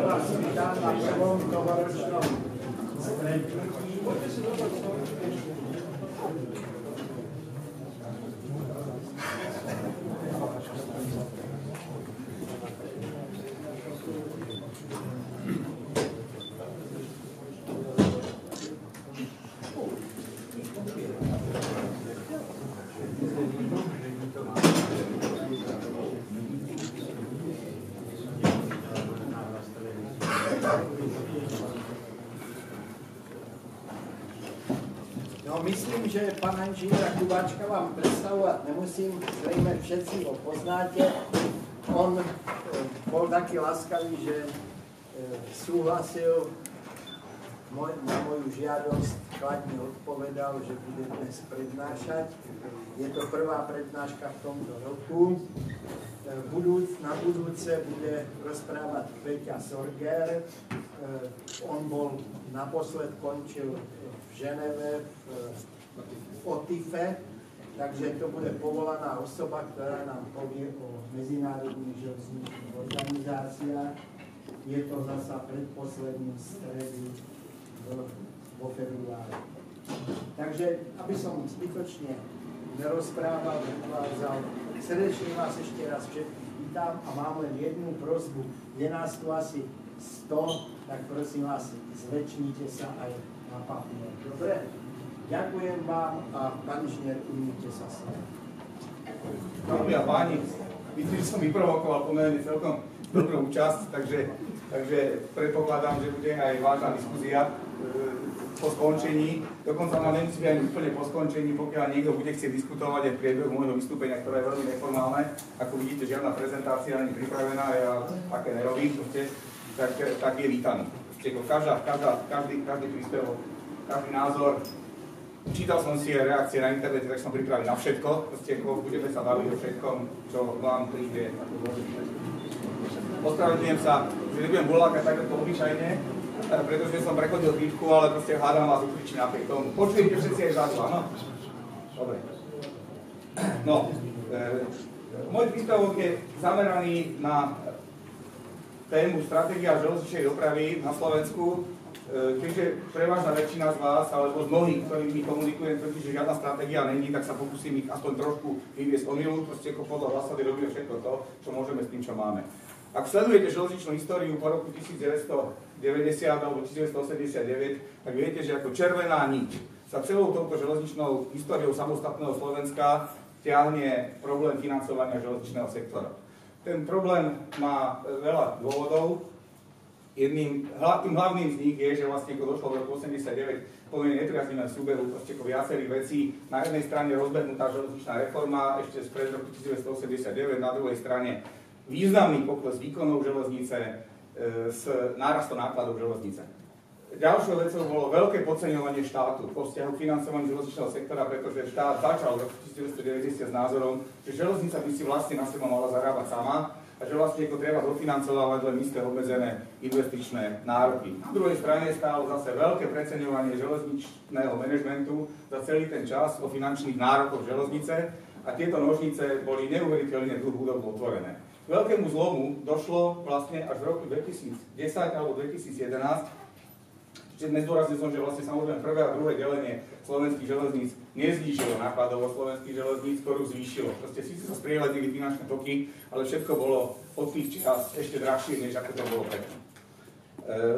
vás vítam na prvom novoročnom stretnutí. Myslím, že pana inžiniera Kubáčka vám predstavovať nemusím, zrejme všetci ho poznáte. On bol taký laskavý, že súhlasil na moju žiadosť, kladne odpovedal, že bude dnes prednášať. Je to prvá prednáška v tomto roku. Na budúce bude rozprávať Peťa Sorger. On bol naposled končil v Ženeve, v OTIFE, takže to bude povolaná osoba, ktorá nám povie o medzinárodných železničných organizáciách. Je to zasa predposledný stredu vo februári. Takže, aby som zbytočne nerozprával, srdečne vás ešte raz všetkých vítam a mám len jednu prosbu. Je nás tu asi 100, tak prosím vás, zväčšnite sa aj na papier. Dobre? Ďakujem vám a pán inžinier, ujmite sa sa. Dámy a páni, myslím, že som vyprovokoval pomerne celkom dobrú časť, takže predpokladám, že bude aj vážna diskusia po skončení. Dokonca ma nemusí byť ani úplne po skončení, pokiaľ niekto bude chcieť diskutovať aj v priebehu môjho vystúpenia, ktoré je veľmi neformálne. Ako vidíte, žiadna prezentácia ani pripravená, ja také nerobím, tak je vítaný. Každý príspevok, každý názor. Čítal som si aj reakcie na internete, tak som pripravený na všetko. Budeme sa baviť o všetkom, čo vám príde. Ospravedlňujem sa, že nebudem volákať tak ako obyčajne, pretože som prechodil výšku, ale proste hádam vás ukričí napriek tomu. Počujete všetci aj zadu, áno? Dobre. No, môj príspevok je zameraný na tému stratégia železničnej dopravy na Slovensku, keďže prevažná väčšina z vás, alebo z mnohých, ktorými komunikujem, že žiadna stratégia není, tak sa pokúsim ich aspoň trošku vyviesť omylu, proste ako podľa zásady robíme všetko to, čo môžeme s tým, čo máme. Ak sledujete železničnú históriu po roku 1990 alebo 1989, tak viete, že ako červená niť sa celou touto železničnou históriou samostatného Slovenska ťahne problém financovania železničného sektora. Ten problém má veľa dôvodov. Tým hlavným z nich je, že vlastne ako došlo v roku 89 pomerne nepriaznivé súbehu proste ako viacerých vecí. Na jednej strane rozbehnutá železničná reforma ešte spred roku 1989, na druhej strane významný pokles výkonov železnice s nárastom nákladov železnice. Ďalšou vecou bolo veľké podceňovanie štátu vo vzťahu k financovaniu železničného sektora, pretože štát začal v roku 1990 s názorom, že železnica by si vlastne na seba mala zarábať sama a že vlastne ako treba dofinancovať len isté obmedzené investičné nároky. Na druhej strane stálo zase veľké preceňovanie železničného manažmentu za celý ten čas o finančných nárokoch železnice a tieto nožnice boli neuveriteľne dlhú dobu otvorené. K veľkému zlomu došlo vlastne až v roku 2010 alebo 2011, nezdôraznil som, že vlastne samozrejme prvé a druhé delenie slovenských železníc neznížilo nákladovosť slovenských železníc, ktorú zvýšilo. Proste síce sa sprieľadili finančné toky, ale všetko bolo od tých čas ešte drahšie, než ako to bolo predtým.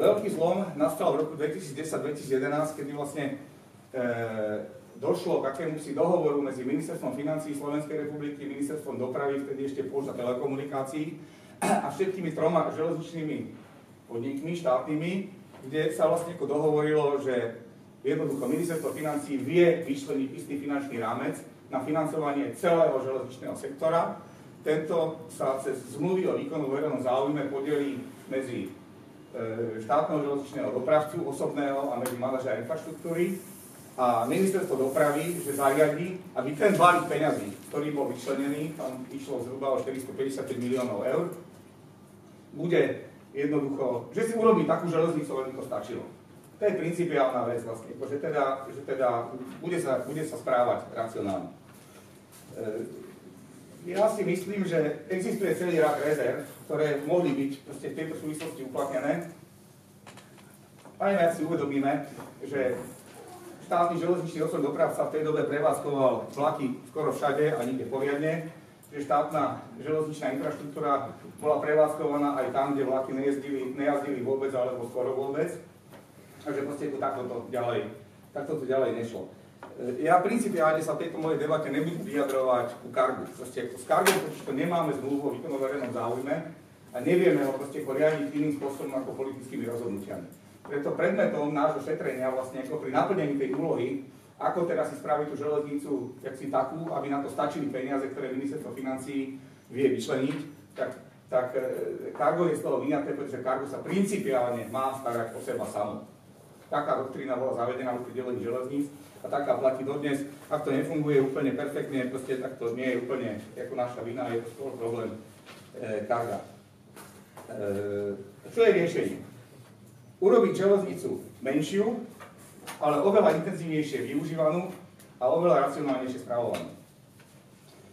Veľký zlom nastal v roku 2010-2011, kedy vlastne došlo k akémusi dohovoru medzi Ministerstvom financií Slovenskej republiky, Ministerstvom dopravy, vtedy ešte Pošta telekomunikácií a všetkými troma železničnými podnikmi štátnymi, kde sa vlastne dohovorilo, že jednoducho Ministerstvo financií vie vyčleniť istý finančný rámec na financovanie celého železničného sektora. Tento sa cez zmluvy o výkonu verejnom záujme podelí medzi štátneho železničného dopravcu osobného a medzi manažera infraštruktúry a Ministerstvo dopravy, že zariadí, aby ten balík peňazí, ktorý bol vyčlenený, tam išlo zhruba o 455 miliónov eur, bude jednoducho, že si urobí takú železnicu, len to stačilo. To je principiálna vec vlastne, že teda bude sa správať racionálne. Ja si myslím, že existuje celý rad rezerv, ktoré mohli byť proste v tejto súvislosti uplatnené. Aj si uvedomíme, že štátny železničný osobný dopravca v tej dobe prevádzkoval vlaky skoro všade a nikde poriadne, že štátna železničná infraštruktúra bola prevádzkovaná aj tam, kde vlaky nejazdili vôbec alebo skoro vôbec. Takže proste takto to ďalej nešlo. Ja principiálne sa v tejto mojej debate nebudem vyjadrovať ku kargu. Proste s kargom to nemáme zmluvu o výkonu verejnom záujme a nevieme ho proste riadiť iným spôsobom ako politickými rozhodnutiami. Preto predmetom nášho šetrenia vlastne ako pri naplnení tej úlohy, ako teraz si spraviť tú železnicu takú, aby na to stačili peniaze, ktoré ministerstvo financií vie vyčleniť, tak kargo je z toho vyňaté, pretože kargo sa principiálne má starať o seba samo. Taká doktrína bola zavedená pri delení železníc a taká platí dodnes. Ak to nefunguje úplne perfektne, proste tak to nie je úplne ako naša vina, je to skôr problém karga. Čo je riešenie? Urobiť železnicu menšiu, ale oveľa intenzívnejšie využívanú a oveľa racionálnejšie spravovanú.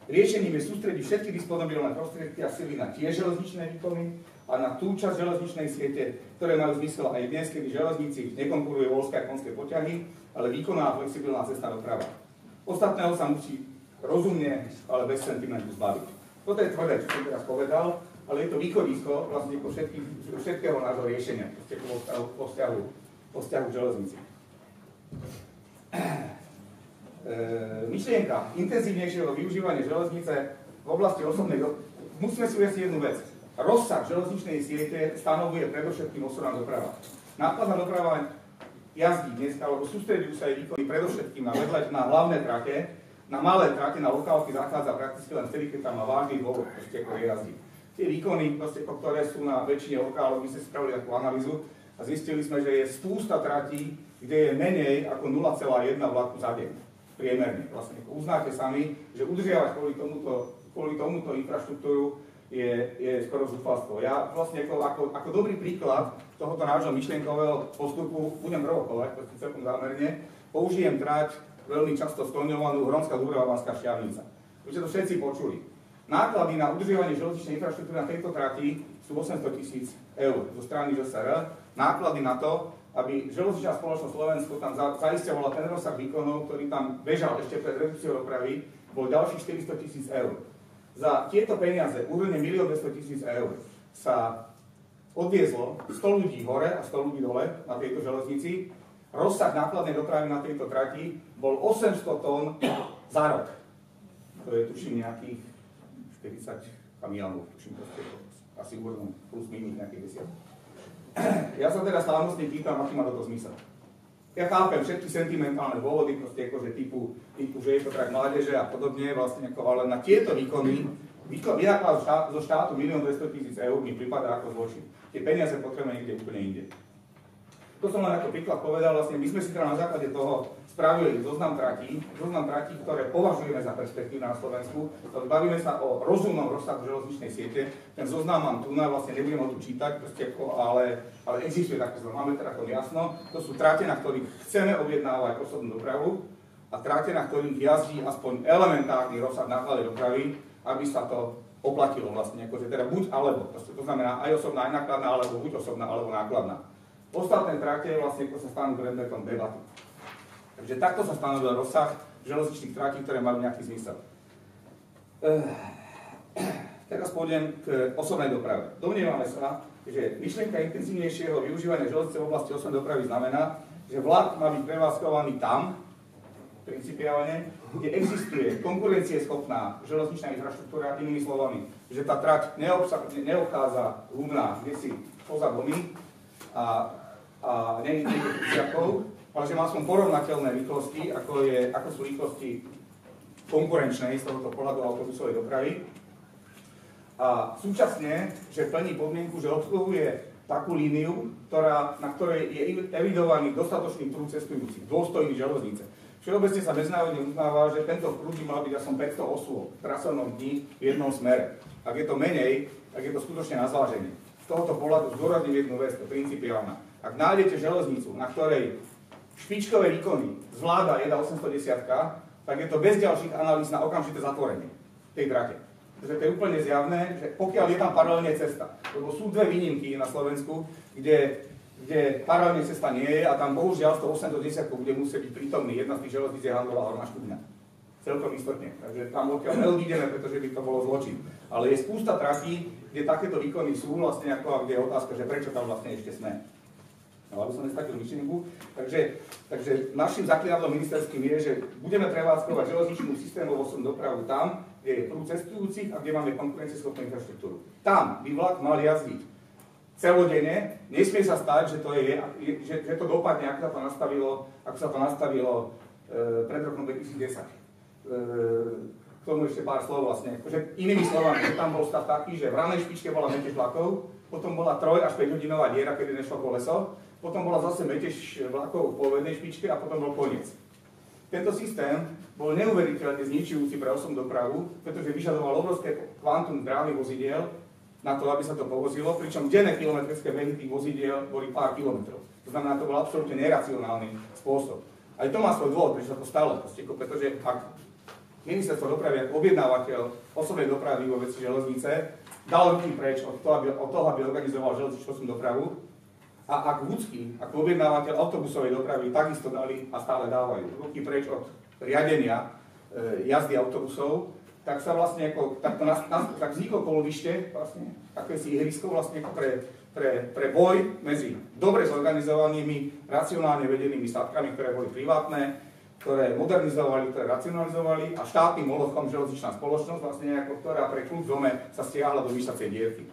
Riešením je sústrediť všetky disponibilné prostriedky a sily na tie železničné výkony a na tú časť železničnej siete, ktoré majú zmysel aj dnes, kedy železníci nekonkuruje voľské a konské poťahy, ale výkonná a flexibilná cestná doprava. Ostatného sa musí rozumne, ale bez sentimentu zbaviť. Toto je tvrdé, čo som teraz povedal, ale je to východisko vlastne všetkého nášho riešenia po vzťahu k železnici. Myšlienka intenzívnejšieho využívania železnice v oblasti osobnej dopravy. Musíme si ujasniť jednu vec. Rozsah železničnej siete stanovuje predovšetkým osobná doprava. Nákladná doprava jazdí dnes, alebo sústredujú sa jej výkony predovšetkým na hlavné trate, na malé trate, na lokálky zachádza prakticky len vtedy, keď tam má vážny dôvod, ktoré jazdí. Tie výkony, ktoré sú na väčšine lokálov, my sme spravili takú analýzu a zistili sme, že je spústa tratí, kde je menej ako 0,1 vlaku za deň. Priemerne. Vlastne uznáte sami, že udržiavať kvôli tomuto infraštruktúru je skoro zúfalstvo. Ja vlastne ako dobrý príklad tohoto nášho myšlienkového postupu budem provokovať, proste celkom zámerne, použijem trať veľmi často skloňovanú Hronská Dúbrava-Banská Štiavnica. Už ste to všetci počuli. Náklady na udržiavanie železničnej infraštruktúry na tejto trati sú 800 000 eur zo strany ŽSR. Náklady na to, aby železničná spoločnosť Slovensko tam zaisťovala ten rozsah výkonov, ktorý tam bežal ešte pred redukciou dopravy, bol ďalších 400 000 eur. Za tieto peniaze, úrovne 1 200 000 eur, sa odviezlo 100 ľudí hore a 100 ľudí dole na tejto železnici. Rozsah nákladnej dopravy na tejto trati bol 800 tón za rok. To je tuším nejakých 40 kamionov, tuším proste, asi úrovne plus minus nejakých 10. Ja sa teda slávnostne pýtam, aký má toto zmysel. Ja chápem všetky sentimentálne dôvody, proste akože typu, že je to tak mládeže a podobne, vlastne ale na tieto výkony vynáklad zo štátu 1 200 000 eur mi prípada ako zločin. Tie peniaze potrebujeme niekde úplne inde. To som len ako príklad povedal, vlastne my sme si teda na základe toho spravili zoznam tratí, ktoré považujeme za perspektívne na Slovensku. Bavíme sa o rozumnom rozsahu železničnej siete. Ten zoznam mám tu, vlastne nebudem ho tu čítať, ale existuje taký zoznam, máme teda to jasno. To sú trate, na ktorých chceme objednávať osobnú dopravu a trate, na ktorých jazdí aspoň elementárny rozsah nákladnej dopravy, aby sa to oplatilo vlastne, akože teda buď alebo. To znamená aj osobná, aj nákladná, alebo buď osobná, alebo nákladná. Ostatné trate vlastne sa stanú predmetom debaty. Takže takto sa stanovil rozsah železničných tratí, ktoré majú nejaký zmysel. Teraz pôjdem k osobnej doprave. Domnievame sa, že myšlienka intenzívnejšieho využívania železnice v oblasti osobnej dopravy znamená, že vlak má byť prevádzkovaný tam, principiálne, kde existuje konkurencieschopná železničná infraštruktúra, inými slovami, že tá trať neobchádza Humná, kde si poza domy a nie je tých ale že má som porovnateľné rýchlosti, ako sú rýchlosti konkurenčnej z tohoto pohľadu autobusovej dopravy. A súčasne, že plní podmienku, že obsluhuje takú líniu, na ktorej je evidovaný dostatočný prúd cestujúcich, dôstojný železnice. Všeobecne sa medzinárodne uznáva, že tento prúd by mal byť aspoň 500 osôb v pracovnom dni v jednom smere. Ak je to menej, tak je to skutočne na zváženie. Z tohoto pohľadu zdôrazním jednu vec, to je principiálna. Ak nájdete železnicu, na ktorej špičkové výkony zvláda 810, tak je to bez ďalších analýz na okamžité zatvorenie tej trate. že to je úplne zjavné, že pokiaľ je tam paralelne cesta, lebo sú dve výnimky na Slovensku, kde paralelne cesta nie je a tam bohužiaľ 108 do 10 bude musieť byť prítomný. Jedna z tých železníc je Handlová Horná Štúbňa. Celkom istotne. Takže tam odtiaľ neodídeme, pretože by to bolo zločin. Ale je spústa tratí, kde takéto výkony sú vlastne ako, a kde je otázka, že prečo tam vlastne ešte sme. No, aby som nestatil myšlienku. Takže našim zaklinadlom ministerským je, že budeme prevádzkovať železničnú systémovú osobnú dopravu tam, kde je prúd cestujúcich a kde máme konkurencieschopnú infraštruktúru. Tam by vlak mal jazdiť celodenne. Nesmie sa stať, že to dopadne, ako sa to nastavilo pred rokom 2010. K tomu ešte pár slov vlastne. Inými slovami, že tam bol stav taký, že v ranej špičke bola metež vlakov, potom bola 3 až 5 hodinová diera, kedy nešlo koleso, potom bola zase metež vlakov v polovednej špičke a potom bol koniec. Tento systém bol neuveriteľne zničujúci pre osobnú dopravu, pretože vyžadoval obrovské kvantum dráhy vozidiel na to, aby sa to povozilo, pričom denné kilometrické behy tých vozidiel boli pár kilometrov. To znamená, to bol absolútne neracionálny spôsob. Aj to má svoj dôvod, prečo sa to stalo, pretože ak Ministerstvo dopravy ako objednávateľ osobnej dopravy vo veci železnice dal ruky preč od toho, aby organizoval železničnú dopravu a ak Vúcky, ako objednávateľ autobusovej dopravy, takisto dali a stále dávajú ruky preč od riadenia jazdy autobusov, tak sa vlastne tak vzniklo kolbište, vlastne, akési ihrisko vlastne pre boj medzi dobre zorganizovanými, racionálne vedenými statkami, ktoré boli privátne, ktoré modernizovali, ktoré racionalizovali a štátnym molochom železničná spoločnosť, vlastne ktorá pre kľud v dome sa stiahla do vyšacej dierky.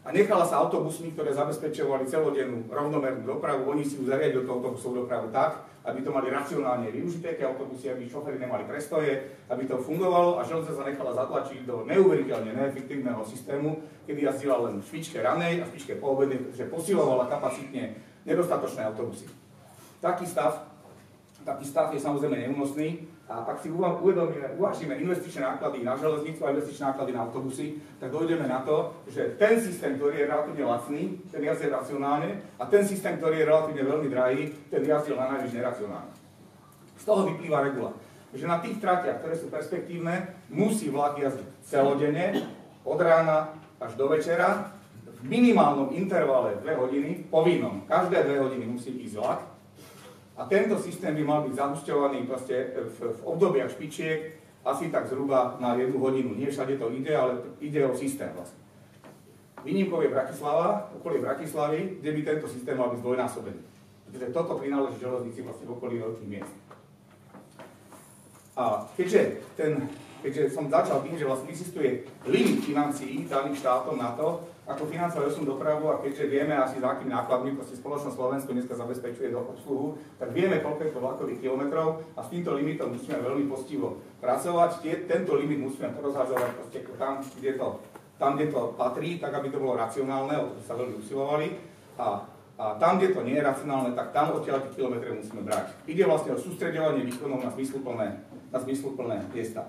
A nechala sa autobusmi, ktoré zabezpečovali celodennú rovnomernú dopravu, oni si ju zariadili do autobusovú dopravu tak, aby to mali racionálne využité, tie autobusy, aby šoféri nemali prestoje, aby to fungovalo a železnica sa nechala zatlačiť do neuveriteľne neefektívneho systému, kedy jazdila len v špičke ranej a v špičke poobednej, pretože posilovala kapacitne nedostatočné autobusy. Taký stav je samozrejme neúnosný a ak si uvažíme investičné náklady na železnicu a investičné náklady na autobusy, tak dojdeme na to, že ten systém, ktorý je relatívne lacný, ten jazdil racionálne a ten systém, ktorý je relatívne veľmi drahý, ten jazdil na najvyššie neracionálne. Z toho vyplýva regula, že na tých tratiach, ktoré sú perspektívne, musí vlak jazdiť celodenne, od rána až do večera, v minimálnom intervale 2 hodiny, povinnom, každé 2 hodiny musí ísť vlak. A tento systém by mal byť zahusťovaný v obdobiach špičiek asi tak zhruba na 1 hodinu. Nie všade to ide, ale ide o systém vlastne. Výnimkou je Bratislava, okolie Bratislavy, kde by tento systém mal byť zdvojnásobený. Pretože toto prináleží železnici vlastne v okolí veľkých miest. A keďže som začal tým, že vlastne existuje limit financií daných štátom na to, ako financovať osobnú dopravu a keďže vieme asi za akými nákladmi, spoločnosť Slovensko dneska zabezpečuje do obsluhu, tak vieme, koľko je to vlakových kilometrov a s týmto limitom musíme veľmi postivo pracovať. Tento limit musíme porozhadzovať tam, kde to patrí, tak aby to bolo racionálne, o to sa veľmi usilovali. A tam, kde to nie je racionálne, tak tam odtiaľ tie kilometre musíme brať. Ide vlastne o sústreďovanie výkonov na zmysluplné miesta.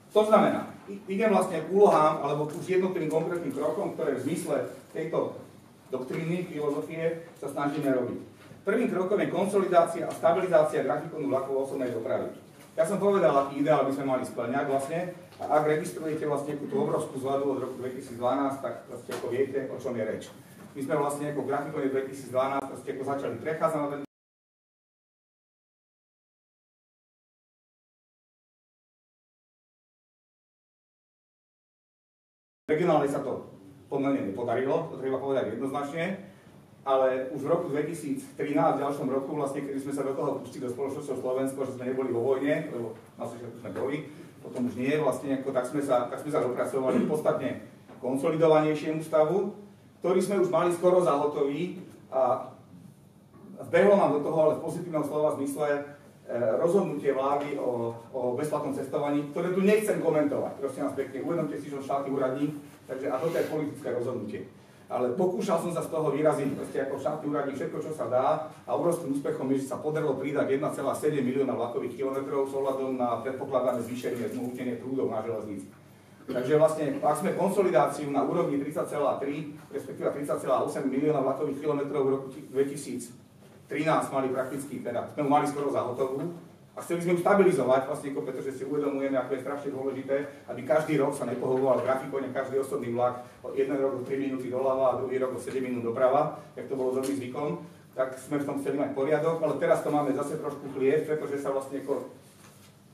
To znamená, idem vlastne k úlohám, alebo už jednotlivým konkrétnym krokom, ktoré v zmysle tejto doktríny, filozofie sa snažíme robiť. Prvým krokom je konsolidácia a stabilizácia grafikonu vlakov osobnej dopravy. Ja som povedal, aký ideál by sme mali spĺňať vlastne, a ak registrujete vlastne tú obrovskú zvladu od roku 2012, tak vlastne ako viete, o čom je reč. My sme vlastne ako grafikone 2012 vlastne ako začali prechádzať na ten regionálne sa to pomerne nepodarilo, to treba povedať jednoznačne, ale už v roku 2013, v ďalšom roku, vlastne, keď sme sa do toho pustili do spoločnosťou Slovensko, že sme neboli vo vojne, lebo na začiatku sme boli, potom už nie, vlastne, tak sme sa dopracovali v podstatne konsolidovanejšiemu stavu, ktorý sme už mali skoro za hotový a vbehlo nám do toho, ale v pozitívnom slova zmysle, rozhodnutie vlády o bezplatnom cestovaní, ktoré tu nechcem komentovať. Prosím vás pekne, uvedomte si, že štátny úradník, takže a toto je politické rozhodnutie. Ale pokúšal som sa z toho vyraziť ako štátny úradník všetko, čo sa dá a obrovským úspechom je, že sa podarilo pridať 1,7 milióna vlakových kilometrov s ohľadom na predpokladané zvýšenie zmohutnenie prúdov na železnici. Takže vlastne, ak sme konsolidáciu na úrovni 30,3, respektíve 30,8 milióna vlakových kilometrov v roku 2013 mali prakticky, teda sme mali skoro za hotovú. A chceli sme ju stabilizovať, vlastne, pretože si uvedomujeme, ako je strašne dôležité, aby každý rok sa nepohovoval grafikone každý osobný vlak, jeden rok o 3 minúty doľava a druhý rok o 7 minút doprava, jak to bolo dobrým zvykom, tak sme v tom chceli mať poriadok, ale teraz to máme zase trošku chlieb, pretože sa vlastne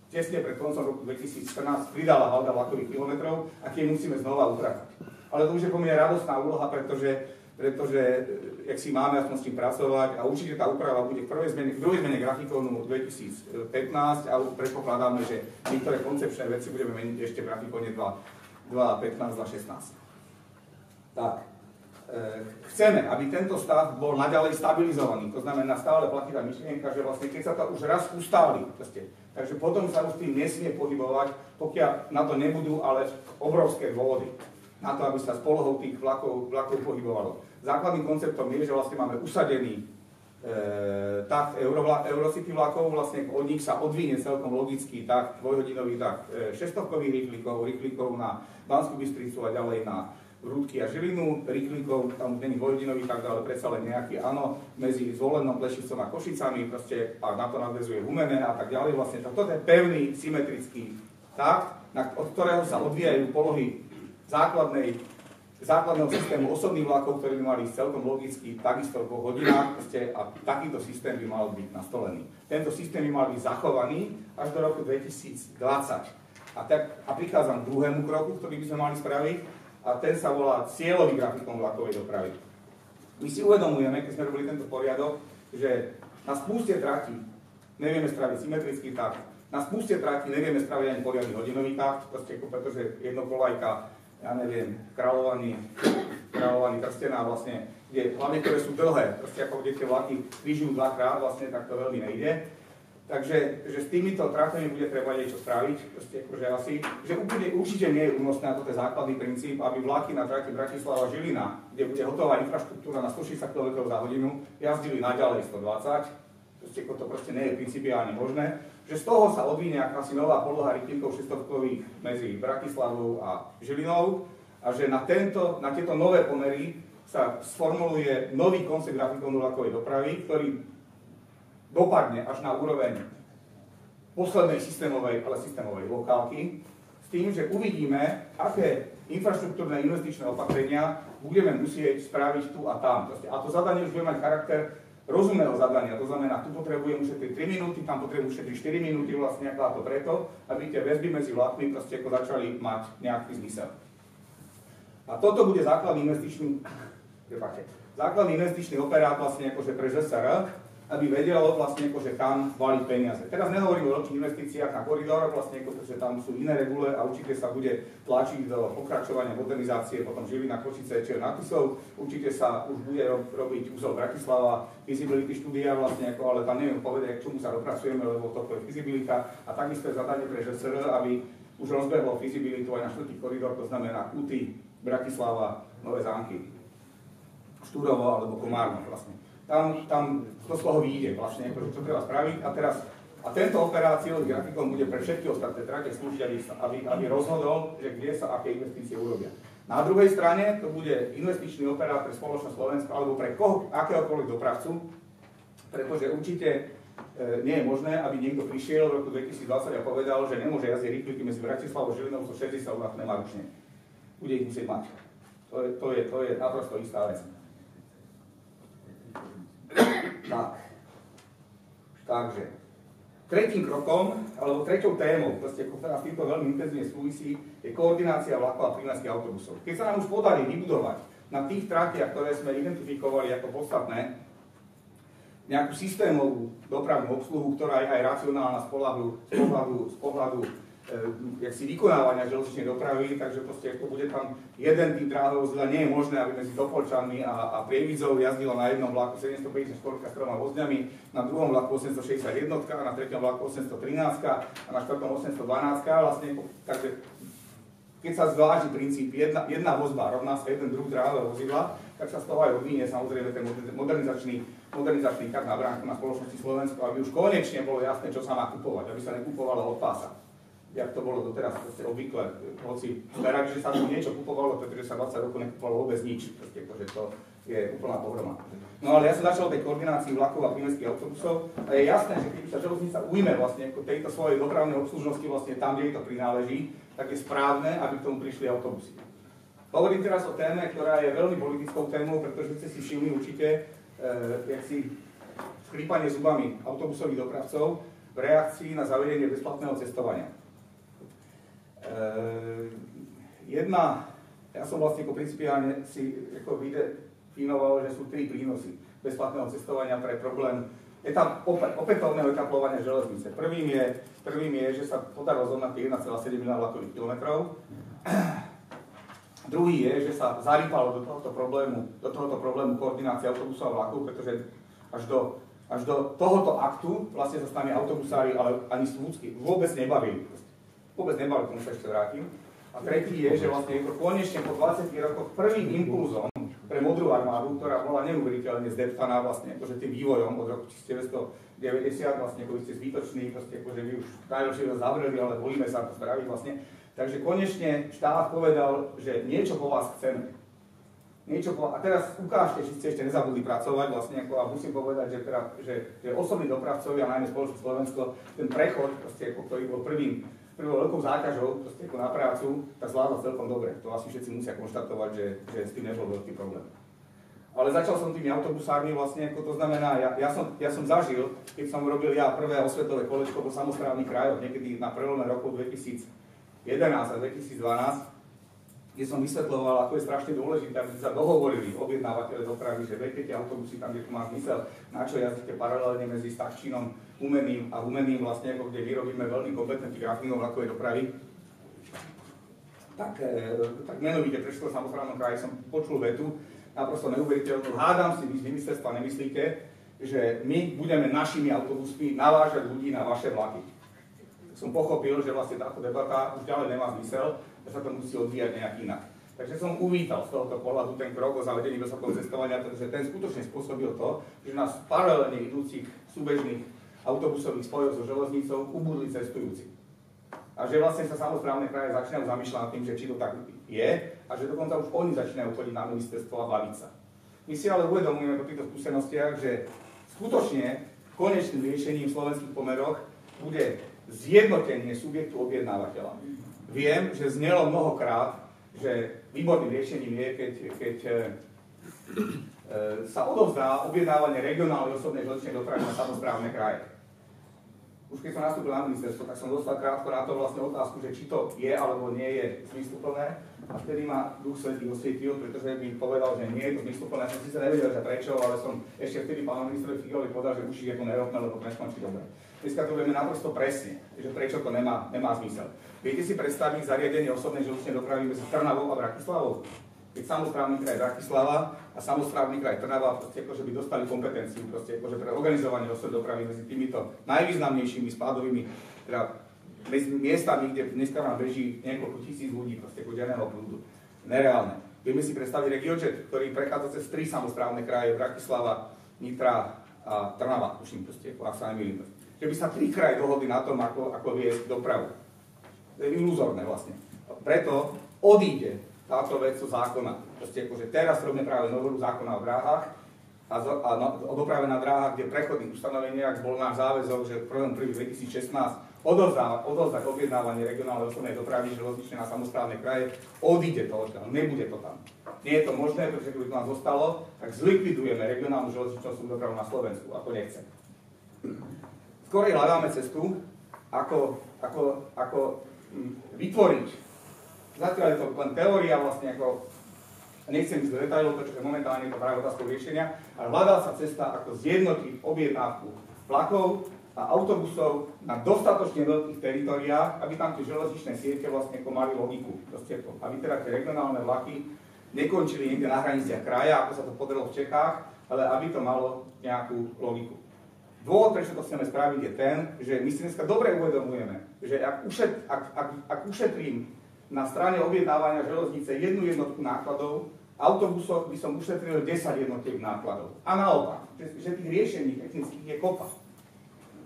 tesne pred koncom roku 2014 pridala halda vlakových kilometrov a tie musíme znova upratať. Ale to už je pomerne radostná úloha, pretože jak si máme aspoň s tým pracovať a určite tá úprava bude v druhej zmene grafikónu 2015 a predpokladáme, že niektoré koncepčné veci budeme meniť ešte v grafikóne 2.15, 2.16. Tak, chceme, aby tento stav bol naďalej stabilizovaný, to znamená stále platí tá myšlienka, že vlastne keď sa to už raz ustáli, takže potom sa už tým nesmie pohybovať, pokiaľ na to nebudú ale obrovské dôvody na to, aby sa s polohou tých vlakov pohybovalo. Základným konceptom je, že vlastne máme usadený takt Eurocity vlakov, vlastne od nich sa odvíne celkom logický takt, dvojhodinový takt 600-kových rýchlikov na Banskú Bystricu a ďalej na Rúdky a Žilinu, rýchlikov, tam už není dvojhodinový takt, ale predsa len nejaký, áno, medzi Zvolenom, Plešicom a Košicami, proste, a na to nadväzuje Humenné a tak ďalej, vlastne toto je pevný, symetrický takt, od ktorého sa odvíjajú polohy základného systému osobných vlakov, ktorý by mali celkom logicky takisto v 2 hodinách a takýto systém by mal byť nastolený. Tento systém by mal byť zachovaný až do roku 2020. A prichádzam k druhému kroku, ktorý by sme mali spraviť, a ten sa volá cieľový grafikon vlakovej dopravy. My si uvedomujeme, keď sme robili tento poriadok, že na spúste trati nevieme spraviť symetrický takt, na spúste trati nevieme spraviť ani poriadny hodinový takt, pretože jednokolajka, ja neviem, Kráľovaní Trstená vlastne, hlavne ktoré sú dlhé, proste ako tie vlaky križujú dvakrát, vlastne tak to veľmi nejde. Takže že s týmito tratami bude treba niečo spraviť, proste akože asi, že určite nie je únosné, ako to je základný princíp, aby vlaky na trati Bratislava-Žilina, kde bude hotová infraštruktúra na 160 km za hodinu, jazdili naďalej 120, to proste nie je principiálne možné, že z toho sa odvíne akási nová poloha rýchlikov 600-kových medzi Bratislavou a Žilinou a že na tieto nové pomery sa sformuluje nový koncept grafikónu vlakovej dopravy, ktorý dopadne až na úroveň poslednej systémovej lokálky, s tým, že uvidíme, aké infraštruktúrne investičné opatrenia budeme musieť spraviť tu a tam. A to zadanie už bude mať charakter rozumného zadania, to znamená, tu potrebujem ušetriť 3 minúty, tam potrebujem ušetriť 4 minúty, vlastne a to preto, aby tie väzby medzi vlakmi proste ako začali mať nejaký zmysel. A toto bude základný investičný operát vlastne akože pre ŽSR, aby vedelo vlastne akože kam valiť peniaze. Teraz nehovorím o ročných investíciách na koridor, vlastne pretože tam sú iné regule a určite sa bude tlačiť do pokračovania modernizácie, potom Žilina, Košice, Černatisov, určite sa už bude robiť úzol Bratislava, feasibility štúdia vlastne, ale tam neviem povedať, k čomu sa dopracujeme, lebo toto je feasibilita a takisto je zadanie pre ŽSR, aby už rozbehlo feasibilitu aj na 4. koridor, to znamená Kuty, Bratislava, Nové Zámky, Štúrovo alebo Komárno vlastne. Tam to z toho vyjde vlastne, čo treba spraviť a tento operáciový grafikon bude pre všetky ostatné trate slúžiť, aby rozhodol, že kde sa aké investície urobia. Na druhej strane to bude investičný operát pre spoločnosť Slovenska alebo pre akéhokoľvek dopravcu, pretože určite nie je možné, aby niekto prišiel v roku 2020 a povedal, že nemôže jazdiť rýchliky medzi Bratislavou a Žilinou, so 60 vlak nemá ručne. Bude ich musieť mať. To je naprosto istá vec. Takže, tretím krokom, alebo treťou témou, ktorá s týmto veľmi intenzívne súvisí, je koordinácia vlakov a primárskych autobusov. Keď sa nám už podarí vybudovať na tých tratiach, ktoré sme identifikovali ako podstatné, nejakú systémovú dopravnú obsluhu, ktorá je aj racionálna z pohľadu vykonávania železničnej dopravy, takže proste to bude tam jeden typ dráhového vozidla, nie je možné, aby medzi Topolčanmi a Prievizou jazdilo na jednom vlaku 754 s 3 vozňami, na druhom vlaku 861, na treťom vlaku 813 a na štvrtom 812, vlastne, takže keď sa zváži princíp jedna vozba rovná sa jeden druh dráhového vozidla, tak sa z toho aj odvíne samozrejme ten modernizačný kat na bránku na spoločnosti Slovensko, aby už konečne bolo jasné, čo sa má kupovať, aby sa nekupovalo od pása. Jak to bolo doteraz obvykle, hoci verať, že sa tu niečo kupovalo, pretože sa 20 rokov nekupovalo vôbec nič. je úplná pohroma. No ale ja som začal tej koordinácii vlakov a prímestských autobusov a je jasné, že keď sa železnica ujme vlastne tejto svojej dopravnej obslužnosti vlastne tam, kde jej to prináleží, tak je správne, aby k tomu prišli autobusy. Hovorím teraz o téme, ktorá je veľmi politickou témou, pretože ste si všimli určite, jak si skrípanie zubami autobusových dopravcov v reakcii na zavedenie bezplatného cestovania. Ja som vlastne principiálne si vydefinoval, že sú 3 prínosy bezplatného cestovania pre problém opätovného etaplovania železnice. Prvým je, že sa podarilo zohnať 1,7 milióna vlakových kilometrov. Druhý je, že sa zarýpalo do tohoto problému koordinácie autobusov a vlakov, pretože až do tohoto aktu vlastne sa s nami autobusári, ale ani súdsky vôbec nebavili. Vôbec nebavili, tomu sa ešte vrátim. A tretí je, že vlastne je to konečne po 20 rokoch prvým impulzom pre Modrú armádu, ktorá bola neuveriteľne zdeptaná vlastne akože tým vývojom od roku 1990, vlastne ako ste zbytoční, proste akože vy už najlepšie to zavreli, ale bojíme sa to spraviť vlastne. Takže konečne štát povedal, že niečo po vás chceme. A teraz ukážte, či ste ešte nezabudli pracovať vlastne, a musím povedať, že osobní dopravcovia, najmä spoločnosť Slovensko, ten prechod, proste, ktorý bol prvou veľkou záťažou na prácu, tak zvládla celkom dobre. To asi všetci musia konštatovať, že s tým nebol veľký problém. Ale začal som tými autobusármi vlastne, to znamená, ja som zažil, keď som robil prvé osvetové kolečko po samosprávnych krajoch, niekedy na prelome rokov 2011 a 2012, kde som vysvetľoval, ako je strašne dôležité, aby sa dohovorili objednávateľe dopravy, že vejte tie autobusy tam, kde to má zmysel, na čo jazdíte paralelne medzi Stachčínom umeným a umeným vlastne, kde vyrobíme veľmi kompetentných grafinov vlakovej dopravy. Tak menovite prešlo v samosprávnom kraji som počul vetu, naprosto neuveriteľnú. Hádam si, vy z ministerstva nemyslíte, že my budeme našimi autobusmi navážať ľudí na vaše vlaky. Som pochopil, že vlastne táto debata už ďalej nemá zmysel, že sa to musí odvíjať nejak inak. Takže som uvítal z tohoto pohľadu ten krok o zavedení bezplatného cestovania, pretože ten skutočne spôsobil to, že nás paralelne idúcich súbežných autobusových spojov so železnicou ubudli cestujúci. A že vlastne sa samosprávne kraje začínajú zamýšľať nad tým, že či to tak je, a že dokonca už oni začínajú chodiť na ministerstvo a baviť sa. My si ale uvedomujeme po týchto skúsenostiach, že skutočne konečným riešením v slovenských pomeroch bude zjednotenie subjektu objednávateľa. Viem, že znelo mnohokrát, že výborným riešením je, keď sa odovzdá objednávanie regionálnej osobnej železničnej dopravy na samosprávne kraje. Už keď som nastúpil na ministerstvo, tak som dostal krátko na to vlastne otázku, že či to je alebo nie je zmysluplné. A vtedy ma Duch Svätý osvietil, pretože mi povedal, že nie je to zmysluplné. Som síce nevedel, že prečo, ale som ešte vtedy pánu ministrovi Fialovi povedal, že už je to nerobné, lebo to neskončí dobre. Dneska to vieme naprosto presne, že prečo to nemá zmysel. Viete si predstaviť zariadenie osobnej železničnej dopravy medzi Trnavou a Bratislavou? Keď samosprávny kraj Bratislava a samosprávny kraj Trnava by dostali kompetenciu pre organizovanie osobnej dopravy medzi týmito najvýznamnejšími spádovými miestami, kde dneska nám beží niekoľko tisíc ľudí denného prúdu. Nereálne. Vieme si predstaviť RegioJet, ktorý prechádza cez 3 samosprávne kraje, Bratislava, Nitra a Trnava, ak sa nemýlim. Že by sa 3 kraje dohodli na tom, ako viesť dopravu. To je iluzórne vlastne. Preto odíde táto vec zo zákona. Teraz robíme práve novelu zákona o dráhach a o doprave na dráhach, kde prechodných ustanoveniach bol náš záväzok, že 1.1.2016 odovzdať objednávanie regionálnej osobnej dopravy železničnej na samosprávne kraje, odíde to odtiaľ, nebude to tam. Nie je to možné, pretože keby to nám zostalo, tak zlikvidujeme regionálnu železničnú dopravu na Slovensku, a to nechcem. Skôr hľadáme cestu, ako vytvoriť. Zatiaľ je to len teória, vlastne nechcem ísť do detailov, pretože momentálne je to práve otázkou riešenia, ale hľadá sa cesta, ako zjednotiť objednávku vlakov a autobusov na dostatočne veľkých teritoriách, aby tam tie železničné siete vlastne mali logiku. Aby teda tie regionálne vlaky nekončili niekde na hraniciach kraja, ako sa to podarilo v Čechách, ale aby to malo nejakú logiku. Dôvod, prečo to chceme spraviť, je ten, že my si dneska dobre uvedomujeme, že ak ušetrím na strane objednávania železnice 1 jednotku nákladov, autobusoch by som ušetril 10 jednotiek nákladov. A naopak, že tých riešení technických je kopa.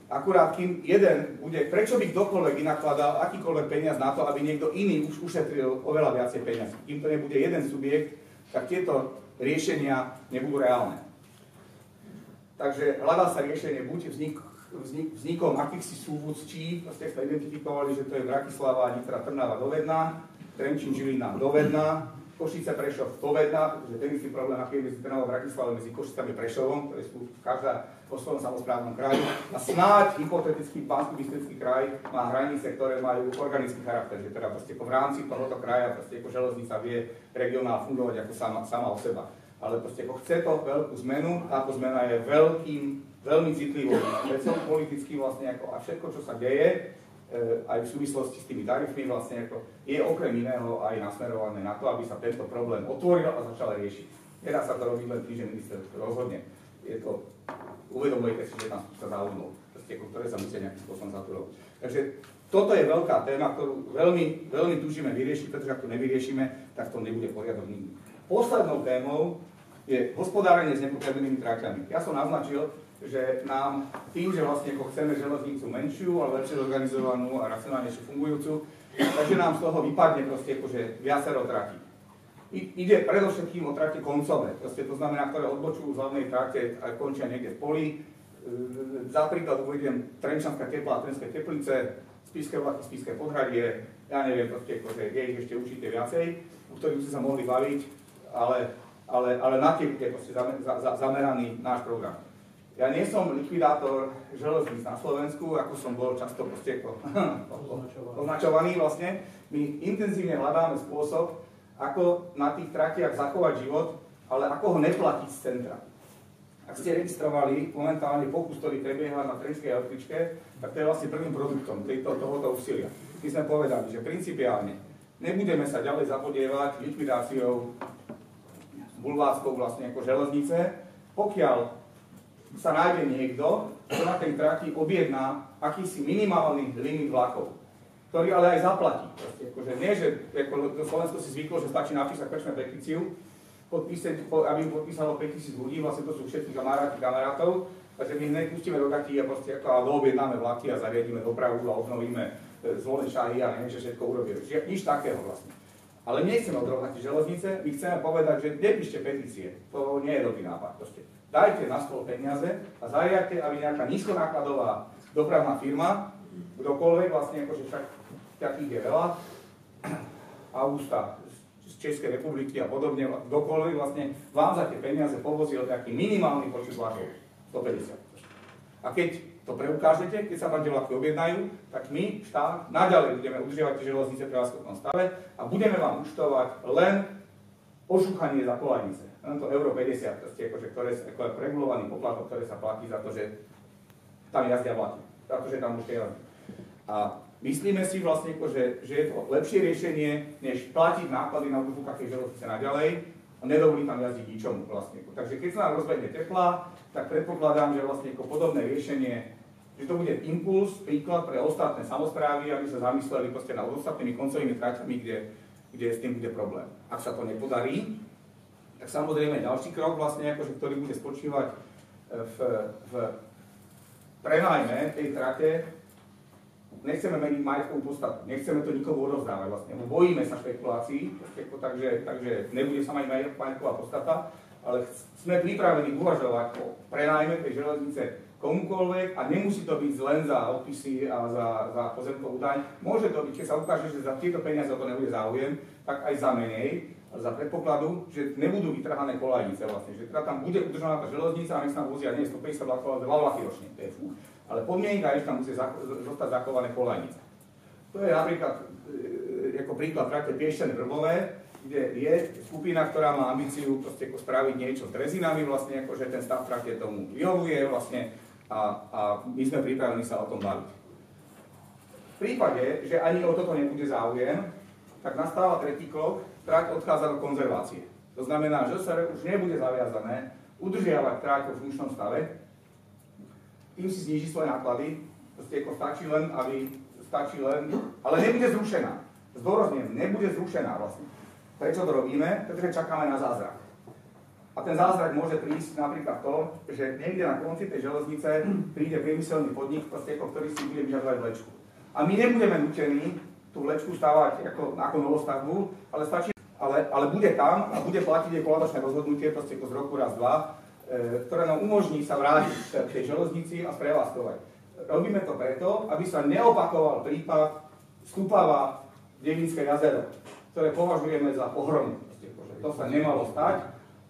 Akurát kým jeden bude, prečo by kdokoľvek vynakladal akýkoľvek peniaz na to, aby niekto iný už ušetril oveľa viacej peniazí. Kým to nebude jeden subjekt, tak tieto riešenia nebudú reálne. Takže hľadá sa riešenie buď vznikom akýchsi súvodčí, proste sme identifikovali, že to je Bratislava, Nitra, Trnava do Vedna, Trenčín, Žilina do Vedna, Košice, Prešov do Vedna, pretože ten istý problém, aký je medzi Trnavou a Bratislavou, medzi Košicami a Prešovom, ktoré sú každá vo svojom samosprávnom kraji. A snáď hypotetický Banskobystrický kraj má hranice, ktoré majú organický charakter, že teda proste v rámci tohoto kraja proste ako železnica vie regionálne fungovať ako sama o seba. Ale proste ako chce to veľkú zmenu, táto zmena je veľmi citlivou vecou politicky vlastne ako a všetko, čo sa deje, aj v súvislosti s tými tarifmi vlastne ako je okrem iného aj nasmerované na to, aby sa tento problém otvoril a začal riešiť. Nedá sa to robiť len tým, že minister rozhodne. Je to, uvedomujete si, že tam sa záujmov, ktoré sa musia nejakým spôsobom zaturovať. Takže toto je veľká téma, ktorú veľmi túžime vyriešiť, pretože ak to nevyriešime, tak to nebude poriadok nikdy. Poslednou témou je hospodárenie s nepotrebnými tráťami. Ja som naznačil, že nám tým, že vlastne chceme železnicu menšiu, ale lepšie zorganizovanú a racionálnejšie fungujúcu, takže nám z toho vypadne proste akože viacero tratí. Ide predovšetkým o trate koncové, proste to znamená, ktoré odbočujú z hlavnej trate a končia niekde v poli. Za príklad uvediem Trenčanská Teplá a Trenské Teplice, Spišské Vlaky, Spišské Podhradie, ja neviem, proste akože je ich ešte určite viacej, u ktorých by sa mohli baviť, ale na tie je zameraný náš program. Ja nie som likvidátor železníc na Slovensku, ako som bol často označovaný vlastne. My intenzívne hľadáme spôsob, ako na tých tratiach zachovať život, ale ako ho neplatiť z centra. Ak ste registrovali momentálne pokus, ktorý prebieha na Trenčskej električke, tak to je vlastne prvým produktom tohoto úsilia. My sme povedali, že principiálne nebudeme sa ďalej zapodievať likvidáciou bulvárskou vlastne ako železnice, pokiaľ sa nájde niekto, kto na tej trati objedná akýsi minimálny limit vlakov, ktorý ale aj zaplatí. Proste, akože nie, že ako Slovensko si zvyklo, že stačí napísať pečnú petíciu, aby mu podpísalo 5000 ľudí, vlastne to sú všetky kamarátov, takže my hneď pustíme do gatí a proste ako objednáme vlaky a zariadíme dopravu a obnovíme zvolené šahy a neviem, že všetko urobíme. Nič takého vlastne. Ale nechceme odrovnať železnice, my chceme povedať, že nepíšte petície. To nie je dobrý nápad. Proste. Dajte na stôl peniaze a zariadte, aby nejaká nízkonákladová dopravná firma, kdokoľvek, vlastne akože však takých je veľa, Augusta z Českej republiky a podobne, kdokoľvek vlastne vám za tie peniaze povozil taký minimálny počet vlakov, 150. A keď to preukážete, keď sa vám tie vlaky objednajú, tak my, štát, naďalej budeme udržiavať tie železnice v prevádzkovnom stave a budeme vám účtovať len ošúchanie za kolajnice. Len to euro 50, ktoré je regulovaný poplatok, ktoré sa platí za to, že tam jazdia vlaky, za to, že tam môžete jazdiť. A myslíme si vlastne, že je to lepšie riešenie, než platiť náklady na údržbu takej železnice naďalej a nedovolí tam jazdiť ničomu vlastne. Takže keď sa nám rozbehne teplá, tak predpokladám, že vlastne podobné riešenie, že to bude impuls, príklad pre ostatné samosprávy, aby sa zamysleli proste nad ostatnými koncovými traťami, kde s tým bude problém. Ak sa to nepodarí, tak samozrejme ďalší krok, vlastne, akože, ktorý bude spočívať v prenájme tej trate, nechceme meniť majetkovú podstatu, nechceme to nikomu odovzdávať vlastne, bojíme sa špekulácií, takže nebude sa mať majetková podstata, ale sme pripravení uvažovať o prenájme tej železnice komukoľvek a nemusí to byť len za odpisy a za pozemkovú daň. Môže to byť, keď sa ukáže, že za tieto peniaze o to nebude záujem, tak aj za menej, za predpokladu, že nebudú vytrhané kolajnice vlastne, že teda tam bude udržaná tá železnica a nech sa tam vozia nie 150 vlakov, ale 2 vlaky ročne, to je fúr. Ale podmienka je, že tam musí zostať zachované kolajnice. To je napríklad ako príklad trate Piešťany-Vrbové, kde je skupina, ktorá má ambíciu proste spraviť niečo s rezinami vlastne, akože ten stav trate tomu vyhovuje vlastne a my sme pripravení sa o tom baviť. V prípade, že ani o toto nebude záujem, tak nastáva tretí krok, trať odchádza do konzervácie. To znamená, že sa už nebude zaviazané udržiavať trať vo funkčnom stave, tým si zníži svoje náklady, proste ako stačí len, ale nebude zrušená. Zdôrazňujem, nebude zrušená vlastne. Prečo to robíme? Pretože čakáme na zázrak. A ten zázrak môže prísť napríklad to, že niekde na konci tej železnice príde priemyselný podnik, proste, ktorý si bude vyžadovať vlečku. A my nebudeme nútení tú vlečku stavať ako novostavbu, ale stačí ale bude tam a bude platiť aj kolaudačné rozhodnutie proste z roku raz, dva, ktoré nám umožní sa vrátiť k tej železnici a sprevádzkovať. Robíme to preto, aby sa neopakoval prípad Stupava Devinské jazero, ktoré považujeme za pohromu. To sa nemalo stať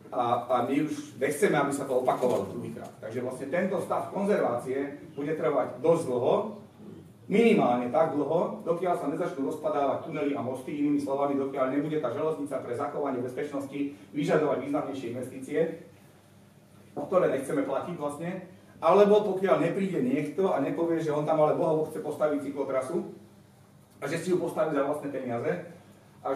a my už nechceme, aby sa to opakovalo druhýkrát. Takže vlastne tento stav konzervácie bude trvať dosť dlho, minimálne tak dlho, dokiaľ sa nezačnú rozpadávať tunely a mosty, inými slovami, dokiaľ nebude tá železnica pre zachovanie bezpečnosti vyžadovať významnejšie investície, ktoré nechceme platiť vlastne, alebo pokiaľ nepríde niekto a nepovie, že on tam ale bohovo chce postaviť cyklotrasu a že si ju postaví za vlastné peniaze a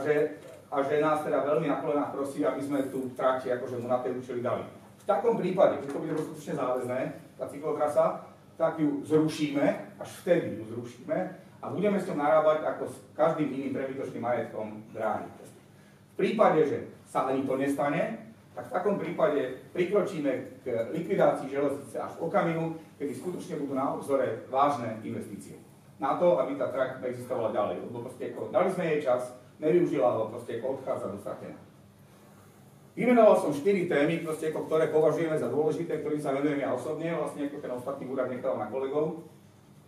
že nás teda veľmi na kolenách prosí, aby sme tú trať akože mu na tej účely dali. V takom prípade, keď to bude skutočne záväzné, tá cyklotrasa, tak ju zrušíme, až vtedy ju zrušíme a budeme s ňou narábať ako s každým iným prebytočným majetkom dráhy. V prípade, že sa ani to nestane, tak v takom prípade prikročíme k likvidácii železnice až v okamihu, kedy skutočne budú na obzore vážne investície. Na to, aby tá trať existovala ďalej. Lebo proste dali sme jej čas, nevyužila ho, proste odchádza do stratená. Vymenoval som 4 témy, ktoré považujeme za dôležité, ktorým sa venujem ja osobne, vlastne ako ten ostatný úrad nechal na kolegov.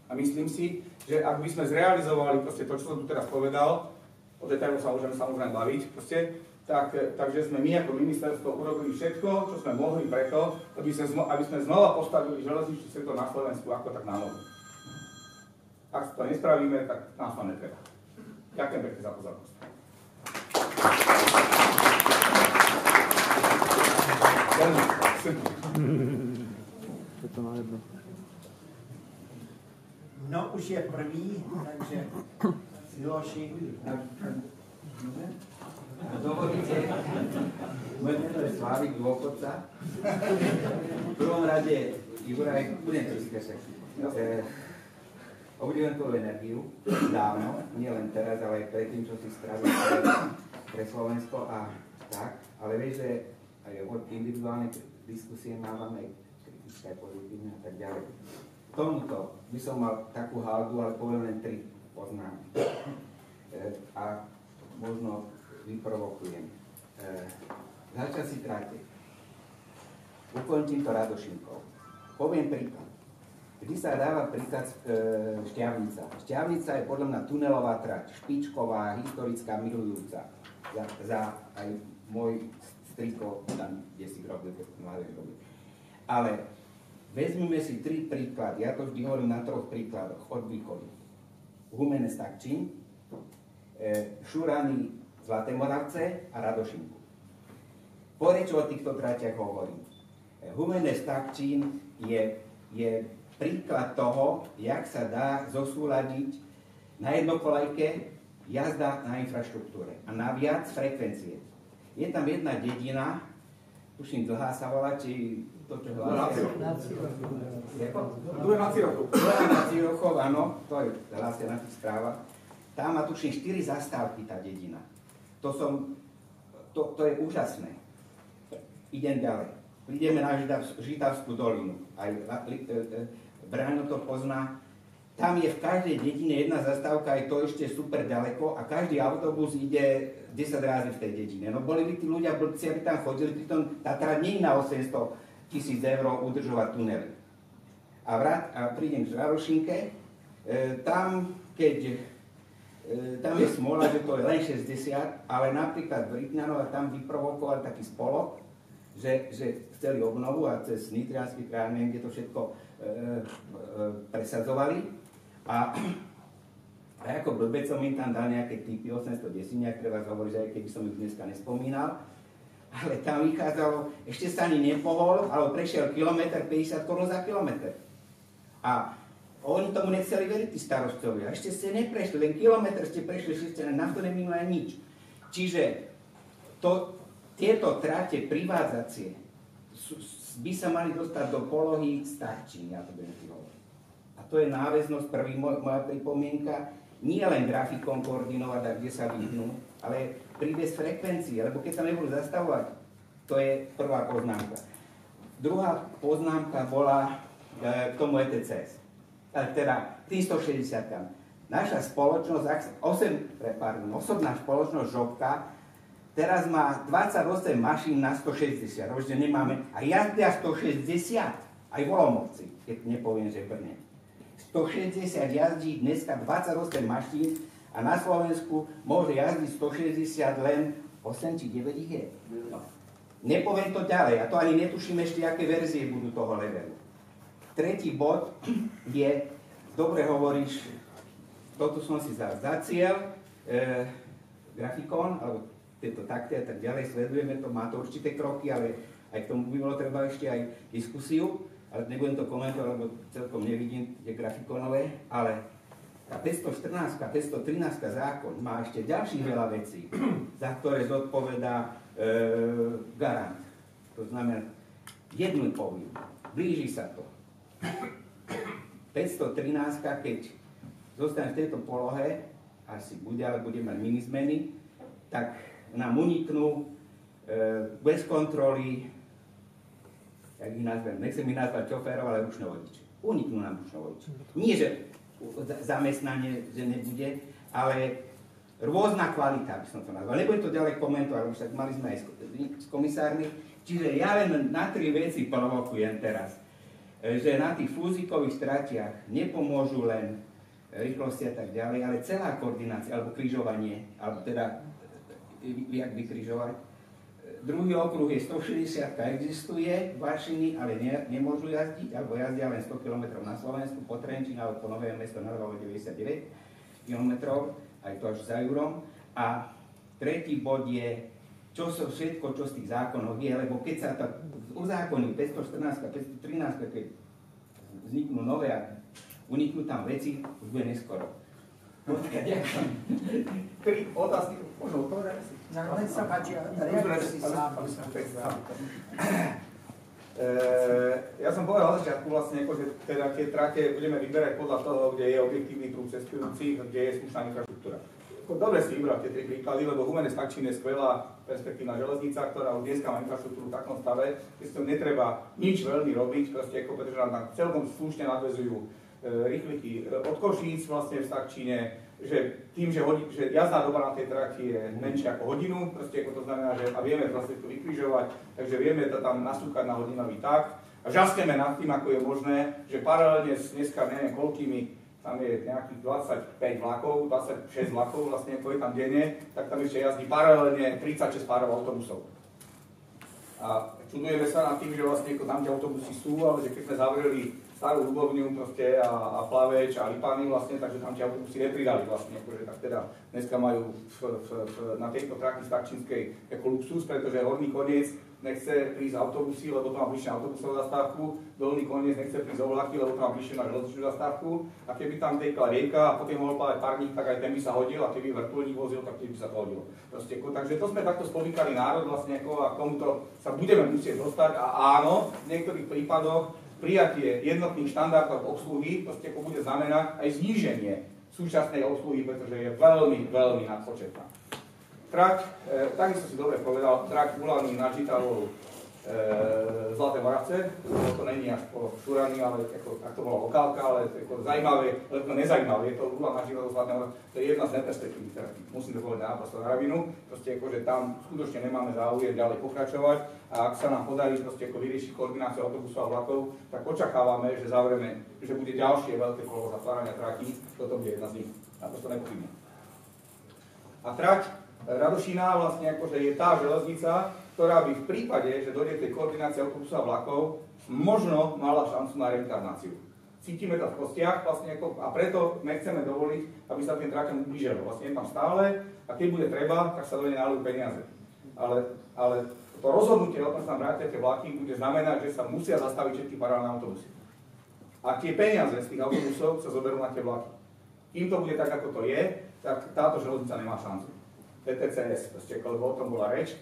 A myslím si, že ak by sme zrealizovali to, čo som tu teraz povedal, o detailoch sa môžeme samozrejme baviť, takže sme my ako ministerstvo urobili všetko, čo sme mohli preto, aby sme znova postavili železničný sektor na Slovensku ako tak na novo. Ak to nespravíme, tak nás to netreba. Ďakujem pekne za pozornosť. No už je prvý, takže Miloši. Dovolíte, moje meno je Slávik Dôchodca. V prvom rade, Juraj, budem to skúšať. Obdivujem tvoju energiu dávno, nie len teraz, ale aj predtým, čo si spravil pre Slovensko a tak. Ale vieš, že aj individuálne diskusie mávame, aj kritické, pozitívne a tak ďalej. K tomuto by som mal takú haldu, ale poviem len 3 poznámky. A možno vyprovokujem. Začal si tráte. Ukončím to Radošinkou. Poviem príklad. Vždy sa dáva príklad Šťavnica. Šťavnica je podľa mňa tunelová trať, špičková, historická, milujúca. Za aj môj striko tam, kde si robil, keď mladé robil. Ale vezmeme si 3 príklady. Ja to vždy hovorím na 3 príkladoch od východu. Humenné Stakčín, Šurany, Zlaté Moravce a Radošinku. Prečo o týchto tratiach hovorím? Humenné Stakčín je príklad toho, jak sa dá zosúľadiť na jednokolajke jazda na infraštruktúre a na viac frekvencie. Je tam jedna dedina, tuším, Dlhá sa volá, či to, čo hlásia? Dlhá na Cirochov, áno, to je hlásia na tých správach. Tam má tuším 4 zastávky tá dedina. To je úžasné. Idem ďalej. Prídeme na Žitavskú dolinu. Aj Bráňo to pozná. Tam je v každej dedine jedna zastávka, aj to ešte super ďaleko a každý autobus ide 10 razy v tej dedine. No boli by tí ľudia blbci, aby tam chodili, pritom tá trať nie je na 800 000 eur udržovať tunely. A prídem k Žarošinke, tam je smola, že to je len 60, ale napríklad v Rytňanove tam vyprovokovali taký spolok, že chceli obnovu a cez Nitriansky kraj, neviem, kde to všetko presadzovali. A ako blbec som im tam dal nejaké typy 810, ak treba hovoriť, že aj keby som ich dneska nespomínal. Ale tam vychádzalo, ešte sa ani nepohol, ale prešiel kilometr, 50 korún za kilometr. A oni tomu nechceli veriť, tí starostovia. Ešte ste neprešli, len kilometr ste prešli, ešte na to neminuli aj nič. Čiže tieto trate privádzacie by sa mali dostať do polohy Stakčín, ja to budem si hovoriť. A to je náväznosť, moja pripomienka, nie len grafikom koordinovať, a kde sa vyhnú, ale príbeh frekvencie, lebo keď sa nebudú zastavovať, to je prvá poznámka. Druhá poznámka bola k tomu ETCS. Teda 360. Naša spoločnosť, osobná spoločnosť Žobka teraz má 28 mašín na 160, už nemáme, a jazdia 160, aj v Olomouci, keď nepoviem, že v Brne. 160 jazdí dneska 28 mašín a na Slovensku môže jazdiť 160 len 8 či 9 ich je. Nepoviem to ďalej, a to ani netuším ešte, aké verzie budú toho levelu. Tretí bod je, dobre hovoríš, toto som si za cieľ, grafikón, alebo tieto takty a tak ďalej, sledujeme to, má to určité kroky, ale aj k tomu by bolo treba ešte aj diskusiu, ale nebudem to komentovať, lebo celkom nevidím tie grafikónové, ale tá 514, 513 zákon má ešte ďalších veľa vecí, za ktoré zodpovedá garant. To znamená, jednu poviem, blíži sa to. 513, keď zostane v tejto polohe, asi bude, ale bude mať minizmeny, tak nám uniknú bez kontroly, jak ich nazvem, nechcem ich nazvať šoférov, ale ručnovodiči. Uniknú nám ručnovodiči. Nie, že zamestnanie, že nebude, ale rôzna kvalita, by som to nazval. Nebudem to ďalej komentovať, lebo však mali sme aj s komisármi. Čiže ja len na 3 veci provokujem teraz. Že na tých fúzikových stratiach nepomôžu len rýchlosti a tak ďalej, ale celá koordinácia, alebo križovanie, alebo teda, jak vykrižovať. Druhý okruh je 160, existuje, Varšiny, ale nemôžu jazdiť, alebo jazdia len 100 km na Slovensku, po Trenčín, alebo po Nové Mesto na 99 km, aj to až za Jurom. A tretí bod je, čo sú všetko, čo z tých zákonov je, lebo keď sa to uzákoní 514, 513, keď vzniknú nové a uniknú tam veci, už bude neskoro. Ďakujem. 3 otázky, možno odpovedať si. Len sa páči, reakci sám. Ja som povedal na začiatku vlastne, že teda tie trate budeme vyberať podľa toho, kde je objektívny prúd cestujúcich, kde je slušná infraštruktúra. Dobre si vybrať tie 3 príklady, lebo Humenec-Takčín je skvelá perspektívna železnica, ktorá už dneska má infraštruktúru v takom stave, že si to netreba nič veľmi robiť, proste, pretože nám celkom slušne nadväzujú rýchliky od Košíc vlastne v Takčíne, že tým, že jazdná doba na tej trati je menšia ako hodinu, proste, to znamená, že a vieme vlastne to vykrižovať, takže vieme to tam nasúkať na hodinový takt a žasneme nad tým, ako je možné, že paralelne dneska neviem koľkými, tam je nejakých 25 vlakov, 26 vlakov vlastne, ako je tam denne, tak tam ešte jazdí paralelne 36 párov autobusov. A čudujeme sa nad tým, že vlastne tam tie autobusy sú, ale že keď sme zavreli starú Ľubovňu proste a Plaveč a Lipany vlastne, takže tam tie autobusy nepridali vlastne, akože tak teda dneska majú na tejto trati Takčínskej ako luxus, pretože horný koniec nechce prísť autobusy, lebo to má bližšie na autobusovú zastávku, dolný koniec nechce prísť o vlaky, lebo to má bližšie na železničnú zastávku a keby tam tekla rieka a potom mohol plávať parník, tak aj ten by sa hodil a keby vrtuľník vozil, tak by sa to hodilo. Proste, takže to sme takto spolíkali národ vlastne a k tomuto sa budeme musieť dostať a áno, v niektorých prípadoch prijatie jednotných štandardov obsluhy proste bude znamenať aj zníženie súčasnej obsluhy, pretože je veľmi, veľmi nadpočetná. Trať, takisto si dobre povedal, trať Ulaný na Žitavou Zlaté Moravce, to není až po Šurany, ale tak to bola okálka, ale to je zaujímavé, ale to nezajímavé, je to Ulaná Žitavou Zlaté Moravce, to je jedna z neperspektívnych tratí, musím to povedať naprosto na ravinu, proste že tam skutočne nemáme záujem ďalej pokračovať a ak sa nám podarí proste vyriešiť koordináciu autobusov a vlakov, tak očakávame, že zavreme, že bude ďalšie veľké kolo zatvárania tratí, toto bude jedna z nich, naprosto nepochybne. A trať Radošína vlastne je tá železnica, ktorá by v prípade, že dojde k tej koordinácii autobusov a vlakov, možno mala šancu na reinkarnáciu. Cítime to v kostiach vlastne a preto nechceme dovoliť, aby sa tým traťom ublížilo. Vlastne je tam stále a keď bude treba, tak sa do nej nalú peniaze. Ale to rozhodnutie o tom, že tam vrátia tie vlaky, bude znamenať, že sa musia zastaviť všetky paralelné autobusy. A tie peniaze z tých autobusov sa zoberú na tie vlaky. Kým to bude tak, ako to je, tak táto železnica nemá šancu. TTCS, lebo o tom bola reč.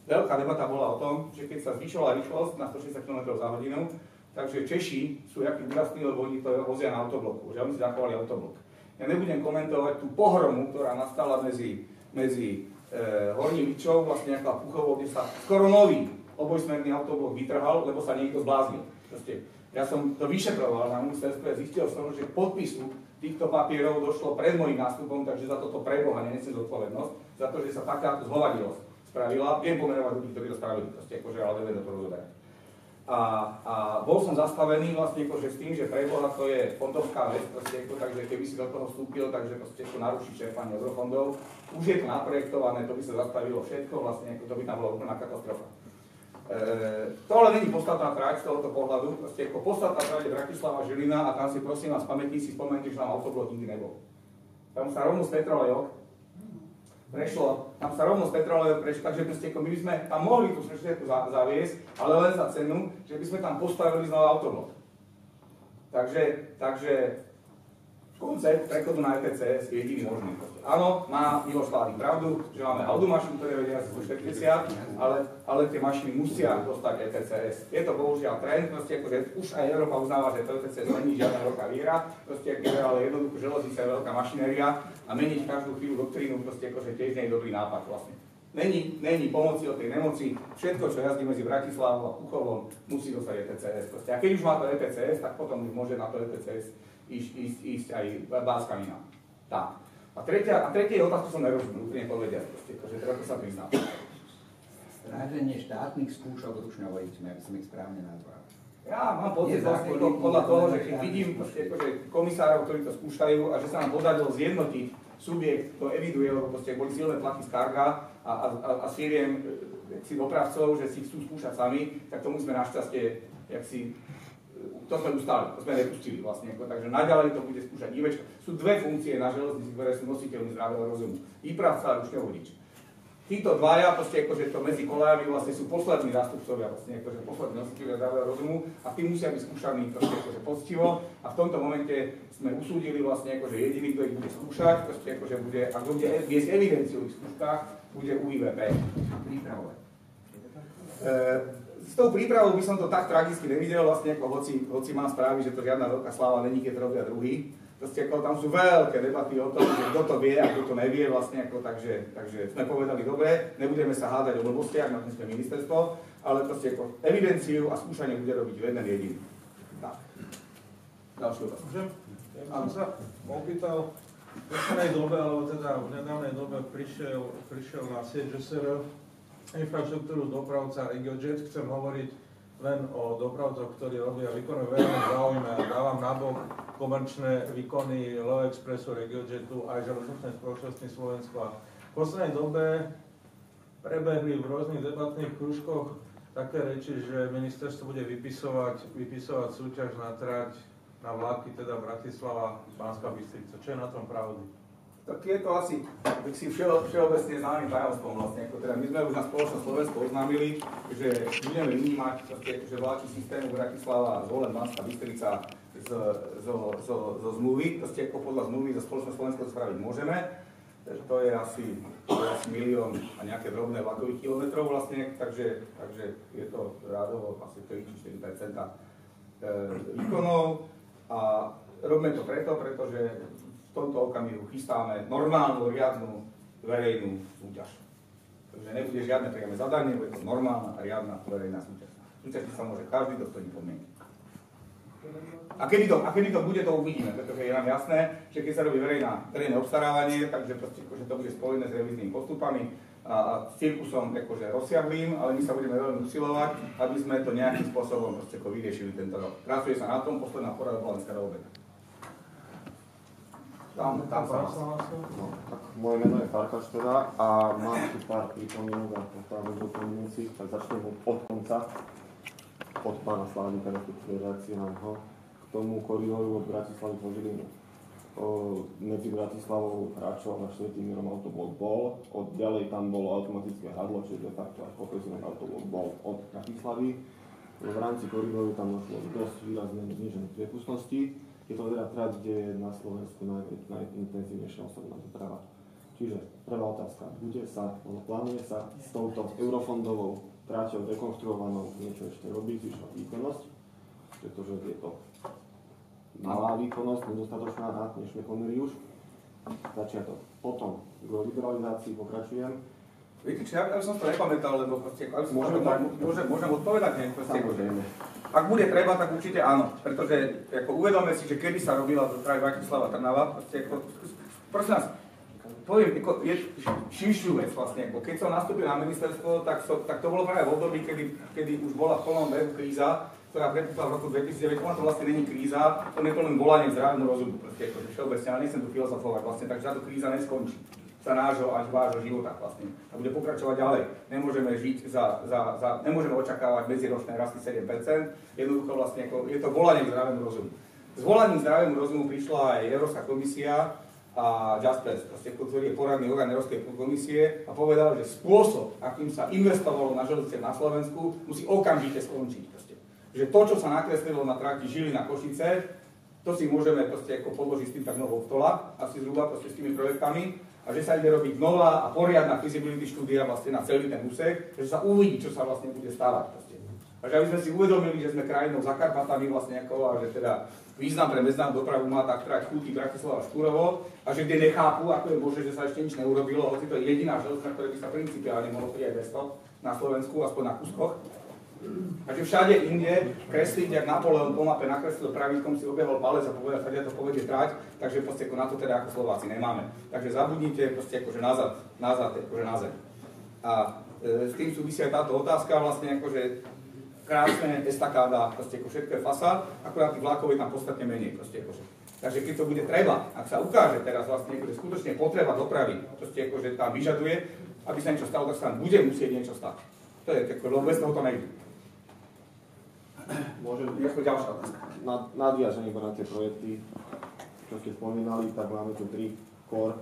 Veľká debata bola o tom, že keď sa zvyšovala rýchlosť na 160 km za hodinu, takže Češi sú jakí úžasní, lebo oni to vozia na autobloku, že oni si zachovali autoblok. Ja nebudem komentovať tú pohromu, ktorá nastala medzi Horním Ličou, vlastne nejaká Puchovou, kde sa skoro nový obojsmerný autoblok vytrhal, lebo sa niekto zbláznil. Proste, ja som to vyšetroval na ministerstve a zistil som, že k podpisu týchto papierov došlo pred môjim nástupom, takže za toto preboha nenesem zodpovednosť, za to, že sa takáto zhovadilosť spravila. Viem pomenovať ľudí, ktorí to spravili, proste akože, ale neviem do toho rozoberať. A bol som zastavený vlastne akože s tým, že preboha to je fondovská vec, proste, takže keby si do toho vstúpil, takže proste to naruší čerpanie eurofondov. Už je to naprojektované, to by sa zastavilo všetko, vlastne to by tam bola úplná katastrofa. To ale není podstatná trať z tohoto pohľadu, proste ako podstatná trať je Bratislava Žilina a tam si prosím vás pamätí si spomente, že tam autoblok nikdy nebol. Tam sa rovno z Petrolejok prešlo, takže proste, my by sme tam mohli tú srečnú zaviesť, ale len za cenu, že by sme tam postavili znova autoblok. Takže koncept prechodu na ETCS je jediný možný. Áno, má Miloš Hladík pravdu, že máme automašiny, ktoré vedia asi 140, ale tie mašiny musia dostať ETCS. Je to bohužiaľ trend, proste akože už aj Európa uznáva, že to ETCS není žiadna veľká viera, proste akože, ale jednoducho železnica je veľká mašinéria a meniť každú chvíľu doktrínu proste akože tiež nie je dobrý nápad vlastne. Není pomoci od tej nemoci, všetko, čo jazdí medzi Bratislavou a Puchovom, musí dostať ETCS. Proste. A keď už má to ETCS, tak potom už môže na to ETCS ísť aj báskamina. Tak. A tretie otázku som nerozumel, úplne povediať, pretože treba to sa priznať. Stráženie štátnych skúšok ručného vodičmi, aby som ich správne nazval. Ja mám pocit podľa toho, že keď vidím komisárov, ktorí to skúšajú a že sa nám podarilo zjednotiť subjekt, to eviduje, lebo boli silné tlaky z Karga a firiem dopravcov, že si chcú skúšať sami, tak tomu sme našťastie, to sme ustali, to sme nepustili vlastne, takže naďalej to bude skúšať IVčka. Sú dve funkcie na železnici, ktoré sú nositeľmi zdravého rozumu. Výpravca a ručného vodič. Títo dvaja, to medzi kolejami vlastne sú poslední zástupcovia, poslední nositeľia zdravého rozumu a tí musia byť skúšaní poctivo a v tomto momente sme usúdili vlastne jediný, kto ich bude skúšať, bude, ak bude viesť evidenciu v skúškach, bude UIVP. Prípravové. S tou prípravou by som to tak tragicky nevidel, vlastne hoci mám správy, že to žiadna veľká sláva není, keď robia druhý. Tam sú veľké debaty o tom, že kto to vie a kto to nevie, vlastne takže sme povedali dobre, nebudeme sa hádať o blbostiach, na tom sme ministerstvo, ale evidenciu a skúšanie bude robiť jeden jediný. Tak. Ďalší otázka. Ja by som sa opýtal, v poslednej dobe, alebo teda v nedávnej dobe prišiel na sieť ŽSR infraštruktúru dopravca RegioJet. Chcem hovoriť len o dopravcoch, ktorí robia výkony verejné záujme a dávam nabok komerčné výkony Leo Expressu, RegioJetu aj železničnej spoločnosti Slovensko. V poslednej dobe prebehli v rôznych debatných kružkoch také reči, že ministerstvo bude vypisovať súťaž na trať na vlaky, teda Bratislava, Banská Bystrica. Čo je na tom pravdy? Tak je to asi všeobecne známym tajomstvom vlastne. My sme už na spoločnosť Slovensko oznámili, že budeme vynímať vláky systému Bratislava, Zvolen, Banská Bystrica zo zmluvy. Podľa zmluvy zo spoločnosť Slovensko to spraviť môžeme. To je asi 1 milión a nejaké drobné vlakových kilometrov vlastne, takže je to rádovo asi 3-4% výkonov. A robíme to pretože v tomto okamihu chystáme normálnu, riadnu, verejnú súťaž. Takže nebude žiadne priame zadanie, bude to normálna a riadna verejná súťaž. Súťažiť sa môže každý, kto splní podmienky. A kedy to bude, to uvidíme, pretože je nám jasné, že keď sa robí verejné obstarávanie, takže to bude spojené s revíznymi postupami a s cirkusom rozsiahlým, ale my sa budeme veľmi usilovať, aby sme to nejakým spôsobom vyriešili tento rok. Pracuje sa na tom, posledná porada bola dneska do obeda. Tam sa tak moje meno je Farkaš teda a mám tu pár pripomienok a pár doplňujúcich, tak začnem od konca, od pána Slávnika, respektíve reakcie na neho, k tomu koridoru od Bratislavy po Žilinu. Medzi Bratislavou, Hračov a Štvrtým autoblok bol, ďalej tam bolo automatické hradlo, čiže de facto aj profesionálny autoblok bol od Bratislavy. V rámci koridoru tam došlo dosť výrazné zníženie priepustnosti. Je to teda trať, kde je na Slovensku najintenzívnejšia osobná doprava. Čiže prvá otázka, plánuje sa s touto eurofondovou tráťou rekonštruovanou niečo ešte robiť, zvyšovať výkonnosť, pretože je to malá výkonnosť, nedostatočná na dnešné pomery už. Začiatok. Potom k liberalizácii pokračujem. Viete, či ja by som to nepamätal, lebo proste, môžem odpovedať, ne? Proste, ak bude treba, tak určite áno, pretože uvedome si, že kedy sa robila doprava Bratislava Trnava, proste, prosím vás, poviem, je širšiu vec vlastne, keď som nastúpil na ministerstvo, tak to bolo práve v období, kedy už bola v plnom behu kríza, ktorá prepukla v roku 2009, ona to vlastne není kríza, to je to len volanie zdravého rozumu, proste, všeobecne, ale nechcem tu filozofovať vlastne, takže táto kríza neskončí sa nášho až vášho života vlastne. A bude pokračovať ďalej. Nemôžeme žiť nemôžeme očakávať medziročné rasty 7%, jednoducho vlastne je to volanie k zdravému rozumu. S volaním zdravému rozumu prišla aj Európska komisia a Jaspers, ktorý je poradný orgán Európskej komisie a povedal, že spôsob, akým sa investovalo na železnice na Slovensku, musí okamžite skončiť. Proste. Že to, čo sa nakreslilo na trati Žilina-Košice, to si môžeme podložiť s tým tak novou stola, asi zhruba s tými projektami, a že sa ide robiť nová a poriadna feasibility štúdia vlastne na celý ten úsek, že sa uvidí, čo sa vlastne bude stávať. Takže aby sme si uvedomili, že sme krajinou za Karpatami vlastne a že teda význam pre medzinárodnú dopravu má tá trať Kúty, Bratislava, Štúrovo a že kde nechápu, ako je možné, že sa ešte nič neurobilo, hoci to je jediná železnica, ktorá by sa principiálne mohlo prijať bez toho na Slovensku, aspoň na kúskoch. Takže všade inde kresliť, jak Napoleon po mape nakreslil pravítkom, si obehol palec a povedal, že to povedie trať, takže proste na to teda ako Slováci nemáme. Takže zabudnite proste nazad na zem. A s tým súvisí aj táto otázka vlastne krásne estakáda, proste všetko je fasa, akurát tých vlákov je tam podstatne menej proste Takže keď to bude treba, ak sa ukáže teraz vlastne skutočne potreba dopravy, proste tam vyžaduje, aby sa niečo stalo, tak sa tam bude musieť niečo stať. To je lebo bez toho to nejde. Môžem ďalšia otázka. Nadviažem iba na tie projekty, čo ste spomínali, tak máme tu 3 core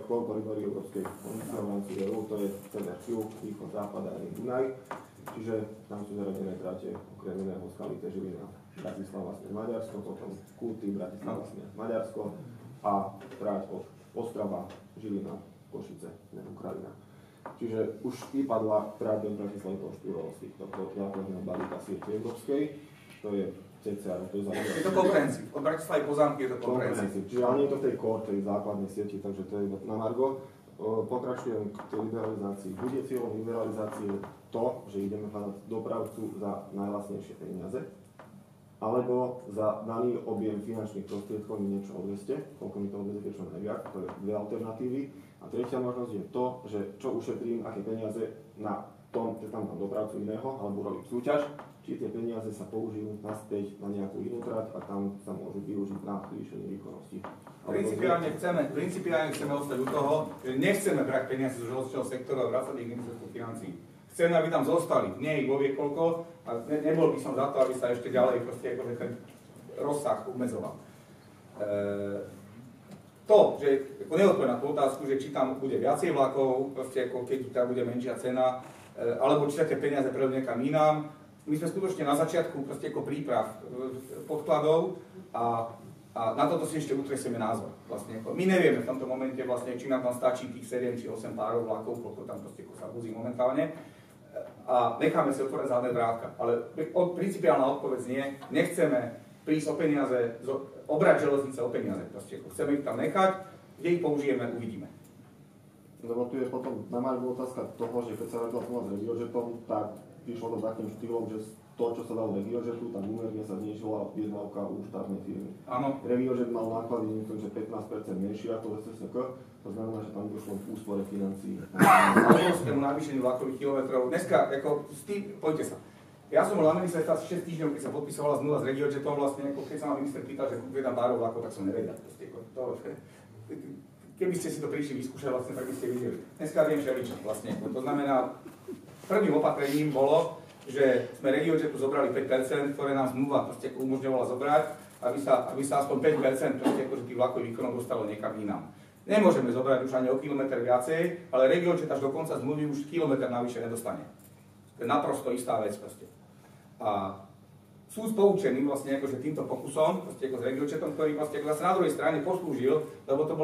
koridory Európskej komisie v rámci EU, to je sever, juh, východ, západ a Dunaj. Čiže tam sú zaradené tráte okrem iného Skalite, Žilina, Bratislava, Maďarsko, potom Kúty, Bratislava, Maďarsko a tráť od Ostrava, Žilina, Košice, Ukrajina. Čiže už vypadla tráť do Bratislavy toho Štúrova z týchto základného balíka siete európskej, to je cca to je to komprehensív, od Bratislavy po zámky je to komprehensív. Čiže ale nie je to v tej core, tej základnej sieti, takže to je na margo. Pokračujem k tej liberalizácii. Bude cieľom liberalizácie to, že ideme hľadať dopravcu za najlacnejšie peniaze, alebo za daný objem finančných prostriedkov mi niečo odveste, koľko mi to odveste čo najviac, to je dve alternatívy. A tretia možnosť je to, že čo ušetrím, aké peniaze na tom, že tam dopravcu iného, alebo robím súťaž, či tie peniaze sa použijú naspäť na nejakú inú trať a tam sa môžu využiť na zvýšenie výkonnosti. Principiálne chceme ostať u toho, že nechceme brať peniaze zo železničného sektora a vrácať ich ministerstvu financií. Chceme, aby tam zostali, nie ich bovie koľko, a nebol by som za to, aby sa ešte ďalej proste ten rozsah obmedzoval. To, že neodpoviem na tú otázku, že či tam bude viacej vlakov, proste keď tam bude menšia cena, alebo či sa tie peniaze prevedú niekam inám. My sme skutočne na začiatku proste príprav podkladov a na toto si ešte utresieme názor. Vlastne, my nevieme v tomto momente, vlastne, či nám tam stačí tých 7 či 8 párov vlakov, koľko tam proste sa vozí momentálne. A necháme si otvoriť zadné vrátka. Ale principiálna odpoveď znie, nechceme prísť o peniaze, obrať železnice o peniaze. Proste, chceme ich tam nechať, kde ich použijeme, uvidíme. Lebo tu je potom na margu otázka toho, že keď sa robila pomoc RegioJetom, tak vyšlo to takým štýlom, že to, čo sa dalo RegioJetu, tak úmerne sa znižila objednávka u štátnej firmy. Áno. RegioJet mal náklady, myslím, že 15% menšie ako SSNK, to znamená, že tam došlo k úspore financií. Obrovskému navýšeniu vlakových kilometrov. Dneska, poďte sa. Ja som bol na ministerstve asi 6 týždňov, keď sa podpisovala zmluva s RegioJetom, vlastne, keď sa ma minister pýtal, že kúpuje tam párov vlakov, tak som nevedel. Keby ste si to prišli vyskúšať, vlastne, tak by ste videli. Dneska viem všeličo, vlastne. To znamená, prvým opatrením bolo, že sme RegioJetu zobrali 5%, ktoré nám zmluva umožňovala zobrať, aby sa aspoň 5% tých vlakových výkonov dostalo niekam inám. Nemôžeme zobrať už ani o kilometr viacej, ale RegioJet až do konca zmluvy už kilometr navyše nedostane. To je naprosto istá vec proste. A sú poučení vlastne týmto pokusom, s RegioJetom, ktorý vlastne sa na druhej strane poslúžil, lebo to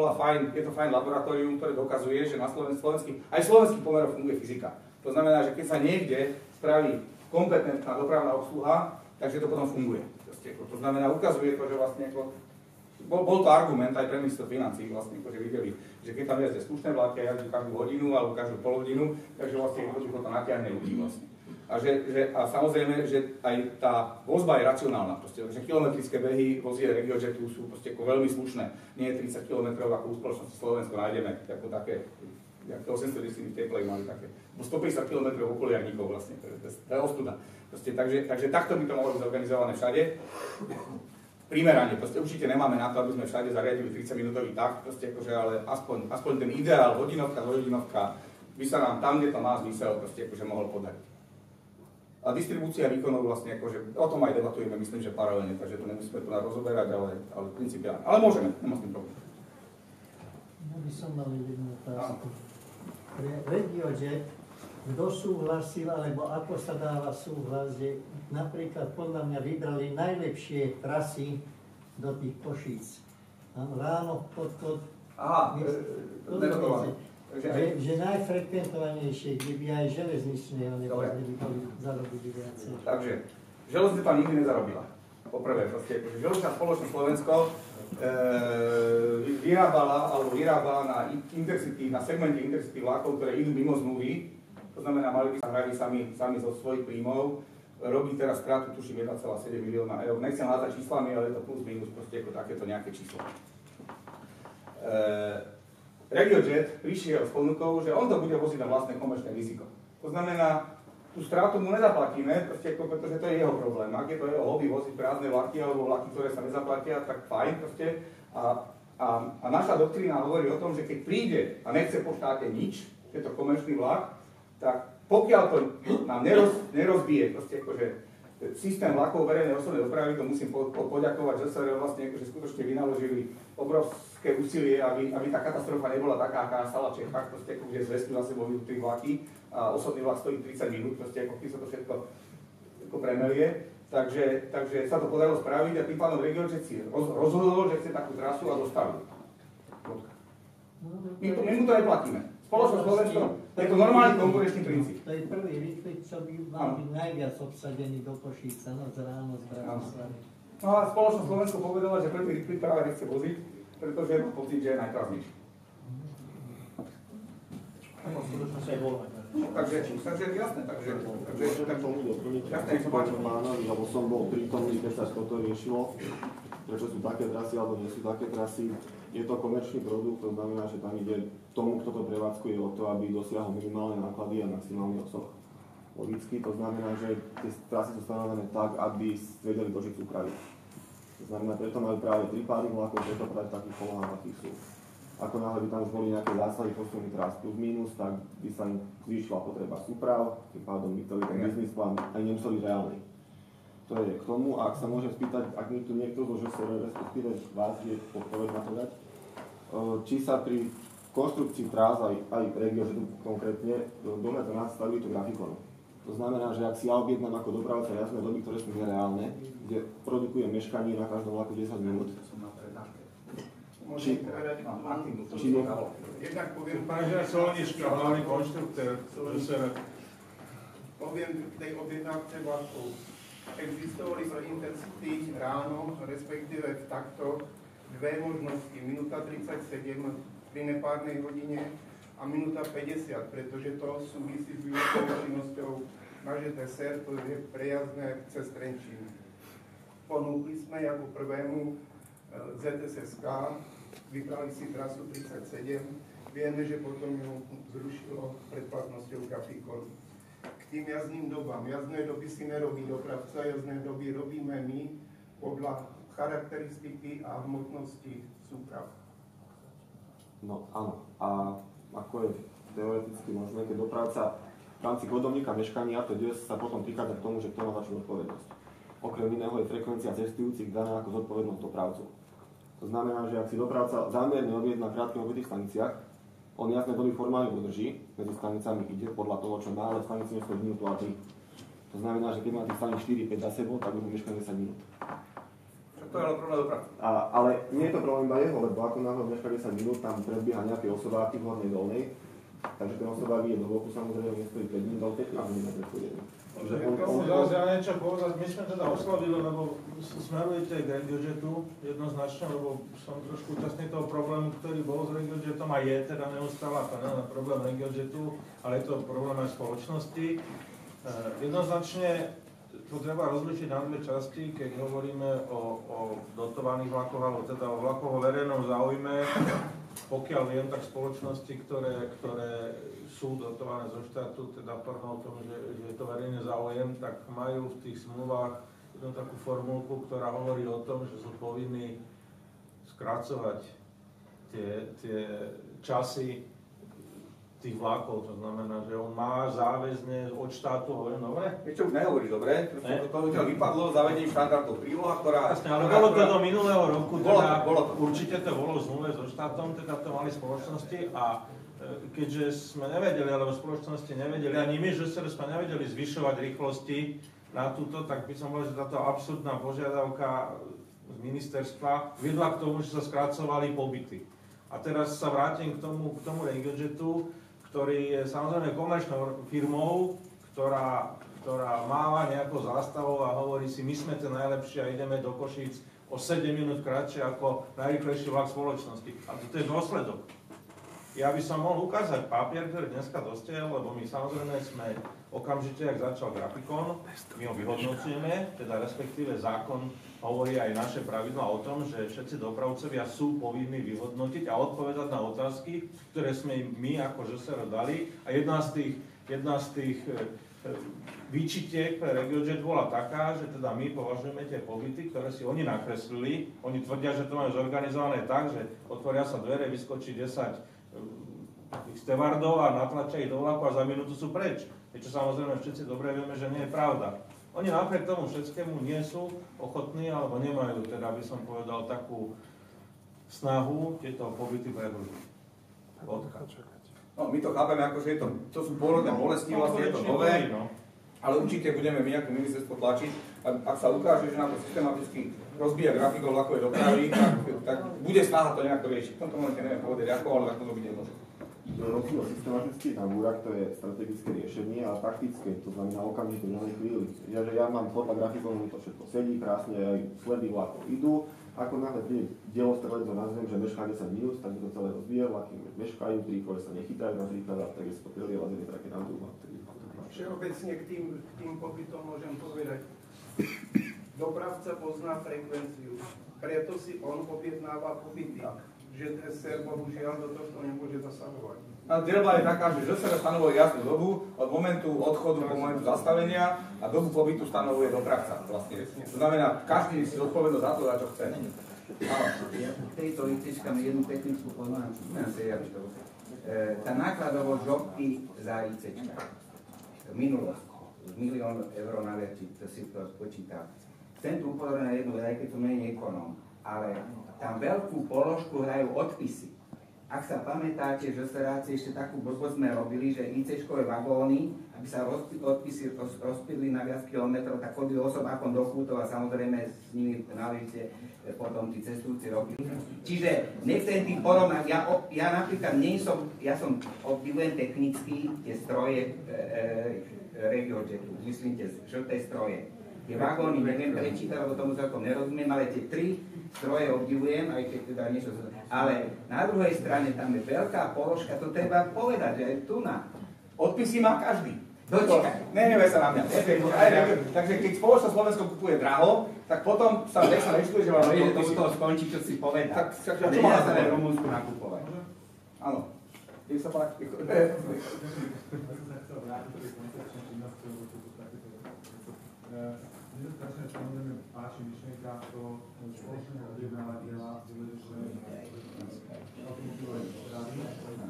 je to fajn laboratórium, ktoré dokazuje, že na aj slovenských pomeroch funguje fyzika. To znamená, že keď sa niekde spraví kompetentná dopravná obsluha, takže to potom funguje. To znamená, ukazuje to, že vlastne bol to argument aj pre minister financií, vlastne, že videli, že keď tam jazdí slušné vlaky, jazdí každú hodinu alebo každú polhodinu, takže vlastne jednoducho to natiahne ľudí vlastne. A samozrejme, že aj tá vozba je racionálna, proste, že kilometrické behy vozie RegioJetu sú proste ako veľmi slušné. Nie je 30 km ako u spoločnosti Slovensko nájdeme, ako také, ako 810 v Teplej mali také. 150 km okuliarníkov vlastne, to je ostuda. Proste, takže takto by to mohlo byť zorganizované všade. Primerane, proste určite nemáme na to, aby sme všade zariadili 30-minútový takt, proste akože, ale aspoň ten ideál, hodinovka, dvojhodinovka, by sa nám tam, kde to má zmysel, proste akože mohol podariť. A distribúcia výkonov vlastne akože, o tom aj debatujeme, myslím, že paralelne, takže to nemusíme tu rozoberať, ale principiálne. Ale môžeme, nemá s tým problém. Ja by som mal jednu otázku. Pre RegioJet, kto súhlasil, alebo ako sa dáva súhlas, že napríklad podľa mňa vybrali najlepšie trasy do tých Košíc. Ráno, podchod, že najfrekventovanejšie, kde by aj železničné, alebo by boli zarobili viacej. Takže, železnica tam nikdy nezarobila. Poprvé, proste, železničná spoločnosť Slovensko vyrábala na intercity, na segmente intercity vlákov, ktoré idú mimo zmluvy. To znamená, mali by sa hrali sami zo svojich príjmov. Robí teraz stratu, tuším, 1,7 milióna eur. Nechcem hľadať číslami, ale je to plus minus, proste ako takéto nejaké číslo. RegioJet prišiel s ponukou, že on to bude voziť na vlastné komerčné riziko. To znamená, tú stratu mu nezaplatíme, proste, pretože to je jeho problém. Ak je to jeho hobby voziť prázdne vlaky alebo vlaky, ktoré sa nezaplatia, tak fajn proste. A naša doktrína hovorí o tom, že keď príde a nechce po štáte nič, je to komerčný vlak, tak pokiaľ to nám nerozbije proste akože systém vlakov verejnej osobnej dopravy, to musím poďakovať, že sa vlastne akože skutočne vynaložili obrovské úsilie, aby tá katastrofa nebola taká, aká stala v Čechách, proste ako kde zväzku za sebou idú 3 vlaky a osobný vlak stojí 30 minút, proste ako keď sa to všetko ako premelie. Takže sa to podarilo spraviť a tým pádom RegioJet si rozhodol, že chce takú trasu a dostavil. My mu to neplatíme. Spoločnosť Slovensko, to je to normálny konkurenčný princíp. To je prvý rýchlik, čo by mal byť najviac obsadený do Košíc, noc ráno z Bratislavy. No a spoločnosť Slovensko povedala, že prvý rýchlik práve nechce voziť, pretože má pocit, že je najkrásnejší. Takže jasné, takže môžem k tomu doplniť, lebo som bol prítomný, keď sa toto riešilo, prečo sú také trasy alebo nie sú také trasy. Je to komerčný produkt, to znamená, že tam ide tomu, kto to prevádzkuje, o to, aby dosiahol minimálne náklady a maximálny obsah. Logicky, to znamená, že tie trasy sú stanovené tak, aby vedeli dožiť úpravy. To znamená, preto majú práve 3 páry vlakov, preto práve takých polohách, akých sú. Ako náhle by tam už boli nejaké zásahy posuny trás plus minus, tak by sa im zvýšila potreba súprav, tým pádom by celý ten biznis plán aj nemuseli reálny. To je k tomu, a ak sa môžem spýtať, ak mi tu niekto zo ŽSR, respektíve vás je odpoveď na to dať, či sa pri konštrukcii trás, aj RegioJetu konkrétne, dobre to nastaví tú grafikonu. To znamená, že ak si ja objednám ako dopravca jasné doby, ktoré sú nereálne, kde produkujem meškanie na každom vlaku 10 minút, Jednak poviem... Pán Solnička, hlavný konštruktér ŽSR. Poviem k tej objednávce vlakov. Existovali sa Intercity ráno, respektíve v takto dve možnosti. Minúta 37 pri nepárnej hodine a minúta 50, pretože to súvisí s výukovou činnosťou na ŽTSR, to je prejazdné cez Trenčín. Ponúkli sme ako prvému ZSSK, vybrali si trasu 37, vieme, že potom ju zrušilo predplatnosťou grafikon. K tým jazdným dobám. Jazdné doby si nerobí dopravca, jazdné doby robíme my podľa charakteristiky a hmotnosti súprav. No áno, a ako je teoreticky možné, keď dopravca v rámci kodovníka meškania, to sa potom prichádza k tomu, že kto má začnú odpovednosť. Okrem iného je frekvencia cestujúcich daná ako zodpovednosť dopravcu. To znamená, že ak si dopravca zámerne objedná na krátkych obytých staniciach, on jasné doby formálne dodrží, medzi stanicami ide podľa toho, čo má, ale stanici nesú minútu a 3. To znamená, že keď má tých stanic 4-5 za sebou, tak budú meškať 10 minút. To je ale problém dopravca. Ale nie je to problém iba jeho, lebo ako náhle meška 10 minút, tam predbieha nejaké osobáky v hornej dolnej, Takže ten osoba vie do bloku, samozrejme nestojí 5 minút, ale 15 minút nepredchodenie. Zase ja niečo povedať, my sme teda oslovili, lebo smerujete k RegioJetu jednoznačne, lebo som trošku účastný toho problému, ktorý bol s RegioJetom a je teda neustále, to nie je problém RegioJetu, ale je to problém aj spoločnosti. Jednoznačne to treba rozlišiť na dve časti, keď hovoríme o dotovaných vlakoch, alebo teda o vlakoch o verejnom záujme. Pokiaľ viem, tak spoločnosti, ktoré sú dotované zo štátu, teda formou tomu, že je to verejný záujem, tak majú v tých zmluvách jednu takú formulku, ktorá hovorí o tom, že sú povinní skracovať tie časy tých vlákov, to znamená, že on má záväzne od štátu, hovorím, dobre? Ešte už nehovoríš, dobre? To vypadlo zavedenie štandardov príloha, ktorá... Jasne, ale bolo to do minulého roku, teda bolo to. Určite to bolo v zmluve so štátom, teda to mali spoločnosti a keďže sme nevedeli, alebo spoločnosti nevedeli, ani my, že sme nevedeli zvyšovať rýchlosti na túto, tak by som povedal, že táto absurdná požiadavka z ministerstva vedla k tomu, že sa skracovali pobyty. A teraz sa vrátim k tomu RegioJetu, ktorý je samozrejme komerčnou firmou, ktorá máva nejakou zástavou a hovorí si, my sme tie najlepšie a ideme do Košíc o 7 minút kratšie ako najrýchlejší vlak spoločnosti. A to je dôsledok. Ja by som mohol ukázať papier, ktorý dneska dostiel, lebo my samozrejme sme okamžite, ak začal grafikon, my ho vyhodnocujeme, teda respektíve zákon hovorí aj naše pravidlá o tom, že všetci dopravcovia sú povinní vyhodnotiť a odpovedať na otázky, ktoré sme im my ako ŽSR dali. A jedna z tých výčitiek pre RegioJet bola taká, že teda my považujeme tie pobyty, ktoré si oni nakreslili. Oni tvrdia, že to majú zorganizované tak, že otvoria sa dvere, vyskočí 10 stevardov a natlačia ich do vlaku a za minútu sú preč. Čo samozrejme všetci dobre vieme, že nie je pravda. Oni napriek tomu všetkému nie sú ochotní, alebo nemajú, teda by som povedal, takú snahu tieto pobyty predĺžiť. No, my to chápeme ako, že to sú pôrodné bolesti, vlastne je to nové, ale určite budeme my ako ministerstvo tlačiť. Ak sa ukáže, že nám to systematicky rozbíja grafikov vlakovej dopravy, tak bude snaha to nejako riešiť. V tomto momente neviem povedať ako, ale tak to bude môže. Rozdiel systematický na búrach, to je strategické riešenie, ale taktické, to znamená okamžite v danej chvíli. Ja mám podľa grafikov, mi to všetko sedí, krásne, aj sledy vlakov idú. Ako náhle príde delostrelec, to nazvem, že mešká 10 minút, tak to celé rozbije, vlaky meškajú, príkole sa nechytajú napríklad, a tak je to prilieva z jednej trake na druhú. Všeobecne k tým pobytom môžem povedať. Dopravca pozná frekvenciu, preto si on objednáva pobyty. Že ŽSR bohužiaľ do tohto nemôže zasahovať. A dielba je taká, že ŽSR stanovuje jasnú dobu od momentu odchodu po momentu zastavenia a dobu pobytu stanovuje dopravca. Vlastne. To znamená, každý si zodpovednosť za to, za čo chce. Ja v tejto ICčka mi jednu technickú poznámku. Tá nákladovosť žobky za ICčka. Minulosť. Z 1 000 000 eur naviac, či to si to spočíta. Chcem tu upozorniť na jednu vec, aj keď som menej ekonóm, ale tam veľkú položku hrajú odpisy. Ak sa pamätáte, že seráci ešte takú blbosť sme robili, že IC-škové vagóny, aby sa odpisy rozpídli na viac kilometrov, tak chodili osobákom do kútov a samozrejme s nimi náležite potom tí cestujúci robili. Čiže nechcem tým porovnať, ja napríklad obdivujem technicky tie stroje RegioJetu, myslím tie žlté stroje. Tie vagóny neviem prečítať, lebo tomu celkom nerozumiem, ale tie 3 stroje obdivujem, aj keď teda niečo... Ale na druhej strane tam je veľká položka, to treba povedať, že aj tu na... Odpisy má každý. Dočkaj. Neneve sa na mňa. Takže keď spoločnosť Slovensko kupuje draho, tak potom sa nečuje, že vám... No, to skončí, čo si povedal. Tak čo má sa v Rumunsku nakupovať? Áno. Nech sa páči. Mne sa strašne samozrejme páči myšlienka toho spoločného objednávateľa automobilovej dopravy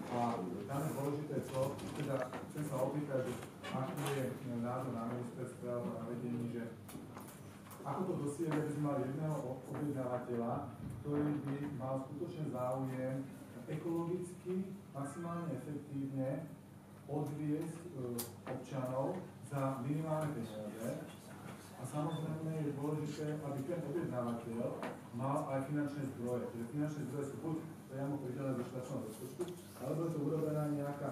a tam je dôležité to, teda chcem sa opýtať, že aký je názor na ministerstve alebo na vedení, že ako to dosiahnuť, aby sme mali jedného objednávateľa, ktorý by mal skutočne záujem ekologicky, maximálne efektívne odviesť občanov za minimálne peniaze. A samozrejme je dôležité, aby ten objednávateľ mal aj finančné zdroje. Čiže finančné zdroje sú buď priamo pridelené do štátneho rozpočtu, alebo je to urobená nejaká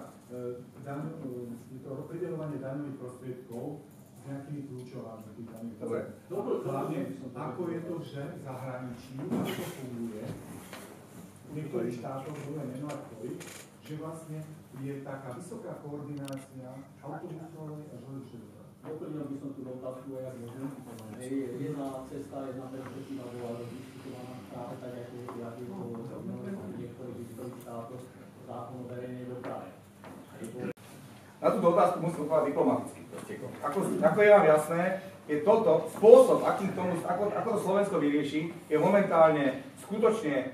prideľovanie daňových prostriedkov s nejakými kľúčovami tých daňových prostriedkov. Hlavne, ako je to v zahraničí, ako to funguje, v niektorých štátoch, budeme menovať ktorých, že vlastne je taká vysoká koordinácia autobusovej a železničnej dopravy. Doplnil by som tú otázku, jak môžem. Jedna cesta, jedna perspektíva bola rozdiskutovaná práve tak, ako je to v niektorých vyspelých štátoch zákon o verejnej doprave. Na túto otázku musím odpovedať diplomaticky. Ako je vám jasné, je toto spôsob, ako to Slovensko vyrieši, je momentálne skutočne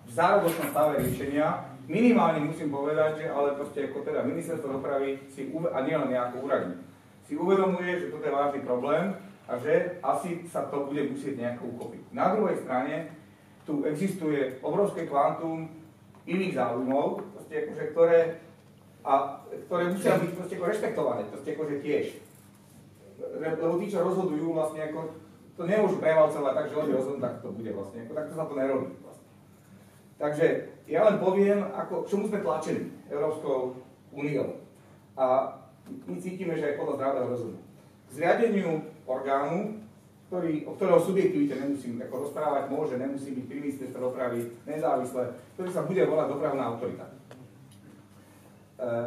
v zárodočnom stave riešenia. Minimálne musím povedať, že ale proste ako teda ministerstvo dopravy si, a nie len nejako úradník, si uvedomuje, že toto je vážny problém a že asi sa to bude musieť nejako uchopiť. Na druhej strane tu existuje obrovské kvantum iných záujmov, akože, ktoré musia byť rešpektované, tiež. Lebo tí, čo rozhodujú, vlastne ako, to nemôžu prevalcovať tak, že oni rozhodnú, tak to bude vlastne, ako, takto sa to nerobí. Vlastne. Takže ja len poviem, čo sme tlačení Európskou úniou. A my cítime, že aj podľa zdravého rozumu. K zriadeniu orgánu, o ktorého subjektivite nemusím rozprávať, nemusí byť pri ministerstve dopravy nezávislé, ktorý sa bude volať dopravná autorita.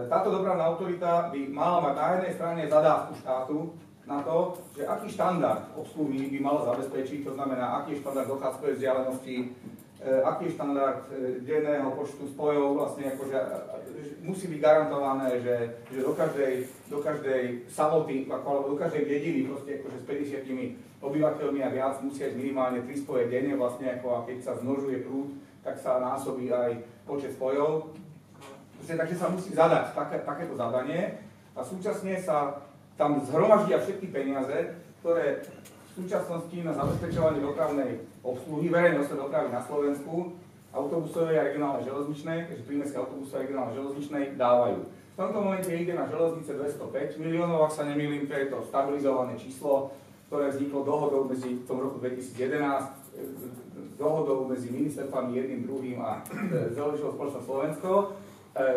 Táto dopravná autorita by mala mať na jednej strane zadávku štátu na to, že aký štandard obsluhy by mala zabezpečiť, to znamená, aký je štandard dochádzkovej vzdialenosti, aký je štandard denného počtu spojov, vlastne akože musí byť garantované, že do každej samoty, alebo do každej dediny, proste akože s 50 obyvateľmi a viac musia ísť minimálne 3 spoje denne, vlastne ako a keď sa zmnožuje prúd, tak sa násobí aj počet spojov. Takže sa musí zadať takéto zadanie a súčasne sa tam zhromaždia všetky peniaze, ktoré v súčasnosti na zabezpečovanie dopravnej obsluhy verejnej dopravy na Slovensku, autobusovej a regionálnej železničnej, keďže prímestské autobusovej a regionálnej železničnej dávajú. V tomto momente ide na železnice 205 miliónov, ak sa nemýlim, to je to stabilizované číslo, ktoré vzniklo dohodou medzi v tom roku 2011, dohodou medzi ministerstvami jedným, druhým a Železničnou spoločnosťou Slovensko.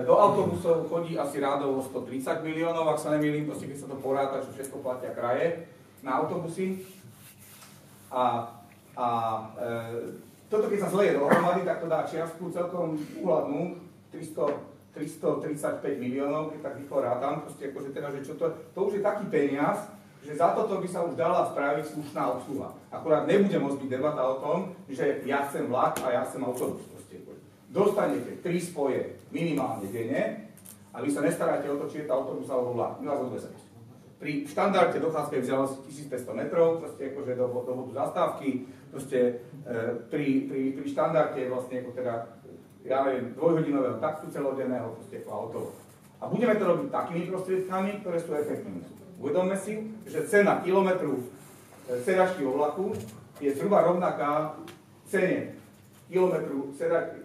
Do autobusov chodí asi rádovo 130 miliónov, ak sa nemýlim, proste keď sa to poráta, čo všetko platia kraje na autobusy. Toto keď sa zleje dohromady, tak to dá čiastku celkom úhľadnú 335 miliónov, keď tak rýchlo rátam, proste akože teda, že čo to už je taký peniaz, že za toto by sa už dala spraviť slušná obsluha. Akurát nebude môcť byť debata o tom, že ja chcem vlak a ja chcem autobus. Dostanete 3 spoje minimálne denne a vy sa nestaráte o to, či je to autobus alebo vlak. My vás odvezeme. Pri štandarde dochádzkovej vzdialenosti 1500 metrov, proste akože do bodu zastávky, proste pri štandarde vlastne ako teda, ja neviem, 2-hodinového taktu celodenného, proste ako auto. A budeme to robiť takými prostriedkami, ktoré sú efektívne. Uvedomme si, že cena kilometru sedačky vo vlaku je zhruba rovnaká cene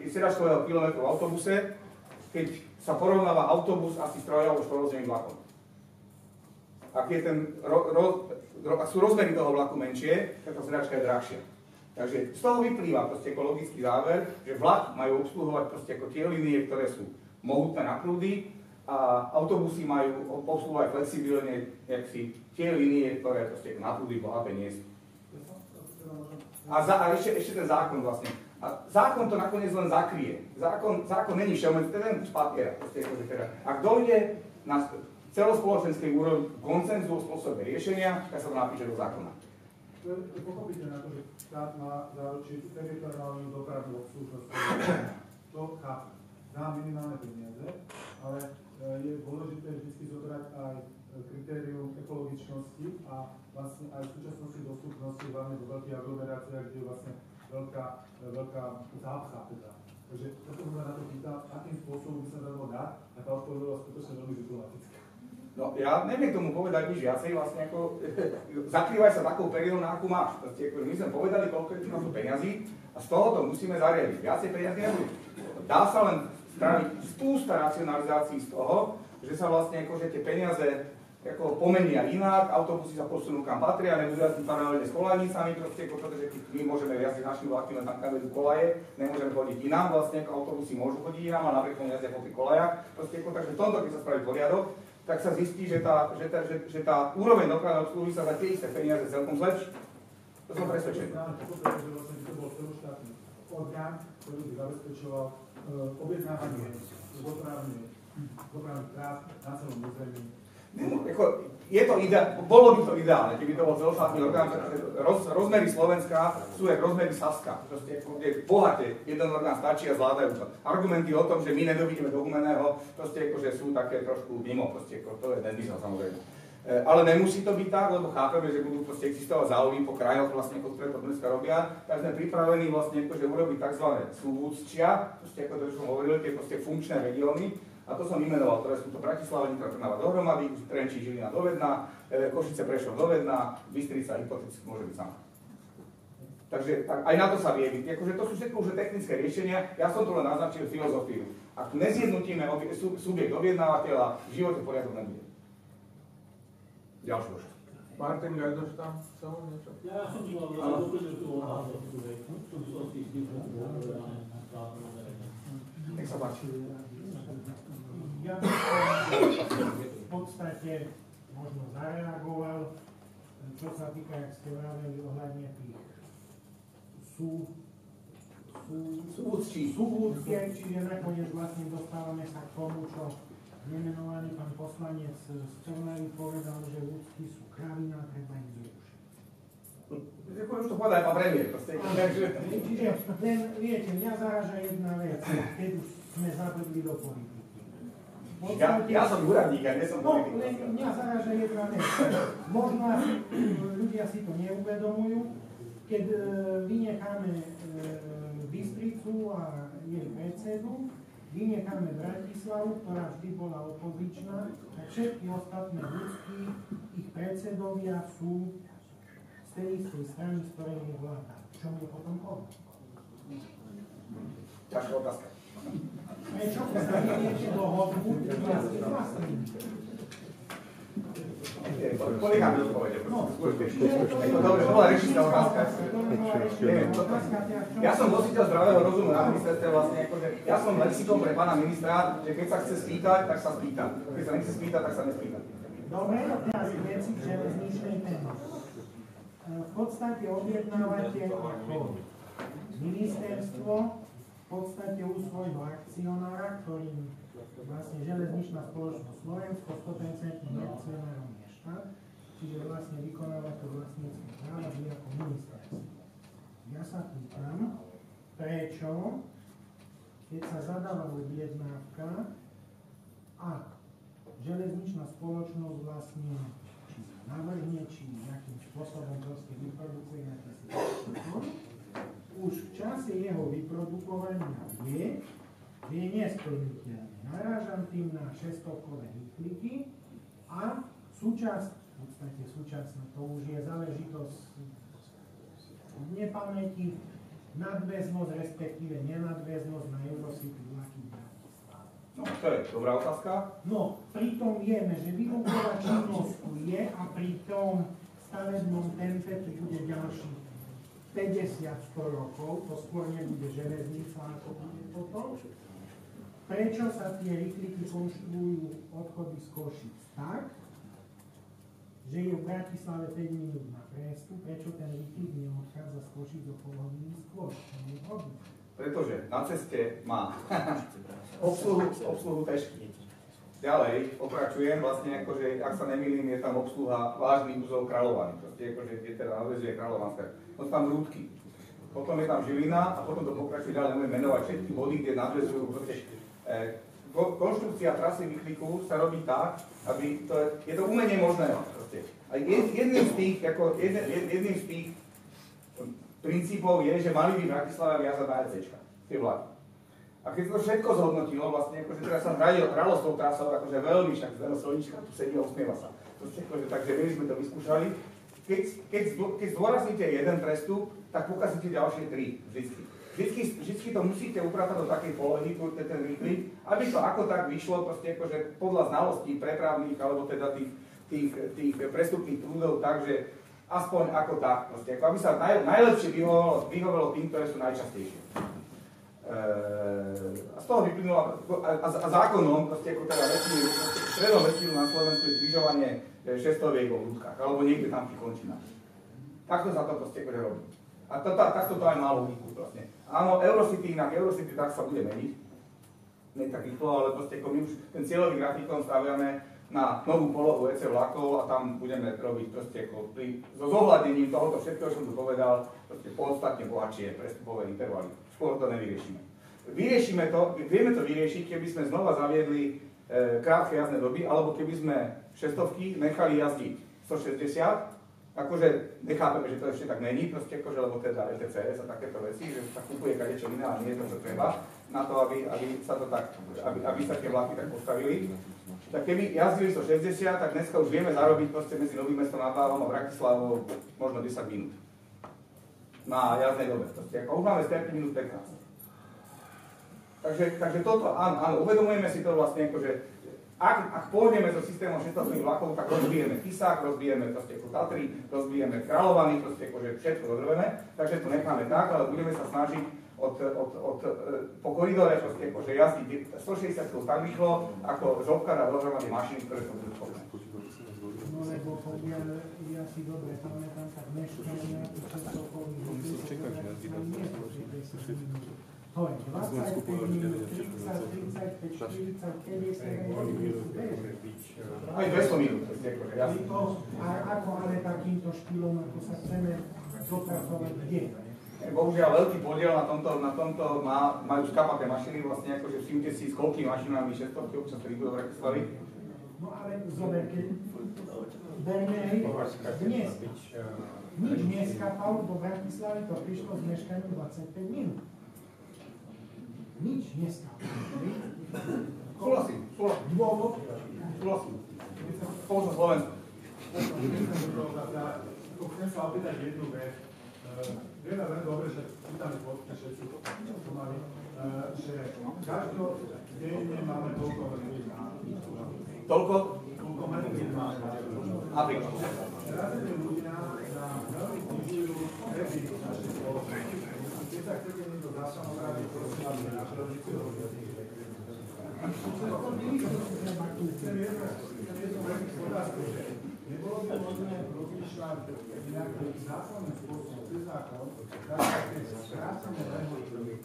sedačkového kilometru v autobuse, keď sa porovnáva autobus asi s troj- alebo štvorvozovým vlakom. Ak sú rozmery toho vlaku menšie, tak tá sedačka je drahšia. Takže z toho vyplýva proste ekologický záver, že vlak majú obsluhovať proste ako tie linie, ktoré sú mohutné na prúdy a autobusy majú obsluhovať flexibilne tie linie, ktoré proste na prúdy bohaté nie sú. A ešte ten zákon vlastne. A zákon to nakoniec len zakrie. Zákon není všeobecný, to je len papiera. Ak dojde na celospoločenskej úrovni konsenzu o spôsobe riešenia, tak sa to napíše do zákona. To je pochopiteľné, na to, že štát má zaručiť teritoriálnu dopravnú obslužnosť. To chápem. Dá minimálne peniaze, ale je dôležité vždy zobrať aj kritérium ekologičnosti a vlastne aj v súčasnosti dostupnosti, hlavne vo veľkých aglomeráciách, kde je vlastne veľká zápcha teda. Takže toto sa na to pýta, akým spôsobom by sa dalo dať a tá odpoveď bola skutočne veľmi diplomatická. No ja neviem tomu povedať nič viacej, vlastne ako zakrývaj sa takou periódou, na akú máš. Proste, ako, my sme povedali, koľko je tu peňazí a z toho to musíme zariadiť. Viacej peňazí nebude. Dá sa len spraviť spústa racionalizácií z toho, že sa vlastne akože tie peniaze ako pomenia inak, autobusy sa posunú kam patria, nebudú jazdiť paralelne s koľajnicami, proste, pretože my môžeme jazdiť našimi vlakmi len tam, kam vedú kolaje, nemôžeme chodiť inám, vlastne ako autobusy môžu chodiť inám, ale napríklad jazdia po tých kolajach, proste, takže v tomto, keď sa spraví poriadok, tak sa zistí, že tá úroveň dopravnej obsluhy sa za tie isté peniaze celkom zlepší. To som presvedčený. To bol celoštátny orgán, ktorý by zabezpečoval objednávanie dopravných trás na celom území. Bolo by to ideálne, keby to bol celoštátny orgán, rozmery Slovenska sú jak rozmery Saska. Proste, kde bohate, jeden orgán stačí a zvládajú to. Argumenty o tom, že my nedovidíme do humeného, proste že sú také trošku mimo, proste, to je nezmysel samozrejme. Ale nemusí to byť tak, lebo chápeme, že budú proste existovať záujmy po krajoch, vlastne, ktoré to dneska robia, tak sme pripravení vlastne urobiť tzv. Súvúdsčia, proste ako to, čo som hovoril, tie proste funkčné regióny. A to som vymenoval, ktoré sú to Bratislava, Nitra, Trnava dohromady, Trenčín, Žilina do Vedna, Košice, Prešov do Vedna, Bystrica hypoteticky môže byť sama. Takže aj na to sa vie byť. Akože to sú všetko už technické riešenia, ja som to len naznačil filozofiu. Ak nezjednotíme subjekt objednávateľa, v živote poriadok nebude. Ďalšie. Martin Gajdoš tam chcel niečo? Ja som doplnil tú otázku v súvislosti s tým, nech sa páči. Ja by som v podstate možno zareagoval, čo sa týka, jak ste vraveli, ohľadne tých súvúdstiev, čiže nakoniec vlastne dostávame sa k tomu, čo nemenovaný pán poslanec z Trnavy povedal, že ľudskí sú kravina, treba ich zrušiť. Už to povedal aj pán premiér. Čiže len, viete, mňa zaráža jedna vec, keď už sme zabudli do politiky. Ja som úradník, ja nie som politik. No, len mňa zaráža jedna vec. Možno asi ľudia si to neuvedomujú, keď vynecháme Bystricu a jej predsedu, vynecháme Bratislavu, ktorá vždy bola opozičná, tak všetky ostatné ľudskí, ich predsedovia sú z tej istej strany, z ktorej je vláda. Čo mi potom povie? Ťažká otázka. Prečo sa neviete dohodnúť s vlastnými? Ponechám mi odpovede. Dobre, to bola rečnická otázka. Ja som nositeľ zdravého rozumu na ministerstve vlastne, ja som lexikon pre pána ministra, že keď sa chce spýtať, tak sa spýta. Keď sa nechce spýtať, tak sa nespýta. Dobre, teraz veci k železničnej téme. V podstate objednávate ako ministerstvo v podstate u svojho akcionára, ktorým vlastne železničná spoločnosť Slovensko 100% akcionárom je štát, čiže vlastne vykonáva to vlastnícke práva vy ako ministerstvo. Ja sa pýtam, prečo, keď sa zadáva objednávka a železničná spoločnosť vlastne či navrhne, či nejakým spôsobom proste vyprodukuje nejaké systémy, už v čase jeho vyprodukovania je nesplniteľný. Narážam tým na 600-kové rýchliky a v podstate súčasná, to už je záležitosť nepamäti, nadväznosť, respektíve nenadväznosť na Eurocity vlaky v Bratislave. No, to je dobrá otázka. No, pritom vieme, že výroková činnosť tu je a pri tom stavebnom tempe tu bude ďalší 50-100 rokov, to skôr nebude železnica, ako bude potom. Prečo sa tie rýchliky konštruujú odchody z Košíc tak, že je v Bratislave 5 minút na prestup, prečo ten rýchlik neodchádza z Košíc o pol hodiny skôr? Pretože na ceste má obsluhu Pešky. Ďalej pokračujem, vlastne akože, ak sa nemýlim, je tam obsluha vážny úzol Kráľovany, proste akože, kde teda nadväzuje Kráľovanská. No tam Rúdky. Potom je tam Žilina a potom to pokračuje ďalej, nebudem menovať všetky body, kde nadväzujú proste. Konštrukcia trasy výkliku sa robí tak, aby je to umenie možného proste. A jedným z tých princípov je, že mali by Bratislava viazať na ECčka, tie vlaky. A keď sa to všetko zhodnotilo, vlastne, akože teraz sa hralo s tou trasou, akože veľmi, však Zdeno Solnička tu sedí a usmieva sa. Takže my sme to vyskúšali. Keď zdôrazníte jeden prestup, tak pokazíte ďalšie 3 vždycky. Vždycky to musíte upratať do takej polohy, ten rýchlik, aby to ako tak vyšlo, proste akože podľa znalostí prepravných, alebo teda tých tých prestupných prúdov tak, že aspoň ako tak, proste, ako aby sa najlepšie vyhovelo tým, ktoré sú najčastejšie. A z toho vyplynulo, a zákonom, proste, ako teda stredom vesmíru na Slovensku je križovanie šestoviek v ľudkách, alebo niekde tam v tých končinách. Takto sa to proste akože robí. A takto to aj má logiku proste. Áno, Eurocity tak sa bude meniť. Nie tak rýchlo, ale proste ako my už ten cieľový grafikon staviame na novú polohu EC vlakov a tam budeme robiť proste ako so zohľadením tohoto všetkého, čo som tu povedal, proste podstatne bohatšie prestupové intervaly. Skôr to nevyriešime. Vieme to vyriešiť, keby sme znova zaviedli krátke jazdné doby, alebo keby sme šestovky nechali jazdiť 160, akože nechápeme, že to ešte tak není, proste akože, lebo teda ETCS a takéto veci, že sa kúpuje kadečo iné, ale nie je to, čo treba, na to, aby sa tie vlaky tak postavili. Tak keby jazdili 160, tak dneska už vieme zarobiť proste medzi Novým Mestom nad Váhom a Bratislavou možno 10 minút. Na jazdnej dobe. Proste, ako už máme 5 minút 15. Takže toto, áno, uvedomujeme si to vlastne, akože ak pôjdeme so systémom šestovkových vlakov, tak rozbijeme Tisák, rozbijeme proste ako Tatry, rozbijeme Kráľovany, proste akože všetko rozrveme, takže to necháme tak, ale budeme sa snažiť po koridore proste akože jazdiť 160 tak rýchlo, ako žobkár a dohromady mašiny, ktoré sú budú schopné. No lebo pokiaľ ja si dobre pamätám, tak meškania tých šestovkových to je 25 minút, 30, 35, 40, 50, aj 200 minút. Ako ale takýmto štýlom, ako sa chceme dopracovať kde? Bohužiaľ, veľký podiel na tomto majú škapaté mašiny, vlastne akože všimte si, s koľkými mašinami šestovky občas prídu do Bratislavy. No ale zober, keď berme dnes, nič neskapalo do Bratislavy, to prišlo z meškaním 25 minút. Nič neskapalo. Súhlasím. Dôvod? Súhlasím. Spoločnosť Slovensku. Chcem sa opýtať jednu vec. Vieme veľmi dobre, že pýtame podľa všetci, čo máme, že každodenne máme toľko mŕtvych na Toľko mŕtvych máme na napríklad. Razení ľudia nám veľmi znižujú kredit našej spoločnosti. Keď sa chcete niekto zásamopraviť, prosím vás, na železnici Chcem jednu veľmi otázku, že nebolo by možné rozmýšľať nejaký zákonný spôsob, cez zákon, také skrátené lehoty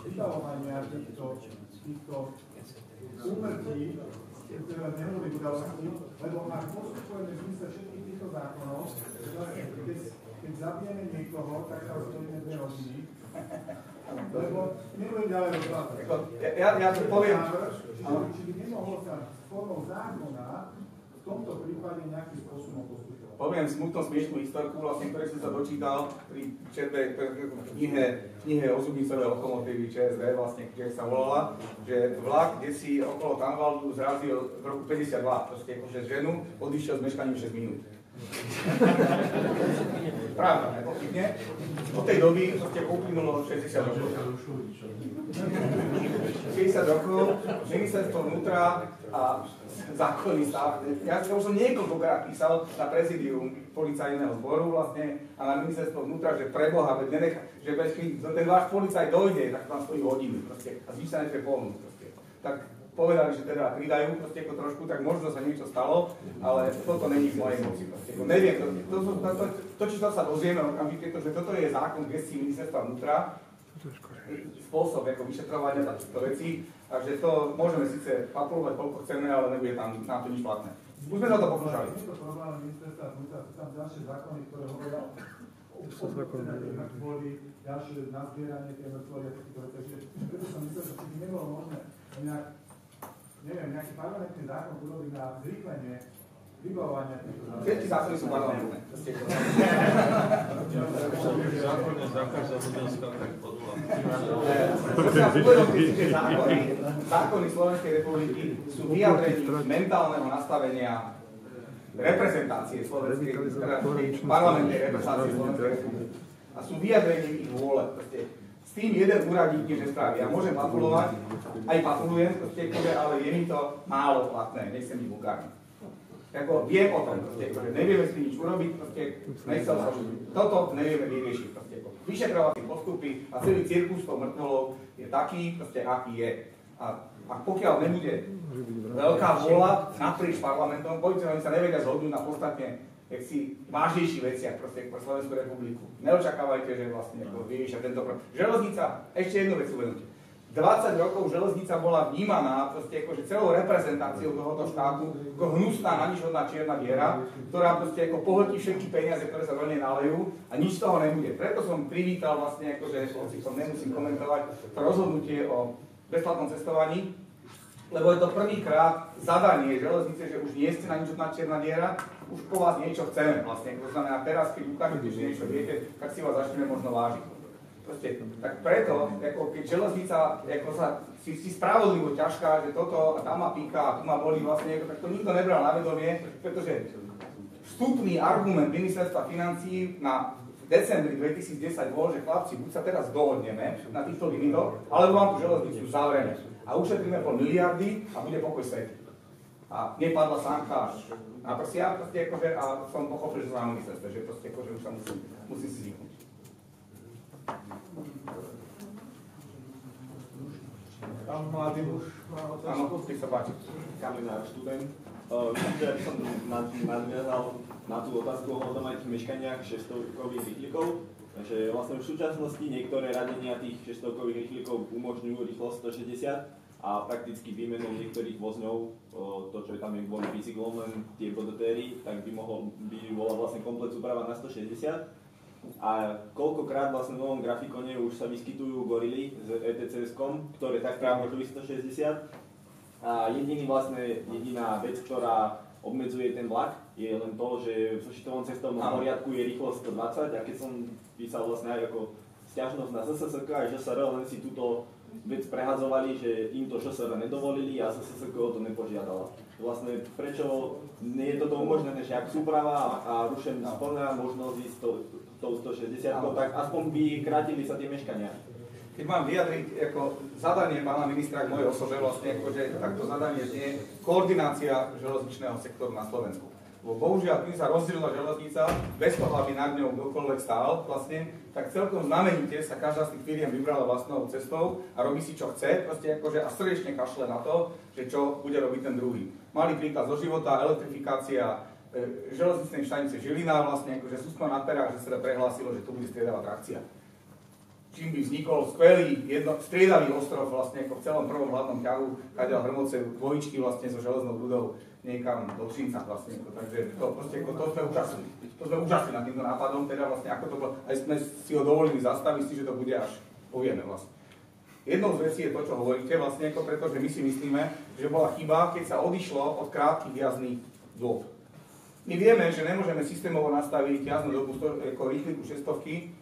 vydávania týchto úmrtí, ktoré nehovorí udalosti, lebo ak postupujeme v zmysle všetkých týchto zákonov, keď zabijeme niekoho, tak sa stojíme 2 hodiny, lebo nebudem ďalej rozprávať. Ja to poviem. Či by nemohlo sa formou zákona v tomto prípade nejakým spôsobom postupovať. Poviem smutno smiešnú historku, vlastne, ktoré som sa dočítal pri knihe Ozubnicové lokomotívy ČSV, vlastne, kde sa volala, že vlak, kde si okolo Tanvaldu zrazil v roku 52, proste akože ženu, odišiel s meškaním 6 minút. Pravda, nepochybne. Od tej doby proste uplynulo 60 rokov. 60 rokov, ministerstvo vnútra a zákonný stav. Ja už som niekoľkokrát písal na prezidium policajného zboru vlastne a na ministerstvo vnútra, že preboha, že ten váš policaj dojde, tak tam stojí hodinu proste a zvyš sa nechce polnúť proste. Tak povedali, že teda pridajú proste ako trošku, tak možno sa niečo stalo, ale toto není v mojej moci proste. Neviem, to či sa dozvieme okamžite, že toto je zákon gestii ministerstva vnútra, spôsob ako vyšetrovania takýchto vecí, takže to môžeme síce patrovať koľko chceme, ale nebude tam na to nič platné. Už sme sa to pokúšali. Nie je to problém ministerstva vnútra, sú tam ďalšie zákony, ktoré hovoria o kvôli ďalšie nazbieranie tie mŕtvoly a takýchto veci. Preto som myslel, že by nebolo možné nejaký parlamentný zákon urobiť na zrýchlenie vybavovania týchto zákon. Všetky zákony sú parlamentné. Zákonne zakázal Budenská, tak podľa. Zákony Slovenskej republiky sú vyjadrením mentálneho nastavenia reprezentácie Slovenskej, parlamentnej reprezentácie Slovenskej republiky. A sú vyjadrením ich vôle. S tým jeden úradník nič nespraví. Ja môžem patulovať, aj patulujem, ale je mi to málo platné, nechcem byť vulgárny. Ako viem o tom, proste, že nevieme s tým nič urobiť, proste, nechcel som, toto nevieme vyriešiť, proste, vyšetrovací postupy a celý cirkus tou mŕtvolou je taký, proste, aký je. A pokiaľ nebude veľká vôľa naprieč parlamentom, policajti oni sa nevedia zhodnúť na podstatne vážnejších veciach proste pre Slovenskú republiku. Neočakávajte, že vlastne vyriešia tento problém. Železnica, ešte jednu vec uvedúte. 20 rokov železnica bola vnímaná proste akože celou reprezentáciou tohoto štátu ako hnusná, naničhodná čierna diera, ktorá proste ako pohltí všetky peniaze, ktoré sa do nej nalejú a nič z toho nebude. Preto som privítal vlastne akože, hoci som nemusím komentovať, to rozhodnutie o bezplatnom cestovaní, lebo je to prvýkrát zadanie železnice, že už nie ste naničhodná čierna diera, už po vás niečo chceme vlastne. To znamená teraz, keď ukážete, že niečo viete, tak si vás začneme možno vážiť. Proste, tak preto, ako keď železnica ako sa si spravodlivo ťažká, že toto a tam ma píka a tu ma bolí vlastne, ako, tak to nikto nebral na vedomie, pretože vstupný argument ministerstva financií na decembri 2010 bol, že chlapci, buď sa teraz dohodneme na týchto limitoch, alebo vám tú železnicu zavrieme a ušetríme 0,5 miliardy a bude pokoj sveta. A nepadla sánka až na prsia, proste akože, a som pochopil, že som na ministerstve, že proste akože už sa musím si zvyknúť. Tam mladý muž má otázku. Áno, nech sa páči. Kaminár, študent. Myslím, že by som nadviazal na tú otázku ohľadom aj tých meškaniach 600-kových rýchlikov. Takže vlastne už v súčasnosti niektoré radenia tých 600-kových rýchlikov umožňujú rýchlosť 160 a prakticky výmenou niektorých vozňov, to čo je tam je kvôli bicyklom, len tie BDTR, tak by bola vlastne komplet súprava na 160. A koľkokrát vlastne v novom grafikone už sa vyskytujú gorily s ETCS-kom, ktoré tak môžu 160. A jediná vec, ktorá obmedzuje ten vlak, je len to, že v zošitovom cestovnom poriadku je rýchlosť 120 a keď som písal vlastne aj ako sťažnosť na SSSK a ŽSR, len si túto vec prehadzovali, že im to ŽSR nedovolili a SSSK o to nepožiadala. Vlastne prečo nie je toto umožnené, že ak súprava a rušen splná možnosť ísť tou 160, tak aspoň by krátili sa tie meškania. Keď mám vyjadriť ako zadanie pána ministra k mojej osobe, vlastne akože takto zadanie znie koordinácia železničného sektoru na Slovensku. Lebo bohužiaľ, tým sa rozdelila železnica, bez toho, aby nad ňou kdokoľvek stál, vlastne, tak celkom znamenite sa každá z tých firiem vybrala vlastnou cestou a robí si čo chce, proste akože a srdečne kašle na to, že čo bude robiť ten druhý. Malý príklad zo života, elektrifikácia železničnej stanice Žilina, vlastne akože sústno na perách, že sa prehlásilo, že tu bude striedavá trakcia. Čím by vznikol skvelý striedavý ostrov vlastne ako v celom prvom hlavnom ťahu, kadeľ hrmoce dvojičky vlastne so železnou rudou niekam do Šinca vlastne. Takže to proste to sme úžasli. To sme úžasli nad týmto nápadom, teda vlastne ako to bolo, aj sme si ho dovolili zastaviť si, že to bude až povieme vlastne. Jednou z vecí je to, čo hovoríte, vlastne ako preto, že my si myslíme, že bola chyba, keď sa odišlo od krátkych jazdných dôb. My vieme, že nemôžeme systémovo nastaviť jazdnú dobu ako rýchliku 600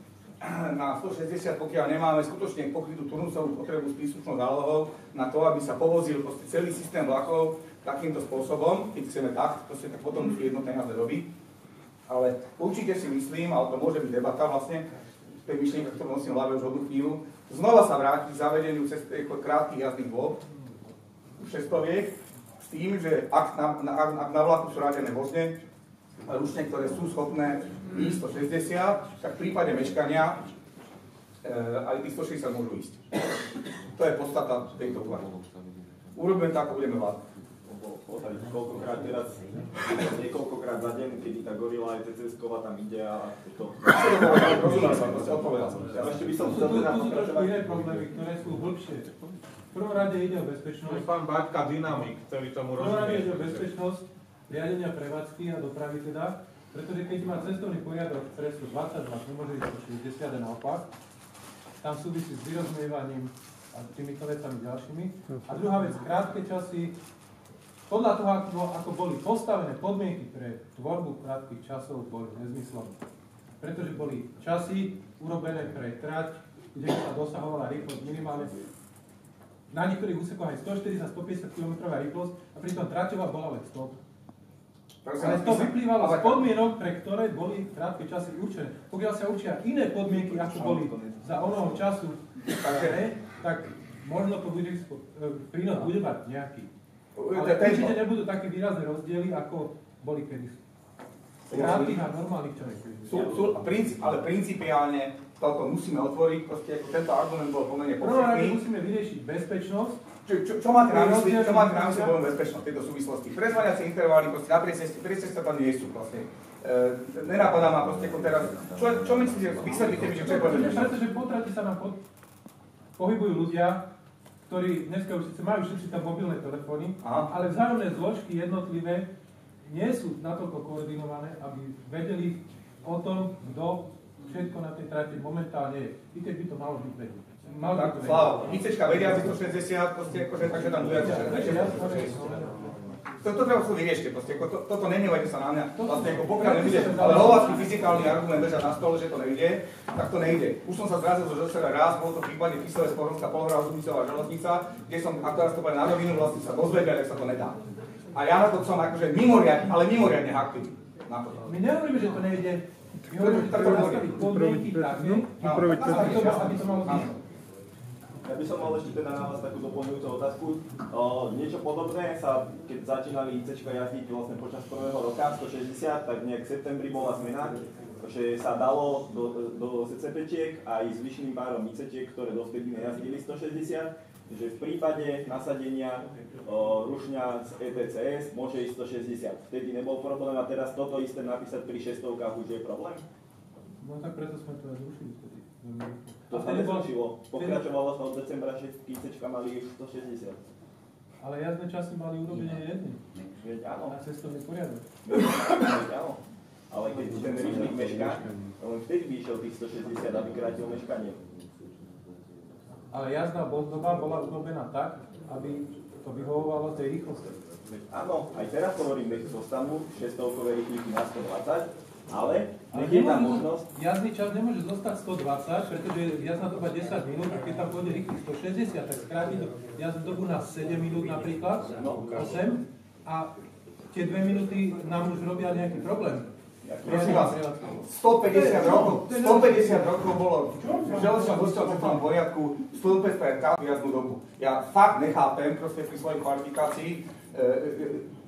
na 160, pokiaľ nemáme skutočne pokrytú turnusovú potrebu s príslušnou zálohou na to, aby sa povozil celý systém vlakov takýmto spôsobom. Keď chceme tak potom sú jednotné jazdné doby. Ale určite si myslím, ale to môže byť debata vlastne, tej myšlienka, ktorú nosím v hlave už hodnú chvíľu, znova sa vráti k zavedeniu krátkych jazdných dôb, 600-viek, s tým, že ak na vlaku sú rádené vozne, ručne, ktoré sú schopné ísť 160, tak v prípade meškania aj tých 160 môžu ísť. To je podstata tejto úvahy. Urobíme tak, ako budeme vládnuť. Koľkokrát teraz, niekoľkokrát za deň, kedy tá gorila aj TCS-kova tam ide a to... Rozumel som, odpovedal som. Ešte by som chcel teda... Tu sú trošku iné problémy, ktoré sú hĺbšie. V prvom rade ide o bezpečnosť. Pán Baťka, dynamik, ktorý tomu rozumie. V prvom rade ide o bezpečnosť riadenia prevádzky a dopravy teda, pretože keď má cestovný poriadok presu 20 nemôže ísť po 60 a naopak, tam súvisí s vyrozmievaním a týmito vecami ďalšími. A druhá vec, krátke časy, podľa toho, ako boli postavené podmienky pre tvorbu krátkych časov, boli nezmyslom. Pretože boli časy urobené pre trať, kde sa dosahovala rýchlosť minimálne na niektorých úsekoch aj 140-150 km rýchlosť a pritom traťová bola len 100. Ale to vyplývalo z podmienok, pre ktoré boli krátke časy určené. Pokiaľ sa učia iné podmienky, ako boli za onoho času, tak možno to bude prínos bude mať nejaký. Ale určite nebudú také výrazné rozdiely, ako boli kedysi. Skráty na normálnych časoch. Ale principiálne toto musíme otvoriť, proste ako tento argument bol pomerne povšetný. povšetný. Musíme vyriešiť bezpečnosť. Čo máte na mysli poviem bezpečnosť v tejto súvislosti? Prezvaniacie intervály proste na prieceste tam nie sú proste. Nenapadá ma proste ako teraz. Čo myslíte, vysvetlíte mi, že čo je bezpečnosť? Pretože po trati sa nám pohybujú ľudia, ktorí dneska už síce majú všetci tam mobilné telefóny, ale vzájomné zložky jednotlivé nie sú natoľko koordinované, aby vedeli o tom, kto všetko na tej trati momentálne je. I keď by to malo byť vedieť. Sláva, ICčka vedia asi 160, proste akože, takže tam bude to treba sa vyriešte, proste, toto nenevajte sa na mňa, vlastne ako pokiaľ nebude, ale lovacký fyzikálny argument držať na stole, že to nejde, tak to nejde. Už som sa zrazil zo ŽSR raz, bolo to v prípade Pisové Sporovská Polhora Zubnicová železnica, kde som, a teraz to poviem na rovinu, vlastne sa dozvedel, jak sa to nedá. A ja na to som akože mimoriadne haktivý. My nehovoríme, že to nejde. My hovoríme, že to treba nastaviť podmienky také, aby to malo zmysel. Ja by som mal ešte teda na vás takú doplňujúcu otázku. Niečo podobné sa, keď začínali ICčka jazdiť vlastne počas prvého roka 160, tak nejak v septembri bola zmena, že sa dalo do CCP-čiek aj s vyšším párom ICčiek, ktoré dovtedy nejazdili 160, že v prípade nasadenia rušňa z ETCS môže ísť 160. Vtedy nebol problém a teraz toto isté napísať pri 600-kách už je problém? No tak preto sme to aj zrušili vtedy. To sa neskončilo. Pokračovalo sa od decembra, že ICčka mali už 160. Ale jazdné časy mali urobené jedný. Veď áno. Na cestovný poriadok. Veď áno. Ale keď ten rýchlik mešká, len vtedy by išiel tých 160, aby krátil meškanie. Ale jazdná doba bola urobená tak, aby to vyhovovalo tej rýchlosti. Áno, aj teraz hovorím, nech zostanú 600-kové rýchliky na 120, ale je tam možnosť. Jazdný čas nemôže zostať 120, pretože jazdná doba 10 minút a keď tam pôjde rýchlik 160, tak skráti jazdnú dobu na 7 minút napríklad, 8 a tie 2 minúty nám už robia nejaký problém. Prosím vás, 150 rokov bolo v železničnom cestovnom poriadku stĺpec pre každú jazdnú dobu. Ja fakt nechápem proste pri svojej kvalifikácii,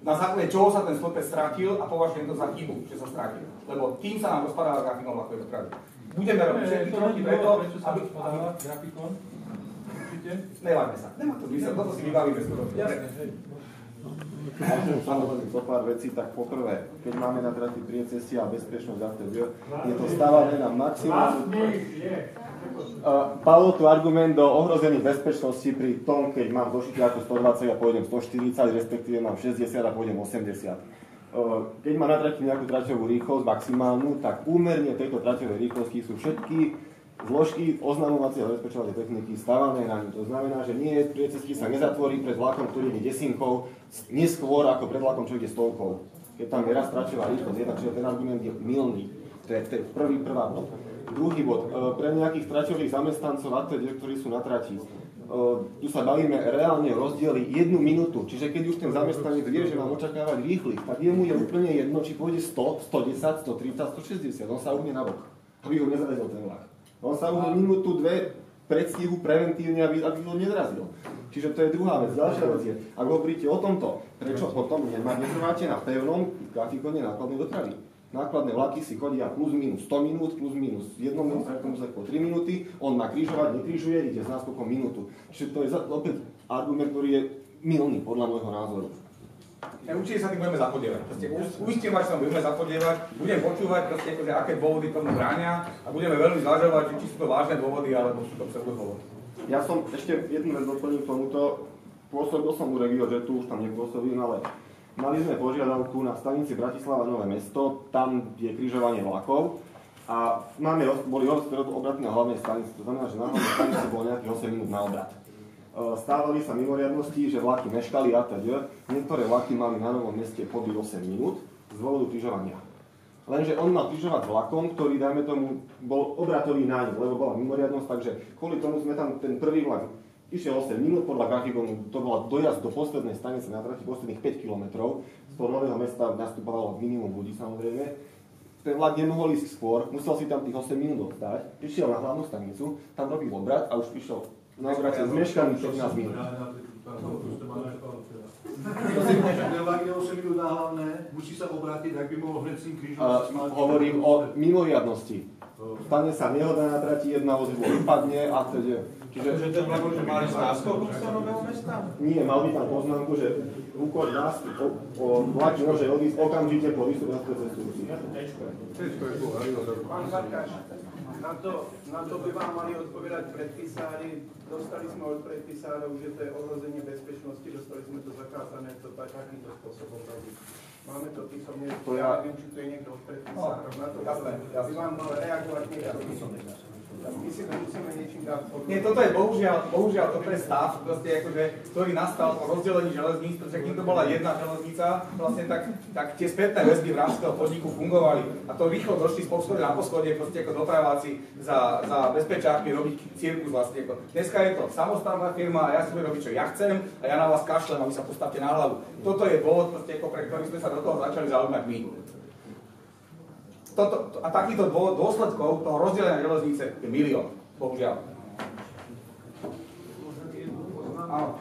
na základe čoho sa ten stĺpec strátil a považujem to za chybu, že sa strátil. Lebo tým sa nám rozpadáva grafikon vlakovej dopravy. Budeme robiť všetky kroky preto, aby... Grafikon? Určite? Neváďme sa, nemá to zmysel, toto si vybavíme skoro. Môžem samozrejme zo pár vecí, tak poprvé, keď máme na trati priecestia a bezpečnosť ATV, je to stávané na maximum. Padol tu argument do ohrození bezpečnosti pri tom, keď mám do Šitiaku 120 a pôjdem 140, respektíve mám 60 a pôjdem 80. Keď má na trati nejakú traťovú rýchlosť maximálnu, tak úmerne tejto traťovej rýchlosti sú všetky zložky oznamovacie a zabezpečovacie techniky stávané na ňu. To znamená, že nie priecestí sa nezatvorí pred vlakom, ktorý ide desinkou, neskôr ako pred vlakom, čo ide stovkou. Keď tam je raz traťová rýchlosť, čiže ten argument je mylný. To je prvá bod. Druhý bod. Pre nejakých traťových zamestnancov ATD, ktorí sú na trati, tu sa bavíme reálne o rozdieli 1 minútu. Čiže keď už ten zamestnanec vie, že mám očakávať rýchlik, tak jemu je úplne jedno, či pôjde 100, 110, 130, 160. On sa uhne na bok, aby ho nezavezol ten vlak. On sa už minútu, dve predstihu preventívne, aby ho nezrazil. Čiže to je druhá vec. Ďalšia vec je, ak hovoríte o tomto, prečo potom nemáte na pevnom grafikone nákladnej dopravy. Nákladné vlaky si chodia plus minus 100 minút, plus minus 1 minúta, k tomu sa po 3 minúty, on má križovať, nekrižuje, ide z náskokom minútu. Čiže to je opäť argument, ktorý je mylný podľa môjho názoru. Určite sa tým budeme zapodievať. Uistím vás, že sa budeme zapodievať, budem počúvať, proste, akože, aké dôvody tomu bránia a budeme veľmi zvažovať, či sú to vážne dôvody, alebo sú to pseudodôvody. Ja som ešte jednu vec doplnil k tomuto. Pôsobil som u RegioJetu, už tam nepôsobím, ale mali sme požiadavku na stanici Bratislava Nové Mesto, tam je križovanie vlakov a boli obraty na hlavnej stanici, to znamená, že na hlavnej stanici bolo nejakých 8 minút na obrat. Stávali sa mimoriadnosti, že vlaky meškali atď. Niektoré vlaky mali na Novom Meste pobyt 8 minút z dôvodu križovania. Lenže on mal križovať vlakom, ktorý, dajme tomu, bol obratový na ňu, lebo bola mimoriadnosť, takže kvôli tomu sme tam ten prvý vlak išiel 8 minút, podľa grafikonu to bola dojazd do poslednej stanice na trati posledných 5 km. Z toho Nového Mesta nastupovalo minimum ľudí, samozrejme. Ten vlak nemohol ísť skôr, musel si tam tých 8 minút ostať, išiel na hlavnú stanicu, tam robil obrat a už prišiel na obrate zmeškaný 15 minút. Nevadí 8 minút na hlavné, musí sa obrátiť, ak by mohol hneď s tým krížom. Hovorím o mimoriadnosti. Stane sa nehoda na trati, jedna vozidlo vypadne a teda. Čiže ten vlak, že mali náskok do Nového Mesta? Nie, mal by tam poznámku, že úkon vlak môže odísť okamžite po výstupe na cestujúci. Pán Farkáš, na to by vám mali odpovedať predpisári. Dostali sme od predpisárov, že to je ohrozenie bezpečnosti, dostali sme to zakázané to takýmto spôsobom robiť. Máme to písomne, ja neviem, či to je niekto od predpisárov. Na to by vám mal reagovať niekto písomne. My si to musíme niečím dať. Nie, toto je bohužiaľ toto je stav, proste akože, ktorý nastal po rozdelení železníc, pretože kým to bola jedna železnica, vlastne tak tie spätné väzby v rámci toho podniku fungovali. A to rýchlo došli z poschodie na poschodie, proste ako dopraváci za bezpečákmi robiť cirkus vlastne. Dneska je to samostatná firma a ja si budem robiť, čo ja chcem a ja na vás kašlem a vy sa postavte na hlavu. Toto je dôvod, proste, pre ktorý sme sa do toho začali zaujímať my. A takýchto dôsledkov toho rozdelenia železnice je milión, bohužiaľ. Áno.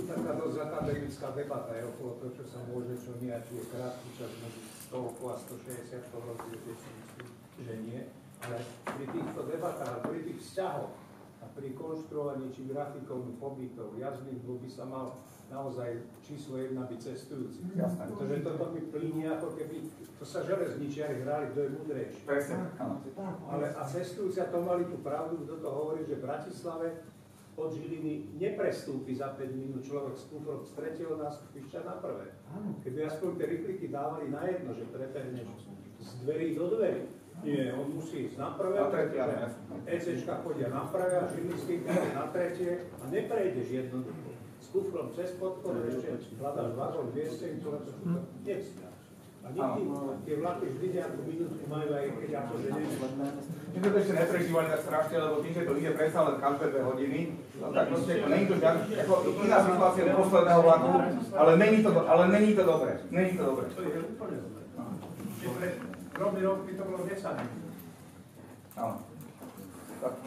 Taká dosť akademická debata je okolo toho, čo sa môže, čo nie, či je krátky čas medzi 100 a 160, to rozdiel, že nie. Ale pri týchto debatách, pri tých vzťahoch a pri konštruovaní či grafikov pobytov, jazdných by sa mal naozaj číslo 1 byť cestujúci. Pretože toto mi plíni, ako keby to sa železničiari hrali, kto je múdrejší. Ale a cestujúci to mali tú pravdu, kto to hovorí, že v Bratislave od Žiliny neprestúpi za 5 minút človek z kufrom z 3. nástupišťa na 1. Keby aspoň tie rýchliky dávali na jedno, že prepehneš z dverí do dverí. Nie, on musí ísť na 1. pretože ECčka chodia na 1. a Žilinský chodí na 3. a neprejdeš jednoducho. S kufrom cez podkon, ešte hľadáš vagón, vieseň, ktoré to nevzťa. A nikdy tie vlaky vždy nejakú minútku majú aj keď akože nevzťa. My to ešte neprežívali tak strašne, lebo tým, že to ide predsa len každé 2 hodiny, tak proste nie je to žiadne, ako iná situácia do posledného vlaku, ale není to dobré. Není to dobré. To je úplne dobré. Robný rok by to bolo 10 minút. Áno.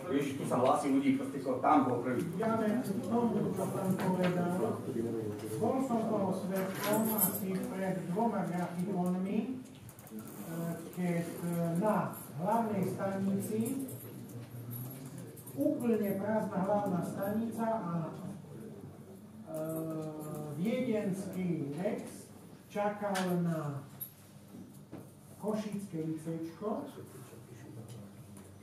Vieš, tu sa hlási ľudí, proste tam bol prvý. Ja len k tomu, čo tam povedal. Bol som toho svetkom asi pred 2 grafikonmi, keď na hlavnej stanici úplne prázdna hlavná stanica a viedenský Rex čakal na košické ICčko.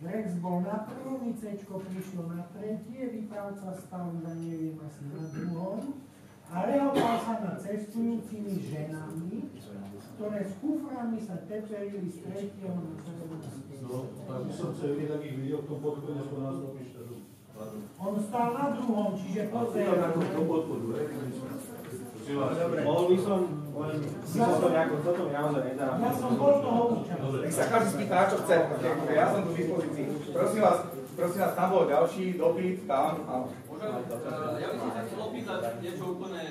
Rex bol na 1., ICčko prišlo na 3., výpravca stal na neviem asi na 2. a rehopal sa na cestujúcimi ženami, ktoré s kuframi sa teperili z 3. na 17. No, tak by som chcel vidieť, akých videl v tom podchode z 12. nástupišťa. On stál na 2., čiže pozeral. Na tom podchodu, Mohol by som to nejako, toto mi naozaj nedá. Ja som bol toho účastný. Nech sa každý spýta, na čo chce, ja som tu v dispozícii. Prosím vás, tam bol ďalší dopyt, tam, áno. Ja by som sa chcel opýtať niečo úplne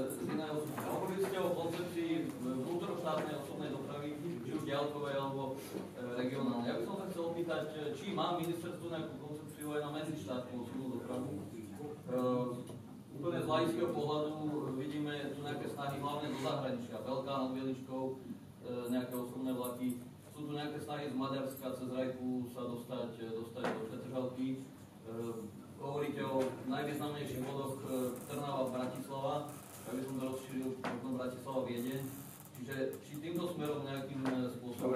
z iného. Hovorili ste o koncepcii vnútroštátnej osobnej dopravy, či už diaľkovej alebo regionálnej. Ja by som sa chcel opýtať, či má ministerstvo nejakú koncepciu aj na medzištátnu osobnú dopravu. Úplne z laického pohľadu vidíme tu nejaké snahy hlavne zo zahraničia. Veľká nad Bieličkou, nejaké osobné vlaky. Sú tu nejaké snahy z Maďarska cez Rajku sa dostať do Petržalky. Hovoríte o najvýznamnejších bodoch Trnava, Bratislava. Ja by som to rozšíril možno Bratislava-Viedeň. Čiže či týmto smerom nejakým spôsobom...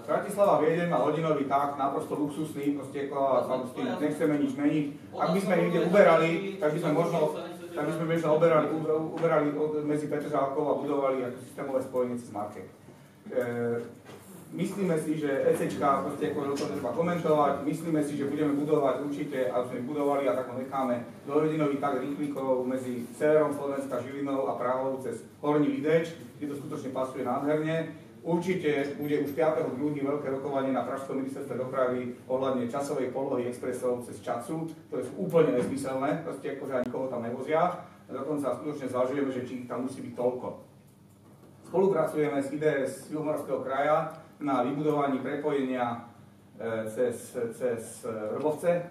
Bratislava Viedeň má hodinový tak, naprosto luxusný, proste s tým nechceme nič meniť. Ak by sme niekde uberali, tak by sme možno uberali medzi Petržalkou a budovali ako systémové spojenie cez Market. Myslíme si, že ECčka, proste ako to treba komentovať, myslíme si, že budeme budovať určite, a sme budovali a tak ho necháme, dvojhodinový tak rýchlikov medzi severom Slovenska, Žilinou a Prahou cez Horní Videč, kde to skutočne pasuje nádherne. Určite bude už 5. júni veľké rokovanie na Pražskom ministerstve dopravy ohľadne časovej polohy expresov cez Čacu, to je úplne nezmyselné, proste akože ani koho tam nevozia. A dokonca skutočne zvažujeme, že či ich tam musí byť toľko. Spolupracujeme s IDS Juhomoravského kraja na vybudovaní prepojenia cez Vrbovce.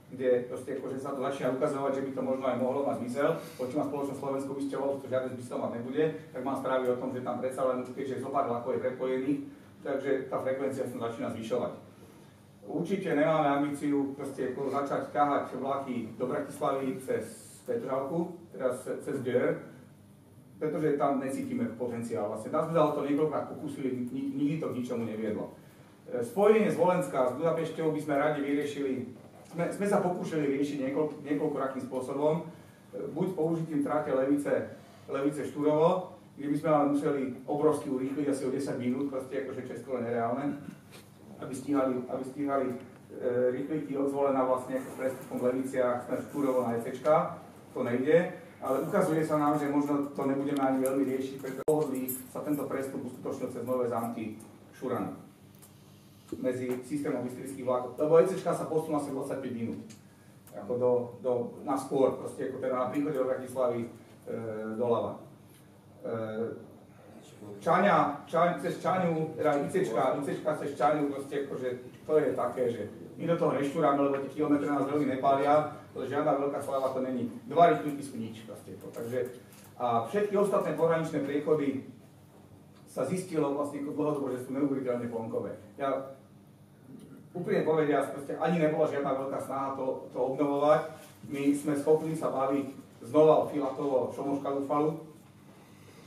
kde proste akože sa to začína ukazovať, že by to možno aj mohlo mať zmysel. Počím ma spoločnosť Slovensku vysťahovalo, že to žiadny zmysel mať nebude, tak mám správy o tom, že tam predsa len keďže zopár vlakov je prepojených, takže tá frekvencia sa začína zvyšovať. Určite nemáme ambíciu proste začať ťahať vlaky do Bratislavy cez Petržalku, teraz cez GR, pretože tam necítime potenciál. Vlastne tam sme sa o to niekoľkrát pokúsili, nikdy to k ničomu neviedlo. Spojenie z Volenska s Budapešťou by sme radi vyriešili, sme sa pokúšali riešiť niekoľkorakým spôsobom, buď použitím trate Levice Štúrovo, kde by sme ale museli obrovsky urýchliť asi o 10 minút, proste akože česko je nereálne, aby stíhali rýchliky od Zvolena vlastne s prestupom v Leviciach smer Štúrovo na ECčka, to nejde, ale ukazuje sa nám, že možno to nebudeme ani veľmi riešiť, pretože pohodlí sa tento prestup uskutočnil cez Nové Zámky Šurany medzi systémom bystrických vlákov, lebo ECčka sa posunula asi 25 minút ako na skôr, proste ako teda na príchode do Bratislavy doľava. Cez Čaňu, teda ICčka cez Čaňu, proste akože to je také, že my do toho neštúrame, lebo tie kilometre nás veľmi nepália, ale žiadna veľká sláva to není. 2 rýchliky sú nič, proste to. Takže a všetky ostatné pohraničné priechody sa zistilo vlastne dlhodobo, že sú neuveriteľne plonkové. Ja úprimne povediac, proste ani nebola žiadna veľká snaha to obnovovať. My sme schopní sa baviť znova o Filatovo Šomoškalufalu,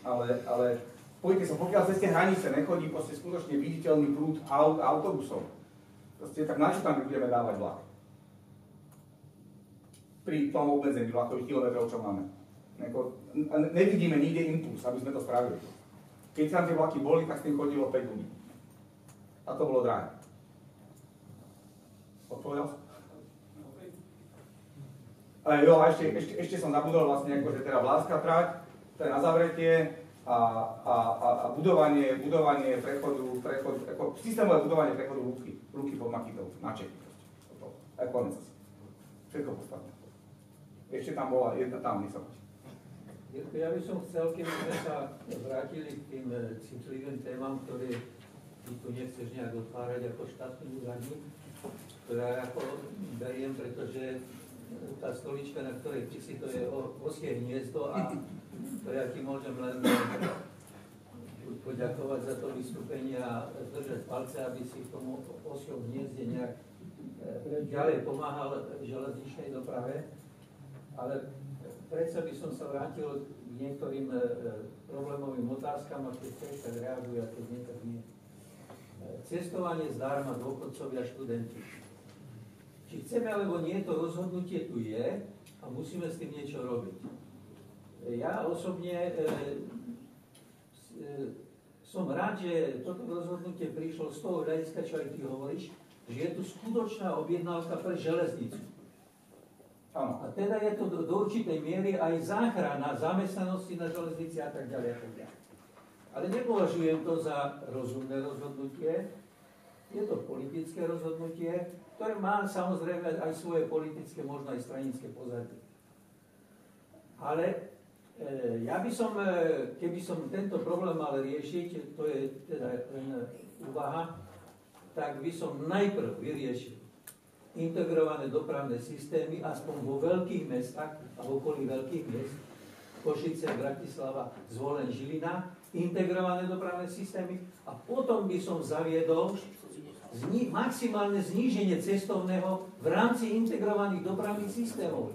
ale pojďte sa, pokiaľ cez tie hranice nechodí proste skutočne viditeľný prúd autobusov, proste tak na čo tam budeme dávať vlak? Pri tom obmedzení vlakových kilometrov, čo máme. Nevidíme nikde impuls, aby sme to spravili. Keď tam tie vlaky boli, tak s tým chodilo 5 ľudí. A to bolo drahé. Odpovedal som? Jo, a ešte som zabudol vlastne, akože teda Vlárská trať, to je na zavretie a budovanie prechodu, ako systémové budovanie prechodu Lúky pod Makytou, na Čechy. Aj konec asi. Všetko podstatné. Ešte tam bola jedna tam, nech sa páči. Ja by som chcel, keby sme sa vrátili k tým citlivým témam, ktoré ty tu nechceš nejak otvárať ako štátny úradník, ktorá ako beriem, pretože tá stolička, na ktorej ty si, to je osie hniezdo a to ja ti môžem len poďakovať za to vystúpenie a držať palce, aby si k tomu osiom hniezde nejak ďalej pomáhal železničnej doprave. Ale predsa by som sa vrátil k niektorým problémovým otázkam, a keď chceš, tak reaguj, a keď nie, tak nie. Cestovanie zdarma, dôchodcovia, študenti. Či chceme, alebo nie, to rozhodnutie tu je a musíme s tým niečo robiť. Ja osobne som rád, že toto rozhodnutie prišlo z toho hľadiska, čo aj ty hovoríš, že je tu skutočná objednávka pre železnicu. A teda je to do určitej miery aj záchrana zamestnanosti na železnici a tak ďalej. Ale nepovažujem to za rozumné rozhodnutie. Je to politické rozhodnutie, ktoré má samozrejme aj svoje politické, možno aj stranické pozadie. Ale ja by som, keby som tento problém mal riešiť, to je teda úvaha, tak by som najprv vyriešil integrované dopravné systémy, aspoň vo veľkých mestách a v okolí veľkých miest, Košice, Bratislava, Zvolen, Žilina, integrované dopravné systémy a potom by som zaviedol maximálne zníženie cestovného v rámci integrovaných dopravných systémov.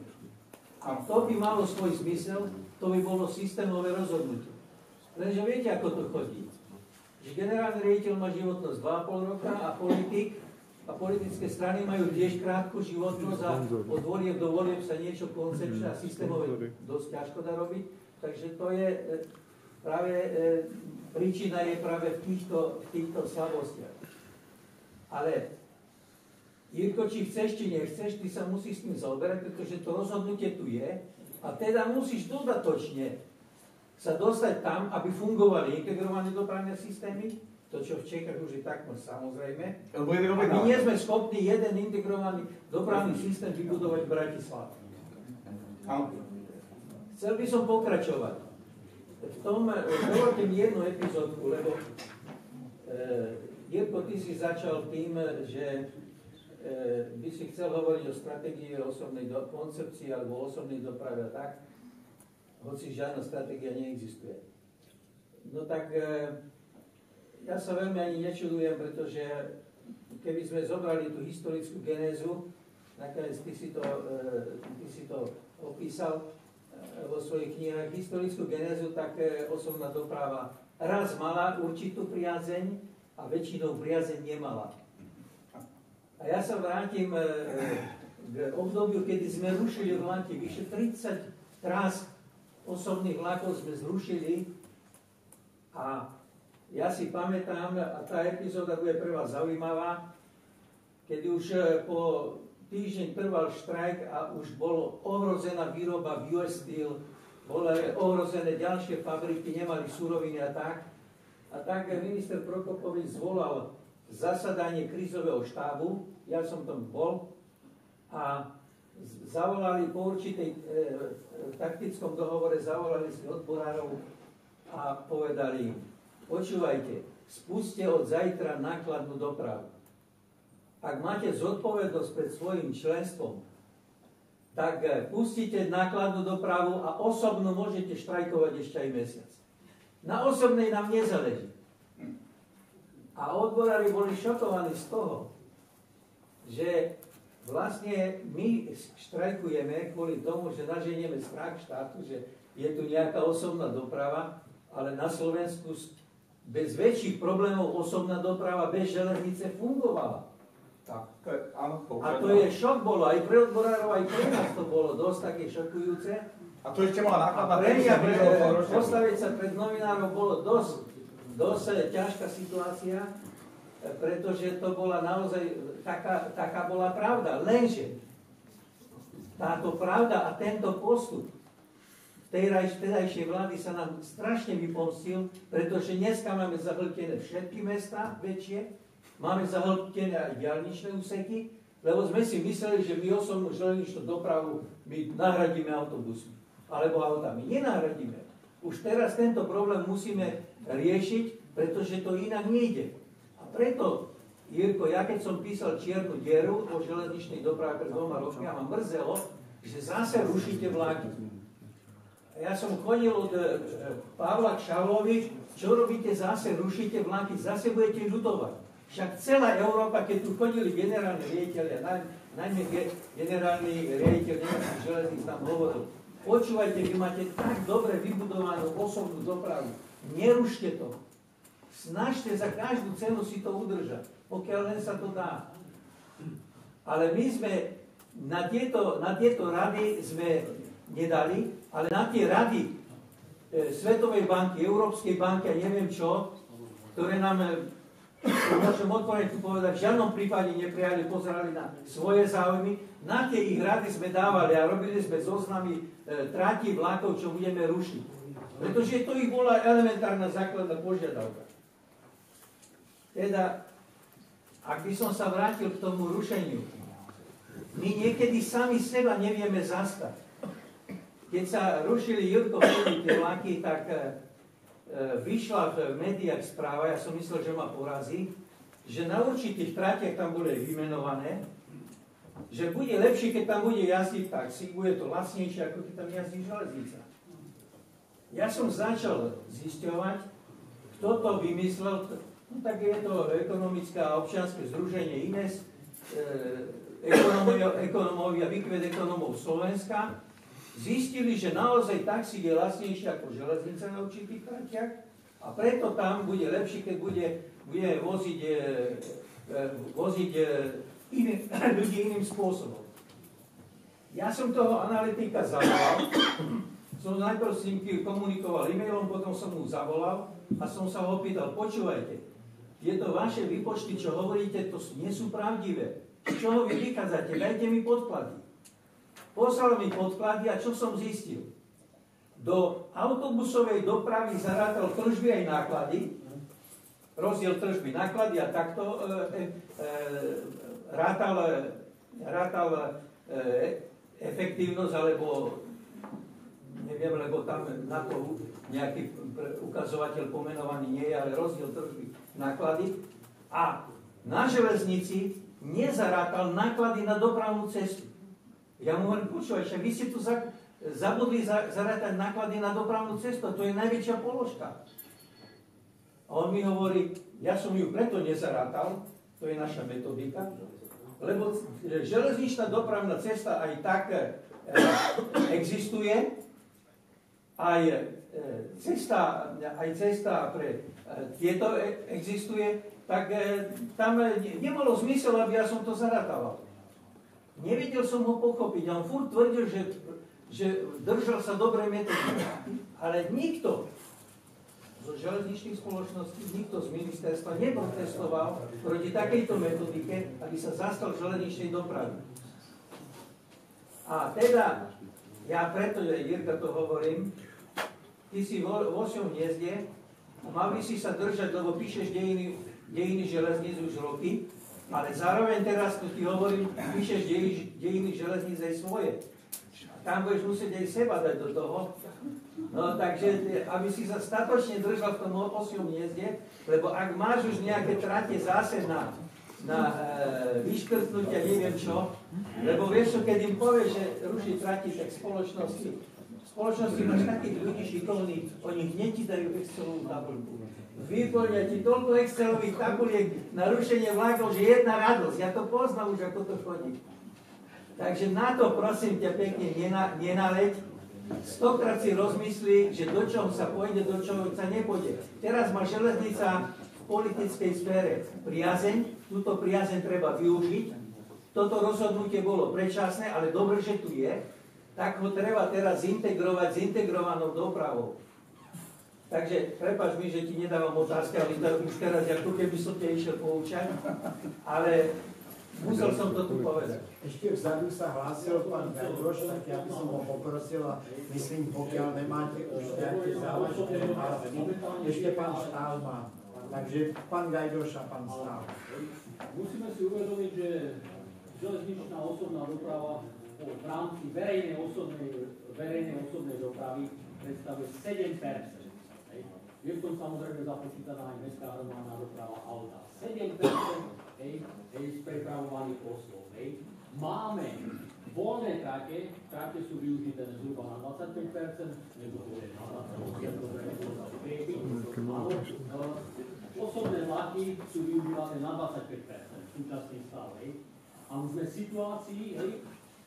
A to by malo svoj zmysel, to by bolo systémové rozhodnutie. Lenže viete, ako to chodí. Že generálny riaditeľ má životnosť 2,5 roka a politické strany majú tiež krátku životnosť a od volieb do volieb sa niečo koncepčné a systémové dosť ťažko dá robiť. Takže to je práve, príčina je práve v týchto slabostiach. Ale Jirko, či chceš, či nechceš, ty sa musíš s tým zaoberať, pretože to rozhodnutie tu je a teda musíš dodatočne sa dostať tam, aby fungovali integrované dopravné systémy, to, čo v Čechách už je takmer samozrejme. A my nie sme schopní jeden integrovaný dopravný systém vybudovať v Bratislave. Chcel by som pokračovať. V tom, dovolte mi jednu epizódku, lebo Jirko, ty si začal tým, že by si chcel hovoriť o stratégii osobnej koncepcii alebo osobnej doprave a tak, hoci žiadna stratégia neexistuje. No tak ja sa veľmi ani nečudujem, pretože keby sme zobrali tú historickú genézu, nakoniec ty si to opísal vo svojich knihách, historickú genézu, tak osobná doprava raz mala určitú priazeň a väčšinou priazeň nemala. A ja sa vrátim k obdobiu, kedy sme rušili vlaky. Vyše 30 trás osobných vlakov sme zrušili a ja si pamätám, a tá epizóda bude pre vás zaujímavá, kedy už po týždeň trval štrajk a už bolo ohrozená výroba v US Steel, boli ohrozené ďalšie fabriky, nemali suroviny a tak. A tak minister Prokopovič zvolal zasadanie krízového štábu, ja som tam bol, a zavolali po určitej taktickom dohovore, zavolali si odborárov a povedali, počúvajte, spuste od zajtra nákladnú dopravu. Ak máte zodpovednosť pred svojim členstvom, tak pustite nákladnú dopravu a osobno môžete štrajkovať ešte aj mesiac. Na osobnej nám nezáleží. A odborári boli šokovaní z toho, že vlastne my štrajkujeme kvôli tomu, že naženieme strach štátu, že je tu nejaká osobná doprava, ale na Slovensku bez väčších problémov osobná doprava bez železnice fungovala. Tak, áno, a to je šok bolo, aj pre odborárov, aj pre nás to bolo dosť také šokujúce. A to ešte mala nákladná pre mňa, postaviť sa pred novinárov bolo dosť ťažká situácia, pretože to bola naozaj, taká bola pravda. Lenže táto pravda a tento postup vtedajšej vlády sa nám strašne vypomstil, pretože dneska máme zahltené všetky mestá väčšie, máme zahltené aj diaľničné úseky, lebo sme si mysleli, že my osobnú železničnú dopravu my nahradíme autobusmi alebo autami. Nenahradíme. Už teraz tento problém musíme riešiť, pretože to inak nejde. A preto, Jirko, ja keď som písal čiernu dieru o železničnej doprave pred 2 rokmi, a ma mrzelo, že zase rušíte vlaky. A ja som chodil od Pavla k Šavlovi, čo robíte zase, rušíte vlaky, zase budete ľutovať. Však celá Európa, keď tu chodili generálni riaditeľia, najmä generálny riaditeľ nemeckých železníc tam hovoril, počúvajte, vy máte tak dobre vybudovanú osobnú dopravu, nerušte to. Snažte za každú cenu si to udržať, pokiaľ len sa to dá. Ale my sme na tieto rady sme nedali, ale na tie rady Svetovej banky, Európskej banky a neviem čo, ktoré nám, môžem otvorene tu povedať, v žiadnom prípade neprijali, pozerali na svoje záujmy, na tie ich rady sme dávali a robili sme zoznamy tratí vlakov, čo budeme rušiť. Pretože to ich bola elementárna základná požiadavka. Teda, ak by som sa vrátil k tomu rušeniu, my niekedy sami seba nevieme zastať. Keď sa rušili Jurko tie vlaky, tak vyšla v médiách správa, ja som myslel, že ma porazí, že na určitých tratiach tam boli vymenované, že bude lepšie, keď tam bude jazdiť taxík, bude to lacnejšie, ako keď tam jazdí železnica. Ja som začal zisťovať, kto to vymyslel, no tak je to ekonomické a občianske združenie INES, ekonómovia, výkvet ekonómov Slovenska, zistili, že naozaj taxík je lacnejšie ako železnica na určitých tratiach a preto tam bude lepšie, keď bude voziť ľudí iným spôsobom. Ja som toho analytika zavolal, som najprv s ním komunikoval e-mailom, potom som mu zavolal a som sa ho opýtal, počúvajte, tieto vaše výpočty, čo hovoríte, to nie sú pravdivé. Z čoho vy vychádzate? Dajte mi podklady. Poslal mi podklady a čo som zistil? Do autobusovej dopravy zarátal tržby aj náklady, rozdiel tržby náklady a takto rátal efektívnosť, alebo neviem, lebo tam na to nejaký ukazovateľ pomenovaný nie je, ale rozdiel tržby náklady. A na železnici nezarátal náklady na dopravnú cestu. Ja mu hovorím, počúvaj, vy ste tu zabudli zarátať náklady na dopravnú cestu, to je najväčšia položka. A on mi hovorí, ja som ju preto nezarátal, to je naša metodika, lebo železničná dopravná cesta aj tak existuje, aj cesta pre tieto existuje, tak tam nemalo zmysel, aby ja som to zarátával. Nevedel som ho pochopiť, on furt tvrdil, že držal sa dobrej metodiky, ale nikto zo železničných spoločností, nikto z ministerstva neprotestoval proti takejto metodike, aby sa zastal železničnej dopravy. A teda, ja preto, Jirka, to hovorím, ty si v 8. hniezde, mal by si sa držať, lebo píšeš dejiny železníc už roky, ale zároveň teraz, to ti hovorím, píšeš dejiny železníc aj svoje. A tam budeš musieť aj seba dať do toho. No takže, aby si sa statočne držal v tom 8. hniezde, lebo ak máš už nejaké trate zase na vyškrtnutia, neviem čo, lebo vieš čo, keď im povieš, že ruší trati, tak spoločnosti máš takých ľudí šikovných, oni hneď ti dajú Excelovú tabuľku. Vyplňa ti toľko Excelových tabuliek na rušenie vlákov, že jedna radosť. Ja to poznám už, ako to chodí. Takže na to, prosím ťa pekne, nenaleď. 100-krát si rozmyslí, že do čoho sa pôjde, do čoho sa nepôjde. Teraz má železnica v politickej sfére priazeň, túto priazeň treba využiť. Toto rozhodnutie bolo predčasné, ale dobre, že tu je. Tak ho treba teraz zintegrovať s integrovanou dopravou. Takže prepáč mi, že ti nedávam otázky, ale už teraz, ako keby som ťa išiel poučať, ale musel som to tu povedať. Ešte vzadu sa hlásil pán Gajdoš, tak ja by som ho poprosil a myslím, pokiaľ nemáte už nejaké závažné otázky, ešte pán Štál má. Takže pán Gajdoš a pán Štál. Musíme si uvedomiť, že železničná osobná doprava v rámci verejnej osobnej dopravy predstavuje 7%. Je v tom samozrejme započítaná aj mestská hromadná doprava auta. 7% z prepravovaných osôb. Máme voľné trate sú využité zhruba na 25%, nebo na 25%. Osobné vlaky sú využívané na 25%, súčasný stav. A už sme v situácii,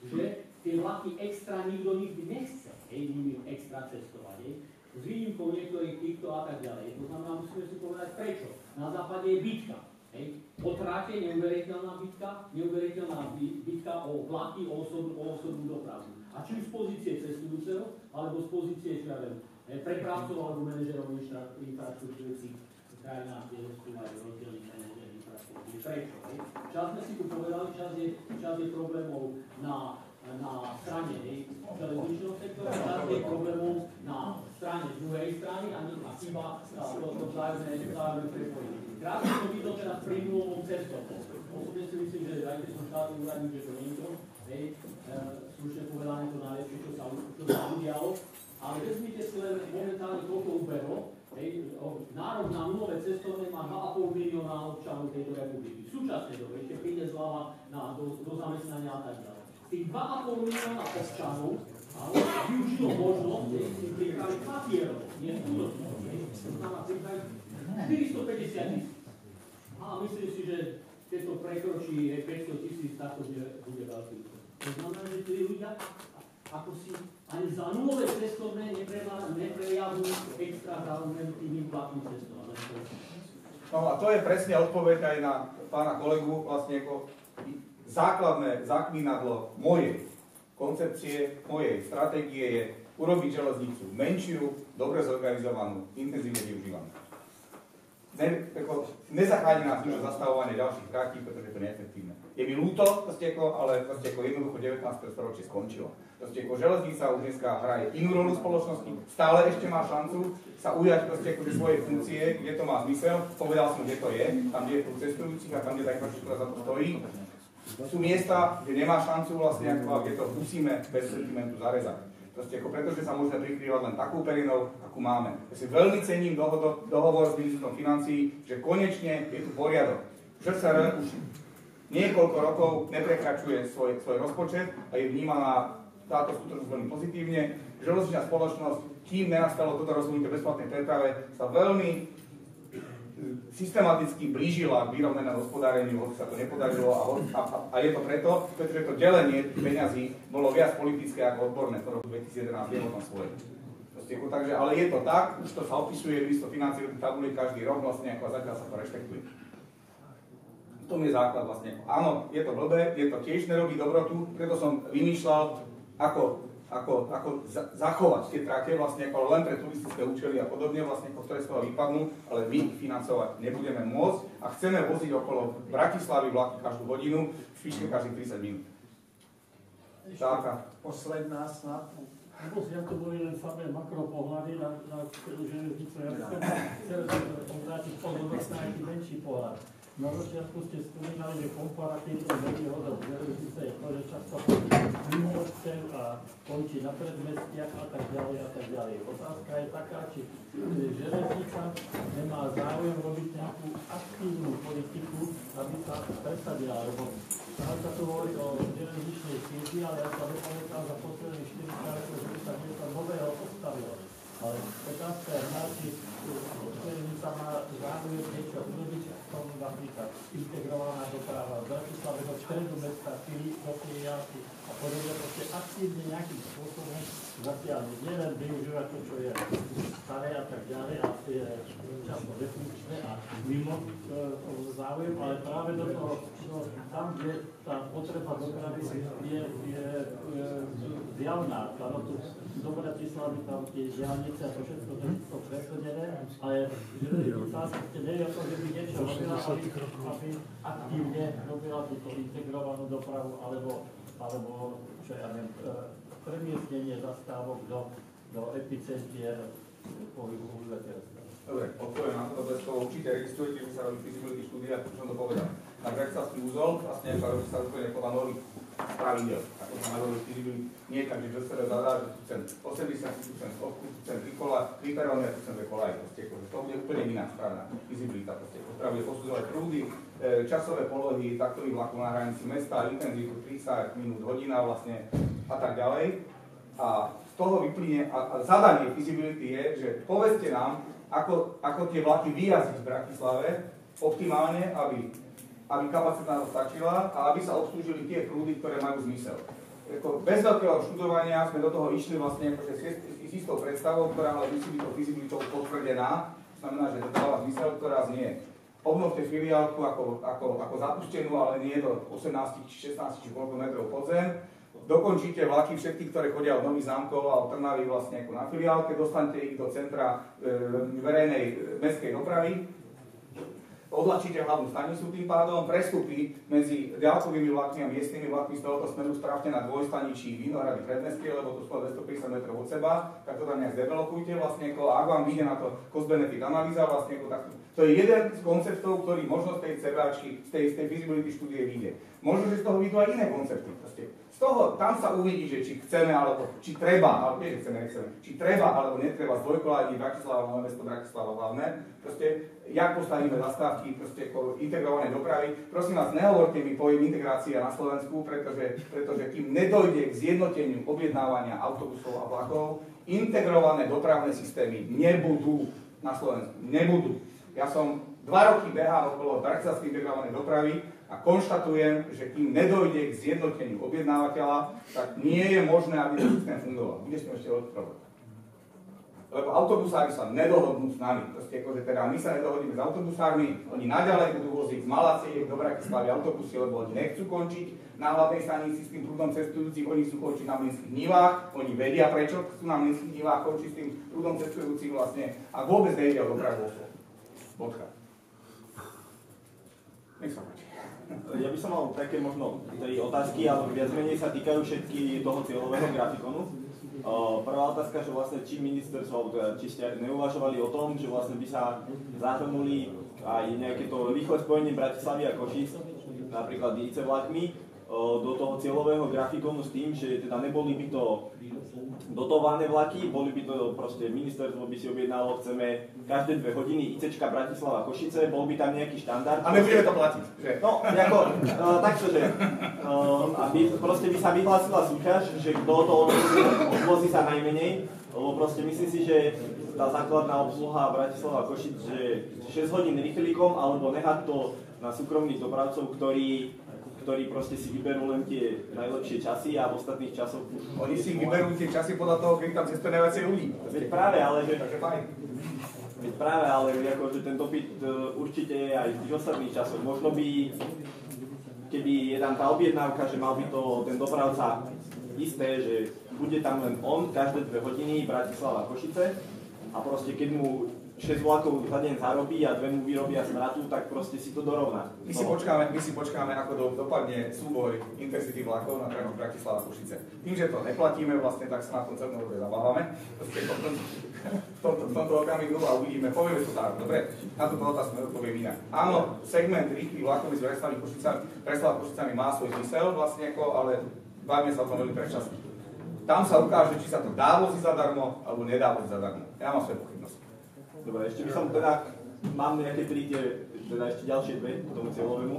že tie vlaky extra nikto nikdy nechce, nimi extra cestovať. S výnimkou niektorých týchto a tak ďalej. To znamená, musíme si povedať prečo. Na západe je bitka. O tráte neuveriteľná bitka o vlaky, o osobnú dopravu. A či už z pozície cestujúceho, alebo z pozície, čo ja viem, prepravcov alebo manažerov infraštruktúry v krajinách, kde sú aj rozdielní manažeri infraštruktúry. Prečo? Čas sme si tu povedali, čas je problémov na strane železničného sektora, čas je problémov na strane druhej strany a chýba to vzájomné prepojenie. Krásne to vidno teraz prímluvom cestou. Osobne si myslím, že aj keď som štátny úradník, že to nie je to, slušne povedané to najlepšie, čo sa udialo, ale vezmite si len momentálne koľko uberlo. Nárok na nulové cestovné má 2,5 milióna občanov tejto republiky. V súčasnej dobe ešte príde zľava do zamestnania a tak ďalej. Tých 2,5 milióna občanov využilo možnosť pripraviť papierov, nie skutočnosť. To znamená pripraviť 450 000. A myslím si, že keď to prekročí 500 000, tak to bude veľký. To znamená, že tí ľudia ako si ani za nulové cestovné neprejavujú extra záujem tým platným cestovným. No a to je presne odpoveď aj na pána kolegu, vlastne ako základné zaklinadlo mojej koncepcie, mojej stratégie je urobiť železnicu menšiu, dobre zorganizovanú, intenzívne využívanú. Nezachráni nás už zastavovanie ďalších tratí, pretože to nie je efektívne. Je mi ľúto, ale jednoducho 19. storočie skončilo. Železnica už dneska hraje inú rolu v spoločnosti, stále ešte má šancu sa ujať svojej funkcie, kde to má zmysel. Povedal som, kde to je, tam, kde je tu cestujúcich a tam, kde tá infraštruktúra za to stojí. Sú miesta, kde nemá šancu vlastne, kde to musíme bez sentimentu zarezať. Pretože sa môžeme prikrývať len takou perinou, akú máme. Ja si veľmi cením dohovor s ministrom financií, že konečne je tu poriadok. ŽSR už niekoľko rokov neprekračuje svoj rozpočet a je vnímaná táto skutočnosť veľmi pozitívne. Železničná spoločnosť, kým nenastalo toto rozhodnutie o bezplatnej preprave, sa veľmi systematicky blížila k vyrovnanému hospodáreniu, hoci sa to nepodarilo a je to preto, pretože to delenie peňazí bolo viac politické ako odborné v roku 2011, je o tom svoje. Takže, ale je to tak, už to sa opisuje, ministro financí robí tabuly každý rok vlastne, ako a zatiaľ sa to rešpektuje. V tom je základ vlastne. Áno, je to blbé, je to tiež nerobí dobrotu, preto som vymýšľal, ako zachovať tie trate vlastne ako len pre turistické účely a podobne vlastne, ktoré z toho vypadnú, ale my ich financovať nebudeme môcť a chceme voziť okolo Bratislavy vlaky každú hodinu, v špičke každých 30 minút. Posledná snad. Ja to boli len samé makropohľady na železnicu. Ja chcel obrátiť pozornosť na nejaký menší pohľad. Na začiatku ste spomínali, že komparatívne nevýhodou železnice je to, že často mimo obcev a končí na predmestiach a tak ďalej a tak ďalej. Otázka je taká, či železnica nemá záujem robiť nejakú aktívnu politiku, aby sa presadila, lebo stále sa tu hovorí o železničnej sieti, ale ja sa nepamätám za posledných 40 rokov, že by sa niečo nového postavilo. Ale otázka je, či železnica má záujem niečo urobiť, tom napríklad integrovaná doprava v Bratislave do stredu mesta, do filiálky a podobne, proste aktívne nejakým spôsobom zatiaľ nielen využívať to, čo je staré a tak ďalej, a je často nefunkčné a mimo záujem, ale práve do toho, tam, kde tá potreba dopravy je zjavná. Áno, tu do Bratislavy tam tie diaľnice a to všetko to presudené, ale železnica nevie o tom, že by niečo robila, aby aktívne robila túto integrovanú dopravu, alebo čo ja neviem, premiestnenie zastávok do epicentier pohybu obyvateľstva. Dobre, odpoviem na to, bez toho určite registrujete, že sa robí feasibility štúdia, ako som to povedal. Na Bratislavský úzol, vlastne sa úplne podľa nových pravidel. Ako sa navrhuje feasibility, nie tak, že sa zadá, že tu chcem 80, tu chcem 100, tu chcem 3 kola, 3 peróny a tu chcem 2 kolaj. To bude úplne iná správna feasibilita. Ktorá bude posudzovať prúdy, časové polohy taktových vlakov na hranici mesta, intenzitu 30 minút, hodina vlastne a tak ďalej. A z toho vyplynie, a zadanie feasibility je, že povedzte nám, ako tie vlaky vyjazdiť v Bratislave optimálne, aby kapacita stačila a aby sa obslúžili tie prúdy, ktoré majú zmysel. Bez veľkého študovania sme do toho išli vlastne s istou predstavou, ktorá ale musí byť to feasibilitou potvrdená, znamená, že to dáva zmysel, ktorá znie. Obnovte filiálku ako zapustenú, ale nie do 18 či 16 či koľko metrov pod zem. Dokončíte vlaky všetky, ktoré chodia od Nových Zámkov a od Trnavy vlastne ako na filiálke, dostanete ich do centra verejnej mestskej dopravy, odlačíte hlavnú stanicu tým pádom, prestupy medzi ďalkovými vlakmi a miestnymi vlakmi z tohoto smeru strávte na dvojstaničí Vinohrady Predmestie, lebo to sú 250 metrov od seba, tak to tam nejak zdevelopujte vlastne, a ak vám vyjde na to cost-benefit analýza vlastne, tak to je jeden z konceptov, ktorý možno z tej CVAčky, z tej feasibility štúdie vyjde. Možno, že z toho vyjdú aj iné koncepty. Z toho, tam sa uvidí, že či chceme, alebo či treba, alebo nie, že chceme, nechceme, či treba, alebo netreba z dvojkolajní Bratislava, Nové mesto, Bratislava hlavné, jak postavíme zastávky, integrované dopravy. Prosím vás, nehovorte mi pojem integrácia na Slovensku, pretože kým nedojde k zjednoteniu objednávania autobusov a vlakov, integrované dopravné systémy nebudú na Slovensku. Nebudú. Ja som 2 roky behal okolo bratislavskej integrovanej dopravy a konštatujem, že kým nedojde k zjednoteniu objednávateľa, tak nie je možné, aby ten systém fungoval. Bude s tým ešte veľký problém. Lebo autobusári sa nedohodnú s nami. Teda my sa nedohodíme s autobusármi, oni naďalej budú voziť z Malaciek do Bratislavy autobusy, lebo oni nechcú končiť na hlavnej stanici s tým prúdom cestujúcich, oni chcú končiť na Mlynských nivách, oni vedia prečo chcú na Mlynských nivách končiť s tým prúdom cestujúcich vlastne a vôbec nejde o dopravu osôb. Bodka. Nech sa páči. Ja by som mal také možno 3 otázky, ale viac menej sa týkajú všetky toho cieľového grafikonu. Prvá otázka, že vlastne či ministerstvo, či ste neuvažovali o tom, že vlastne by sa zahrnuli aj nejaké to rýchle spojenie Bratislavy a Košíc, napríklad IC vlakmi, do toho cieľového grafikonu s tým, že teda neboli by to dotované vlaky, boli by to proste, ministerstvo by si objednalo, chceme každé 2 hodiny ICčka Bratislava Košice, bol by tam nejaký štandard. A my budeme to platiť, že? No, ako, takto, že proste by sa vyhlásila súťaž, že kto to odvozí sa najmenej, lebo proste myslím si, že tá základná obsluha Bratislava Košic, že 6 hodín rýchlikom, alebo nechať to na súkromných dopravcov, ktorí proste si vyberú len tie najlepšie časy a v ostatných časoch už... Oni si vyberú tie časy podľa toho, keď tam cestuje najviacej ľudí. Veď práve, ale že... Takže fajn. Veď práve, ale akože ten dopyt určite je aj v tých ostatných časoch. Možno by, keby je tam tá objednávka, že mal by to ten dopravca isté, že bude tam len on každé 2 hodiny Bratislava Košice a proste keď mu 6 vlakov za deň zarobí a 2 mu vyrobia smratu, tak proste si to dorovná. My si počkáme, ako dopadne súboj Intercity vlakov na trati Bratislava Košice. Tým, že to neplatíme, vlastne tak sa na tom celkom dobre zabávame. V tomto okamihu a uvidíme, povieme to tak, dobre? Na túto otázku odpoviem inak. Áno, segment rýchlych vlakov z Bratislava Košicami má svoj zmysel, vlastne ale bavíme sa o tom veľmi predčasne. Tam sa ukáže, či sa to dá voziť zadarmo, alebo nedá voziť zadarmo. Ja mám svoje pochybnosti. Dobre, ešte by som teda, mám nejaké príde, teda ešte ďalšie 2 k tomu cieľovému.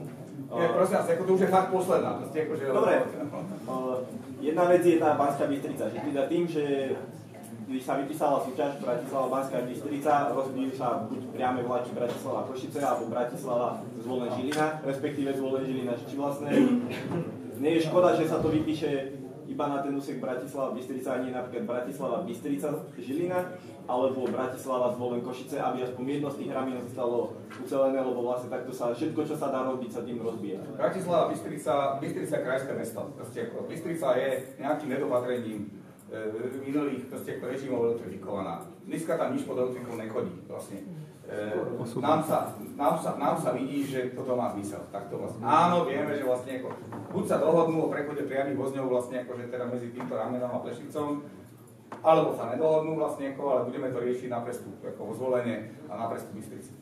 Nie, prosím vás, to už je fakt posledná. Dobre, jedna vec je tá Banská Bystrica, že teda tým, že když sa vypísala súťaž Bratislava Banská Bystrica, rozbijú sa buď priame vlaky Bratislava Košice, alebo Bratislava Zvolen Žilina, respektíve Zvolen Žilina, či vlastne nie je škoda, že sa to vypíše iba na ten úsek Bratislava Bystrica, ani napríklad Bratislava Bystrica Žilina, alebo Bratislava Zvolen Košice, aby aspoň jedno z tých ramien zostalo ucelené, lebo vlastne takto sa všetko, čo sa dá robiť, sa tým rozbije. Bratislava Bystrica je krajské mesto. Bystrica je nejakým nedopatrením minulých režimov elektrifikovaná. Dneska tam nič pod elektrikou nechodí vlastne. Nám sa vidí, že toto má zmysel. Tak to vlastne. Áno, vieme, že vlastne buď sa dohodnú o prechode priamých vozňov vlastne teda medzi týmto ramenom a Plešicom, alebo sa nedohodnú vlastne, ale budeme to riešiť na prestup vo Zvolenie a na prestup Bystrici.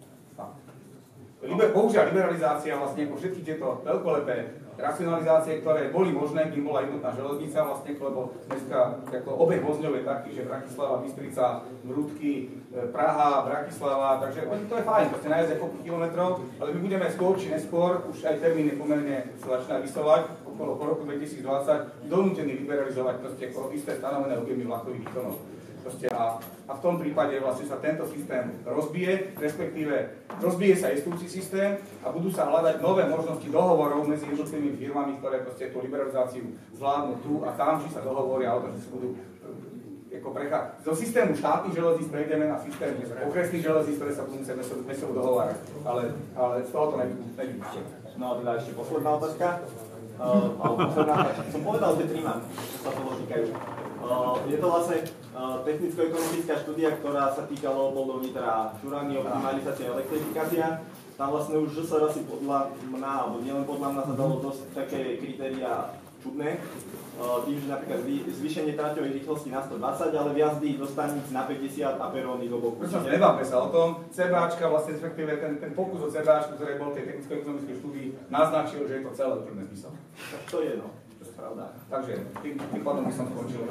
Bohužiaľ liberalizácia vlastne všetky tieto veľkolepé racionalizácie, ktoré boli možné, kým bola jednotná železnica vlastne, lebo dneska obeh vozňov je taký, že Bratislava, Bystrica, Mrúdky, Praha, Bratislava, takže to je fajn, proste najezde koľko kilometrov, ale my budeme skôr či neskôr, už aj termín je pomerne sa začína vysovať, okolo po roku 2020, donútení liberalizovať proste isté stanovené objemy vlakových výkonov. A v tom prípade vlastne sa tento systém rozbije, respektíve rozbije sa istúci systém a budú sa hľadať nové možnosti dohovorov medzi jednotlivými firmami, ktoré proste tú liberalizáciu zvládnu tu a tam, či sa dohovoria o tom, že sa budú prechádzať. Zo systému štátnych železníc prejdeme na systém okresných železníc, ktoré sa budú musieť medzi sebou dohovárať. Ale z toho to nevidíte. No a teda ešte posledná otázka. Som povedal, že 3 mám, čo sa toho týkajú. Je to vlastne technicko-ekonomická štúdia, ktorá sa týka low-moldov nitra, šúranie, optimalizácia a elektrifikácia. Tam vlastne už SR si podľa mňa, alebo nielen podľa mňa, sa dalo dosť také kritériá čudné. Tým, že napríklad zvýšenie traťovej rýchlosti na 120, ale viazdy do staníc na 50 a peróny do boku. Nebáme sa o tom. CBAčka, vlastne respektíve ten pokus o CBAčku, ktorý bol v tej technicko-ekonomickej štúdii, naznačil, že je to celé úplne zmysel. To je no. Pravda. Takže tým pádom by som skončil.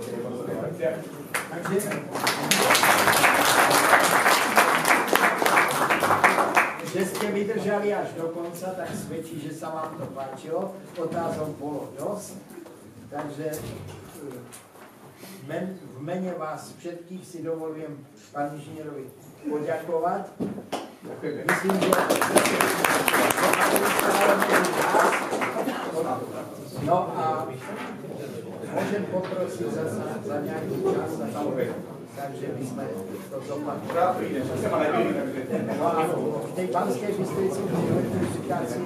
Že ste vydržali až do konca, tak svedčí, že sa vám to páčilo. Otázok bolo dosť. Takže v mene vás všetkých si dovolím pán inžinierovi poďakovať. Myslím, že no a môžem poprosiť za nejaký čas na takže by sme to zopakovali. No a v tej Banskej Bystrici elektrifikácii